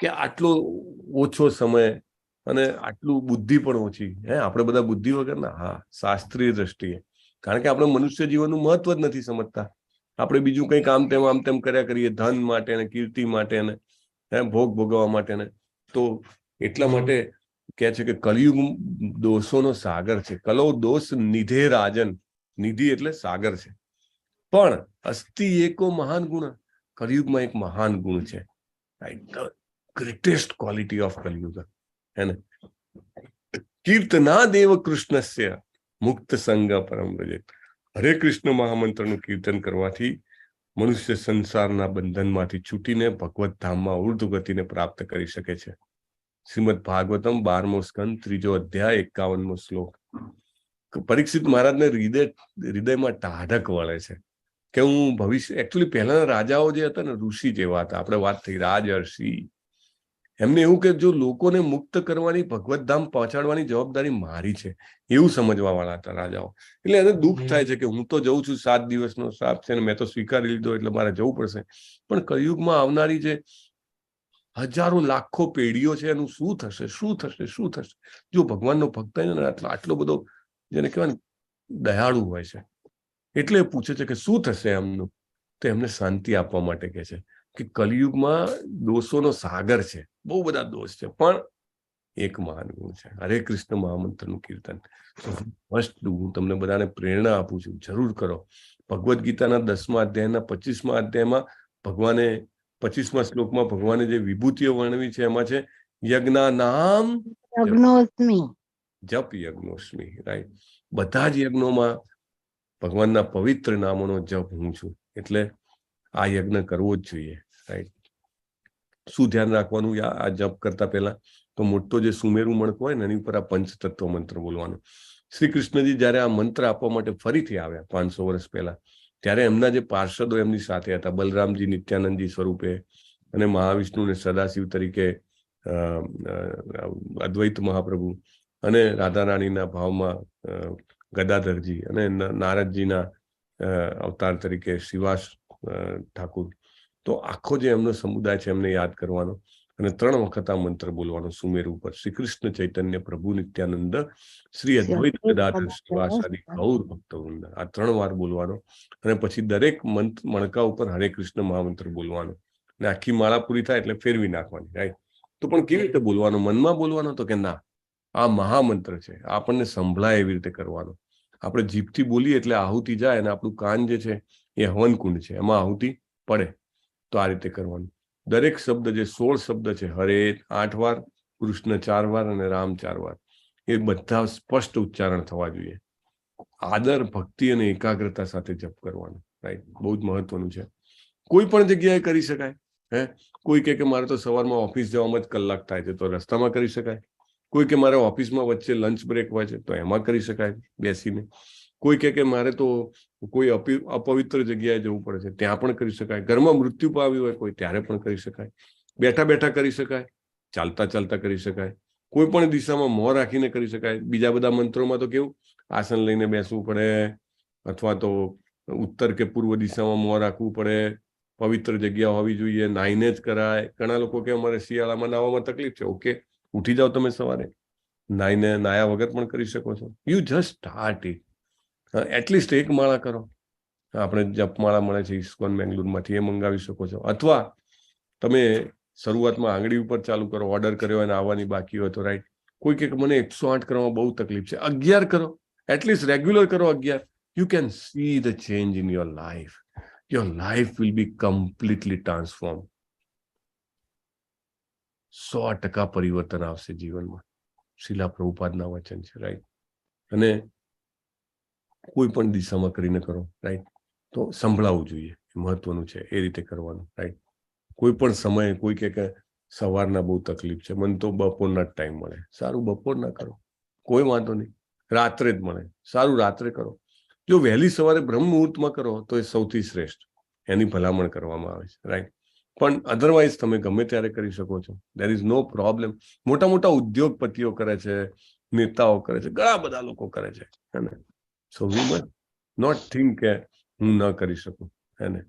કે આટલો ઓછો સમય અને આટલું બુદ્ધિ પણ ઓછી. આપણે બધા બુદ્ધિ વગરના? હા, શાસ્ત્રીય દ્રષ્ટિએ. કારણ કે આપણે મનુષ્ય જીવનનું મહત્વ જ નથી સમજતા. આપણે બીજું કંઈક આમ તેમ કર્યા કરીએ, ધન માટે ને કીર્તિ માટે ને ભોગ ભોગવવા માટે ને. તો એટલા માટે કહે છે કે કળિયુગ દોષોનો સાગર છે. કલૌ દોષ નિધે રાજન. નિધિ એટલે સાગર છે. પણ અસ્તિ એકો મહાન ગુણ. કળિયુગમાં એક મહાન ગુણ છે. Greatest quality of Kalyug. હે ને? કીર્તના દેવ કૃષ્ણસ્ય મુક્ત સંગ પરમ વ્રજે. હરે કૃષ્ણ મહામંત્રનું કીર્તન કરવાથી મનુષ્ય સંસારના બંધનમાંથી છૂટીને ભગવત ધામમાં ઉર્ધ્વ ગતિને પ્રાપ્ત કરી શકે છે. શ્રીમદ ભાગવતમ 12મો સ્કંદ 3જો અધ્યાય 51મો શ્લોક. પરીક્ષિત મહારાજને હૃદયમાં ટાઢક વળે છે કે હું ભવિષ્ય, એકચ્યુઅલી પહેલાના રાજાઓ જે હતા ને ઋષિ જેવા હતા. આપણે વાત થઈ રાજર્ષિ. એમને એવું કે જો લોકોને મુક્ત કરવાની, ભગવત ધામ પહોંચાડવાની જવાબદારી મારી છે એવું સમજવા વાળા હતા રાજાઓ. એટલે એને દુઃખ થાય છે કે હું તો જઉં છું, 7 દિવસનો શ્રાપ છે ને મેં તો સ્વીકારી લીધો એટલે મારે જવું પડશે. પણ કળિયુગમાં આવનારી જે હજારો લાખો પેઢીઓ છે એનું શું થશે, શું થશે, શું થશે? જો ભગવાનનો ભક્ત હોય ને આટલો બધો જેને કહેવાય ને દયાળુ હોય છે, એટલે પૂછે છે કે શું થશે એમનું. તો એમને શાંતિ આપવા માટે કહે છે કે કળિયુગમાં દોષોનો સાગર છે, બહુ બધા દોષ છે, પણ એક મહાન ગુણ છે, હરે કૃષ્ણ મહામંત્રનું કીર્તન. Must do. હું તમને બધાને પ્રેરણા આપું છું, જરૂર કરો. ભગવદ્ ગીતાના 10મા અધ્યાયના 25મા અધ્યાયમાં ભગવાને 25મા શ્લોકમાં ભગવાને જે વિભૂતિઓ વર્ણવી છે એમાં છે યજ્ઞા નામ જપ યજ્ઞોસ્મી. રાઈટ? બધા જ યજ્ઞોમાં ભગવાનના પવિત્ર નામોનો જપ હું છું. એટલે આ યજ્ઞ કરવો જ જોઈએ. રાઈટ? શું ધ્યાન રાખવાનું આ જપ કરતા પહેલા? તો મોટો જે સુમેરું મણકો હોય ને એની ઉપર આ પંચતત્વ મંત્ર બોલવાનો. શ્રી કૃષ્ણજી જયારે આ મંત્ર આપવા માટે ફરીથી આવ્યા 500 વર્ષ પહેલા, ત્યારે એમના જે પાર્ષદો એમની સાથે હતા, બલરામજી નિત્યાનંદજી સ્વરૂપે અને મહાવિષ્ણુને સદાશિવ તરીકે અદ્વૈત મહાપ્રભુ અને રાધા રાણીના ભાવમાં ગદાધરજી અને નારદજીના અવતાર તરીકે શિવાસ ઠાકુર. તો આખો જે એમનો સમુદાય છે એમને યાદ કરવાનો અને 3 વખત આ મંત્ર બોલવાનો સુમેરુ ઉપર. શ્રી કૃષ્ણ ચૈતન્ય પ્રભુ નિત્યાનંદ શ્રી અદ્વૈત ગદાધર શિવાસાદિ ગૌર ભક્તવૃંદ. આ 3 વાર બોલવાનો અને પછી દરેક મણકા ઉપર હરે કૃષ્ણ મહામંત્ર બોલવાનો અને આખી માળા પૂરી થાય એટલે ફેરવી નાખવાની. રાઈટ? તો પણ કેવી રીતે બોલવાનો? મનમાં બોલવાનો? તો કે ના, આ મહામંત્ર છે, આપણને સંભળાય એવી રીતે કરવાનો. આપણે જીભથી બોલીએ એટલે આહુતિ જાય અને આપણું કાન જે છે એ હવનકુંડ છે, એમાં આહુતિ પડે. તો આ રીતે કરવાનું. દરેક શબ્દ જે 16 શબ્દ છે, હરે 8 વાર, કૃષ્ણ 4 વાર અને રામ 4 વાર, એ બધા સ્પષ્ટ ઉચ્ચારણ થવા જોઈએ. આદર, ભક્તિ અને એકાગ્રતા સાથે જપ કરવાનો. રાઈટ? બહુ જ મહત્વનું છે. કોઈ પણ જગ્યાએ કરી શકાય. કોઈ કે મારે તો સવારમાં ઓફિસ જવામાં જ કલાક થાય છે, તો રસ્તામાં કરી શકાય. કોઈ કે મારે ઓફિસમાં વચ્ચે લંચ બ્રેક હોય છે તો એમાં કરી શકાય બેસીને. કોઈ કે મારે તો કોઈ અપવિત્ર જગ્યાએ જવું પડે છે ત્યાં પણ કરી શકાય. ઘરમાં મૃત્યુ પામ્યું હોય કોઈ, ત્યારે પણ કરી શકાય. બેઠા બેઠા કરી શકાય, ચાલતા ચાલતા કરી શકાય, કોઈ પણ દિશામાં મોં રાખીને કરી શકાય. બીજા બધા મંત્રોમાં તો કેવું આસન લઈને બેસવું પડે, અથવા તો ઉત્તર કે પૂર્વ દિશામાં મોં રાખવું પડે, પવિત્ર જગ્યા હોવી જોઈએ, નાઈને જ કરાય. ઘણા લોકો કે અમારે શિયાળામાં નાવામાં તકલીફ છે. ઓકે, ઉઠી જાઓ તમે સવારે, નાયા વગર પણ કરી શકો છો. You just start it. At least 1 માળા કરો. આપણે જપમાળા મળે છે ઇસ્કોન બેંગ્લોરમાંથી, એ મંગાવી શકો છો. અથવા તમે શરૂઆતમાં આંગળી ઉપર ચાલુ કરો, ઓર્ડર કર્યો અને આવવાની બાકી હોય તો, રાઈટ. કોઈ કે મને 108 કરવામાં બહુ તકલીફ છે, 11 કરો, એટલીસ્ટ રેગ્યુલર કરો 11. You can see the change in your life. Your life will be completely transform. 100% પરિવર્તન આવશે જીવનમાં. શીલા પ્રભુપાદના વચન છે, રાઈટ. અને કોઈ પણ દિશામાં કરીને કરો, રાઈટ, તો સંભળાવવું જોઈએ, મહત્વનું છે, એ રીતે કરવાનું, રાઈટ. કોઈ પણ સમયે કોઈ કે સવારના બહુ તકલીફ છે, મને તો બપોરના જ ટાઈમ મળે, સારું બપોરના કરો, કોઈ વાંધો નહીં. રાત્રે જ મળે, સારું રાત્રે કરો. જો વહેલી સવારે બ્રહ્મ મુહૂર્તમાં કરો તો એ સૌથી શ્રેષ્ઠ, એની ભલામણ કરવામાં આવે છે, રાઈટ. પણ અધરવાઇઝ તમે ગમે ત્યારે કરી શકો છો, દેર ઇઝ નો પ્રોબ્લેમ. મોટા મોટા ઉદ્યોગપતિઓ કરે છે, નેતાઓ કરે છે, ઘણા બધા લોકો કરે છે, હે ને. સો વી મસ્ટ નોટ થિંક કે હું ન કરી શકું, હે ને.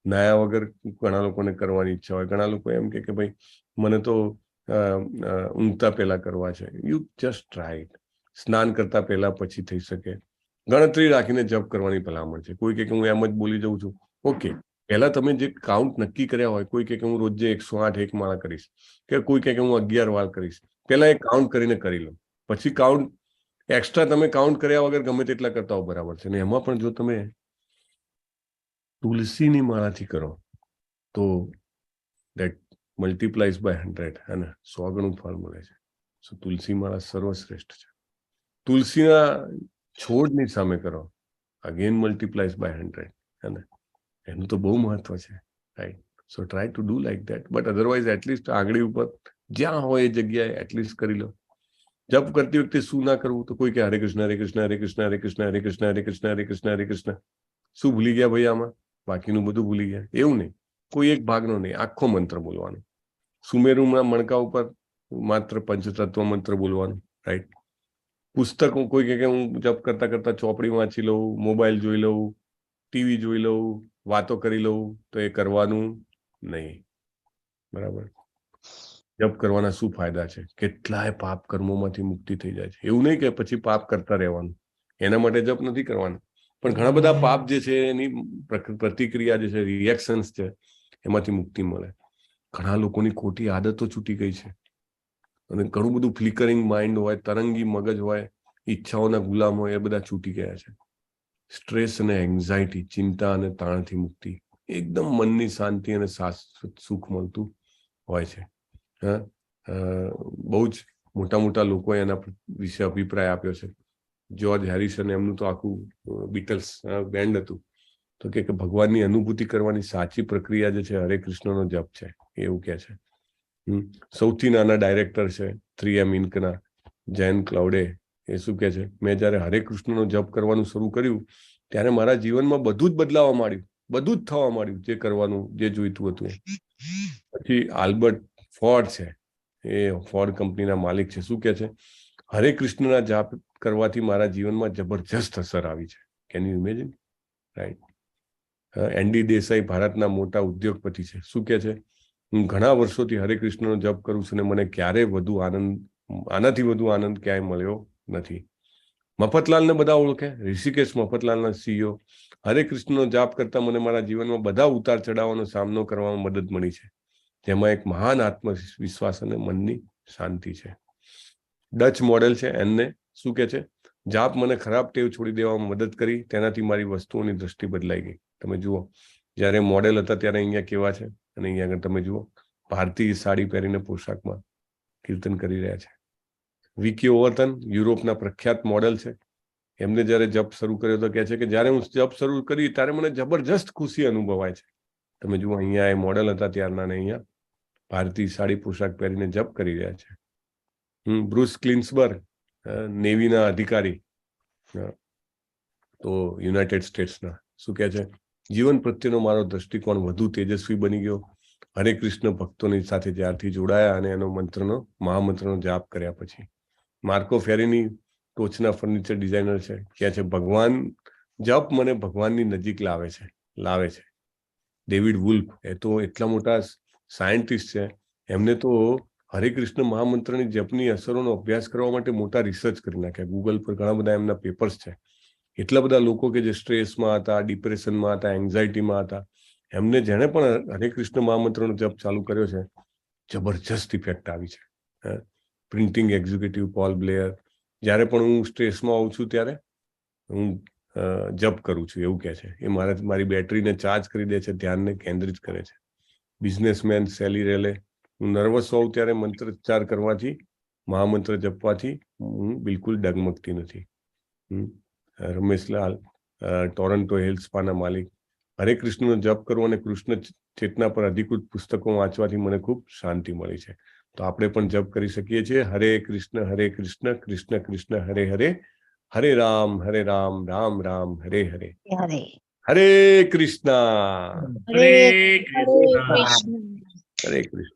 નાયા વગર ઘણા લોકોને કરવાની ઈચ્છા હોય, ઘણા લોકો એમ કે ભાઈ મને તો ઊંઘતા પહેલા કરવા છે. You just try it. સ્નાન કરતા પહેલા પછી થઈ શકે, ગણતરી રાખીને જપ કરવાની ભલામણ છે. કોઈ કે હું એમ જ બોલી જાઉં છું, ઓકે. પહેલા તમે જે કાઉન્ટ નક્કી કર્યા હોય, કોઈ કે હું રોજે 108 એક માળા કરીશ, કે કોઈ કે હું 11 વાર કરીશ, પહેલા એ કાઉન્ટ કરીને કરી લો. પછી કાઉન્ટ એક્સ્ટ્રા તમે કાઉન્ટ કર્યા વગર ગમે તેટલા કરતા હો, બરાબર છે. ને એમાં પણ જો તમે તુલસીની માળાથી કરો તો દેટ મલ્ટીપ્લાઇઝ બાય 100, હે ને, 100 ગણું ફળ મળે છે. સો તુલસી માળા સર્વશ્રેષ્ઠ છે. તુલસીના છોડની સામે કરો, અગેન મલ્ટીપ્લાઇઝ બાય 100, હે ને. એનું તો બહુ મહત્વ છે, right. So try to do like that, but otherwise at least આંગળી ઉપર જ્યાં હોય એ જગ્યાએ એટલીસ્ટ કરી લો. જપ કરતી વખતે શું ના કરવું, તો કોઈ કે હરે કૃષ્ણ હરે કૃષ્ણ હરે કૃષ્ણ હરે કૃષ્ણ હરે કૃષ્ણ હરે કૃષ્ણ હરે કૃષ્ણ હરે કૃષ્ણ. શું ભૂલી ગયા ભાઈ આમાં? બાકીનું બધું ભૂલી ગયા, એવું નહીં. કોઈ એક ભાગનો નહીં, આખો મંત્ર બોલવાનો. સુમેરુના મણકા ઉપર માત્ર પંચતત્વ મંત્ર બોલવાનું, રાઈટ. પુસ્તકો કોઈ કે હું જપ કરતા કરતા ચોપડી વાંચી લઉં, મોબાઈલ જોઈ લઉં, ટીવી જોઈ લઉં, વાતો કરી લઉં, તો એ કરવાનું નહીં, બરાબર. જપ કરવાના શું ફાયદા છે? કેટલાય પાપ કર્મોમાંથી મુક્તિ થઈ જાય છે. એવું નહીં કે પછી પાપ કરતા રહેવાનું, એના માટે જપ નથી કરવાનું. પણ ઘણા બધા પાપ જે છે એની પ્રતિક્રિયા જે છે, રિએક્શન્સ છે, એમાંથી મુક્તિ મળે. ઘણા લોકોની ખોટી આદતો છૂટી ગઈ છે, અને ઘણું બધું ફ્લિકરિંગ માઇન્ડ હોય, તરંગી મગજ હોય, ઈચ્છાઓના ગુલામ હોય, એ બધા છૂટી ગયા છે. સ્ટ્રેસ અને એન્ઝાયટી, ચિંતા અને તાણથી મુક્તિ, એકદમ મનની શાંતિ અને શાશ્વત સુખ મળતું હોય છે. બહુ જ મોટા મોટા લોકોએ એના વિશે અભિપ્રાય આપ્યો છે. જ્યોર્જ હેરિસન, એમનું તો આખું બીટલ્સ બેન્ડ હતું, તો કે ભગવાનની અનુભૂતિ કરવાની સાચી પ્રક્રિયા જે છે હરે કૃષ્ણનો જપ છે, એવું કે છે. સૌથી નાના ડાયરેક્ટર છે 3M ઇન્કના, જૈન ક્લાઉડે, એ શું કે છે, મેં જયારે હરે કૃષ્ણનો જપ કરવાનું શરૂ કર્યું ત્યારે મારા જીવનમાં બધું જ બદલાવા માંડ્યું, બધું જ થવા માંડ્યું, જે કરવાનું, જે જોઈતું હતું. પછી આલ્બર્ટ ફોર્ડ છે, એ ફોર્ડ કંપનીના માલિક છે, શું કે છે, હરે કૃષ્ણના જાપ કરવાથી મારા જીવનમાં જબરજસ્ત અસર આવી છે. Can you imagine, right. ND Desai ભારતના મોટા ઉદ્યોગપતિ છે, શું કે છે, હું ઘણા વર્ષોથી હરે કૃષ્ણનો જપ કરું છું અને મને ક્યારેય વધુ આનંદ, આનાથી વધુ આનંદ ક્યાંય મળ્યો નથી. મફતલાલને બધા ઓળખે, ઋષિકેશ મફતલાલના CEO. હરે કૃષ્ણનો જાપ કરતા મને મારા જીવનમાં બધા ઉતાર ચઢાવવાનો સામનો કરવામાં મદદ મળી છે, જેમાં એક મહાન આત્મવિશ્વાસ અને મનની શાંતિ છે. ડચ મોડેલ છે, એમને શું કે છે, જાપ મને ખરાબ ટેવ છોડી દેવામાં મદદ કરી, તેનાથી મારી વસ્તુઓની દ્રષ્ટિ બદલાઈ ગઈ. તમે જુઓ, જ્યારે મોડેલ હતા ત્યારે અહીંયા કેવા છે, અને અહીંયા આગળ તમે જુઓ ભારતીય સાડી પહેરીને પોશાકમાં કીર્તન કરી રહ્યા છે. વિકી ઓવર્ટન, યુરોપના પ્રખ્યાત મોડેલ છે, એમને જ્યારે જપ શરૂ કર્યો તો કહે છે કે જ્યારે હું જપ શરૂ કરી ત્યારે મને જબરજસ્ત ખુશી અનુભવાય છે. તમે જુઓ, અહીંયા એ મોડેલ હતા ત્યારના, ને અહીંયા ભારતીય સાડી પોશાક પહેરીને જપ કરી રહ્યા છે. બ્રુસ ક્લિન્સબર્ગ, નેવીના અધિકારી, તો યુનાઇટેડ સ્ટેટ્સના, શું કહે છે, જીવન પ્રત્યેનો મારો દ્રષ્ટિકોણ વધુ તેજસ્વી બની ગયો હરે કૃષ્ણ ભક્તોની સાથે જ્યારથી જોડાયા અને એનો મહામંત્રનો જાપ કર્યા પછી. માર્કો ફેરીની ટોચના ફર્નિચર ડિઝાઇનર છે, કહે છે, ભગવાન જપ મને ભગવાનની નજીક લાવે છે. ડેવિડ વુલ્ફ, એ તો એટલા મોટા સાયન્ટિસ્ટ છે, એમને તો હરે કૃષ્ણ મહામંત્રની જપની અસરોનો અભ્યાસ કરવા માટે મોટા રિસર્ચ કરી નાખ્યા. ગૂગલ પર ઘણા બધા એમના પેપર્સ છે. એટલા બધા લોકો કે જે સ્ટ્રેસમાં હતા, ડિપ્રેશનમાં હતા, એન્ઝાયટીમાં હતા, એમને જેણે પણ હરે કૃષ્ણ મહામંત્રનો જપ ચાલુ કર્યો છે, જબરજસ્ત ઇફેક્ટ આવી છે. પ્રિન્ટિંગ એક્ઝિક્યુટિવ પોલ બ્લેયર, જ્યારે પણ હું સ્ટ્રેસમાં આવું છું ત્યારે હું જપ કરું છું એવું કહે છે. એ મારી બેટરીને ચાર્જ કરી દે છે, ધ્યાનને કેન્દ્રિત કરે છે. બિઝનેસમેન સેલી રેલે, હું નર્વસ હોઉં ત્યારે મંત્રોચ્ચાર કરવાથી, મહામંત્ર જપવાથી હું બિલકુલ ડગમગતી નથી. રમેશલાલ, ટોરન્ટો હિલ સ્પાના માલિક, હરે કૃષ્ણનો જપ કરવો અને કૃષ્ણ ચેતના પર અધિકૃત પુસ્તકો વાંચવાથી મને ખૂબ શાંતિ મળી છે. તો આપણે પણ જપ કરી શકીએ છીએ, હરે કૃષ્ણ કૃષ્ણ કૃષ્ણ હરે હરે, હરે રામ રામ રામ હરે હરે, હરે હરે કૃષ્ણ હરે હરે કૃષ્ણ. કૃષ્ણ. હરે કૃષ્ણ.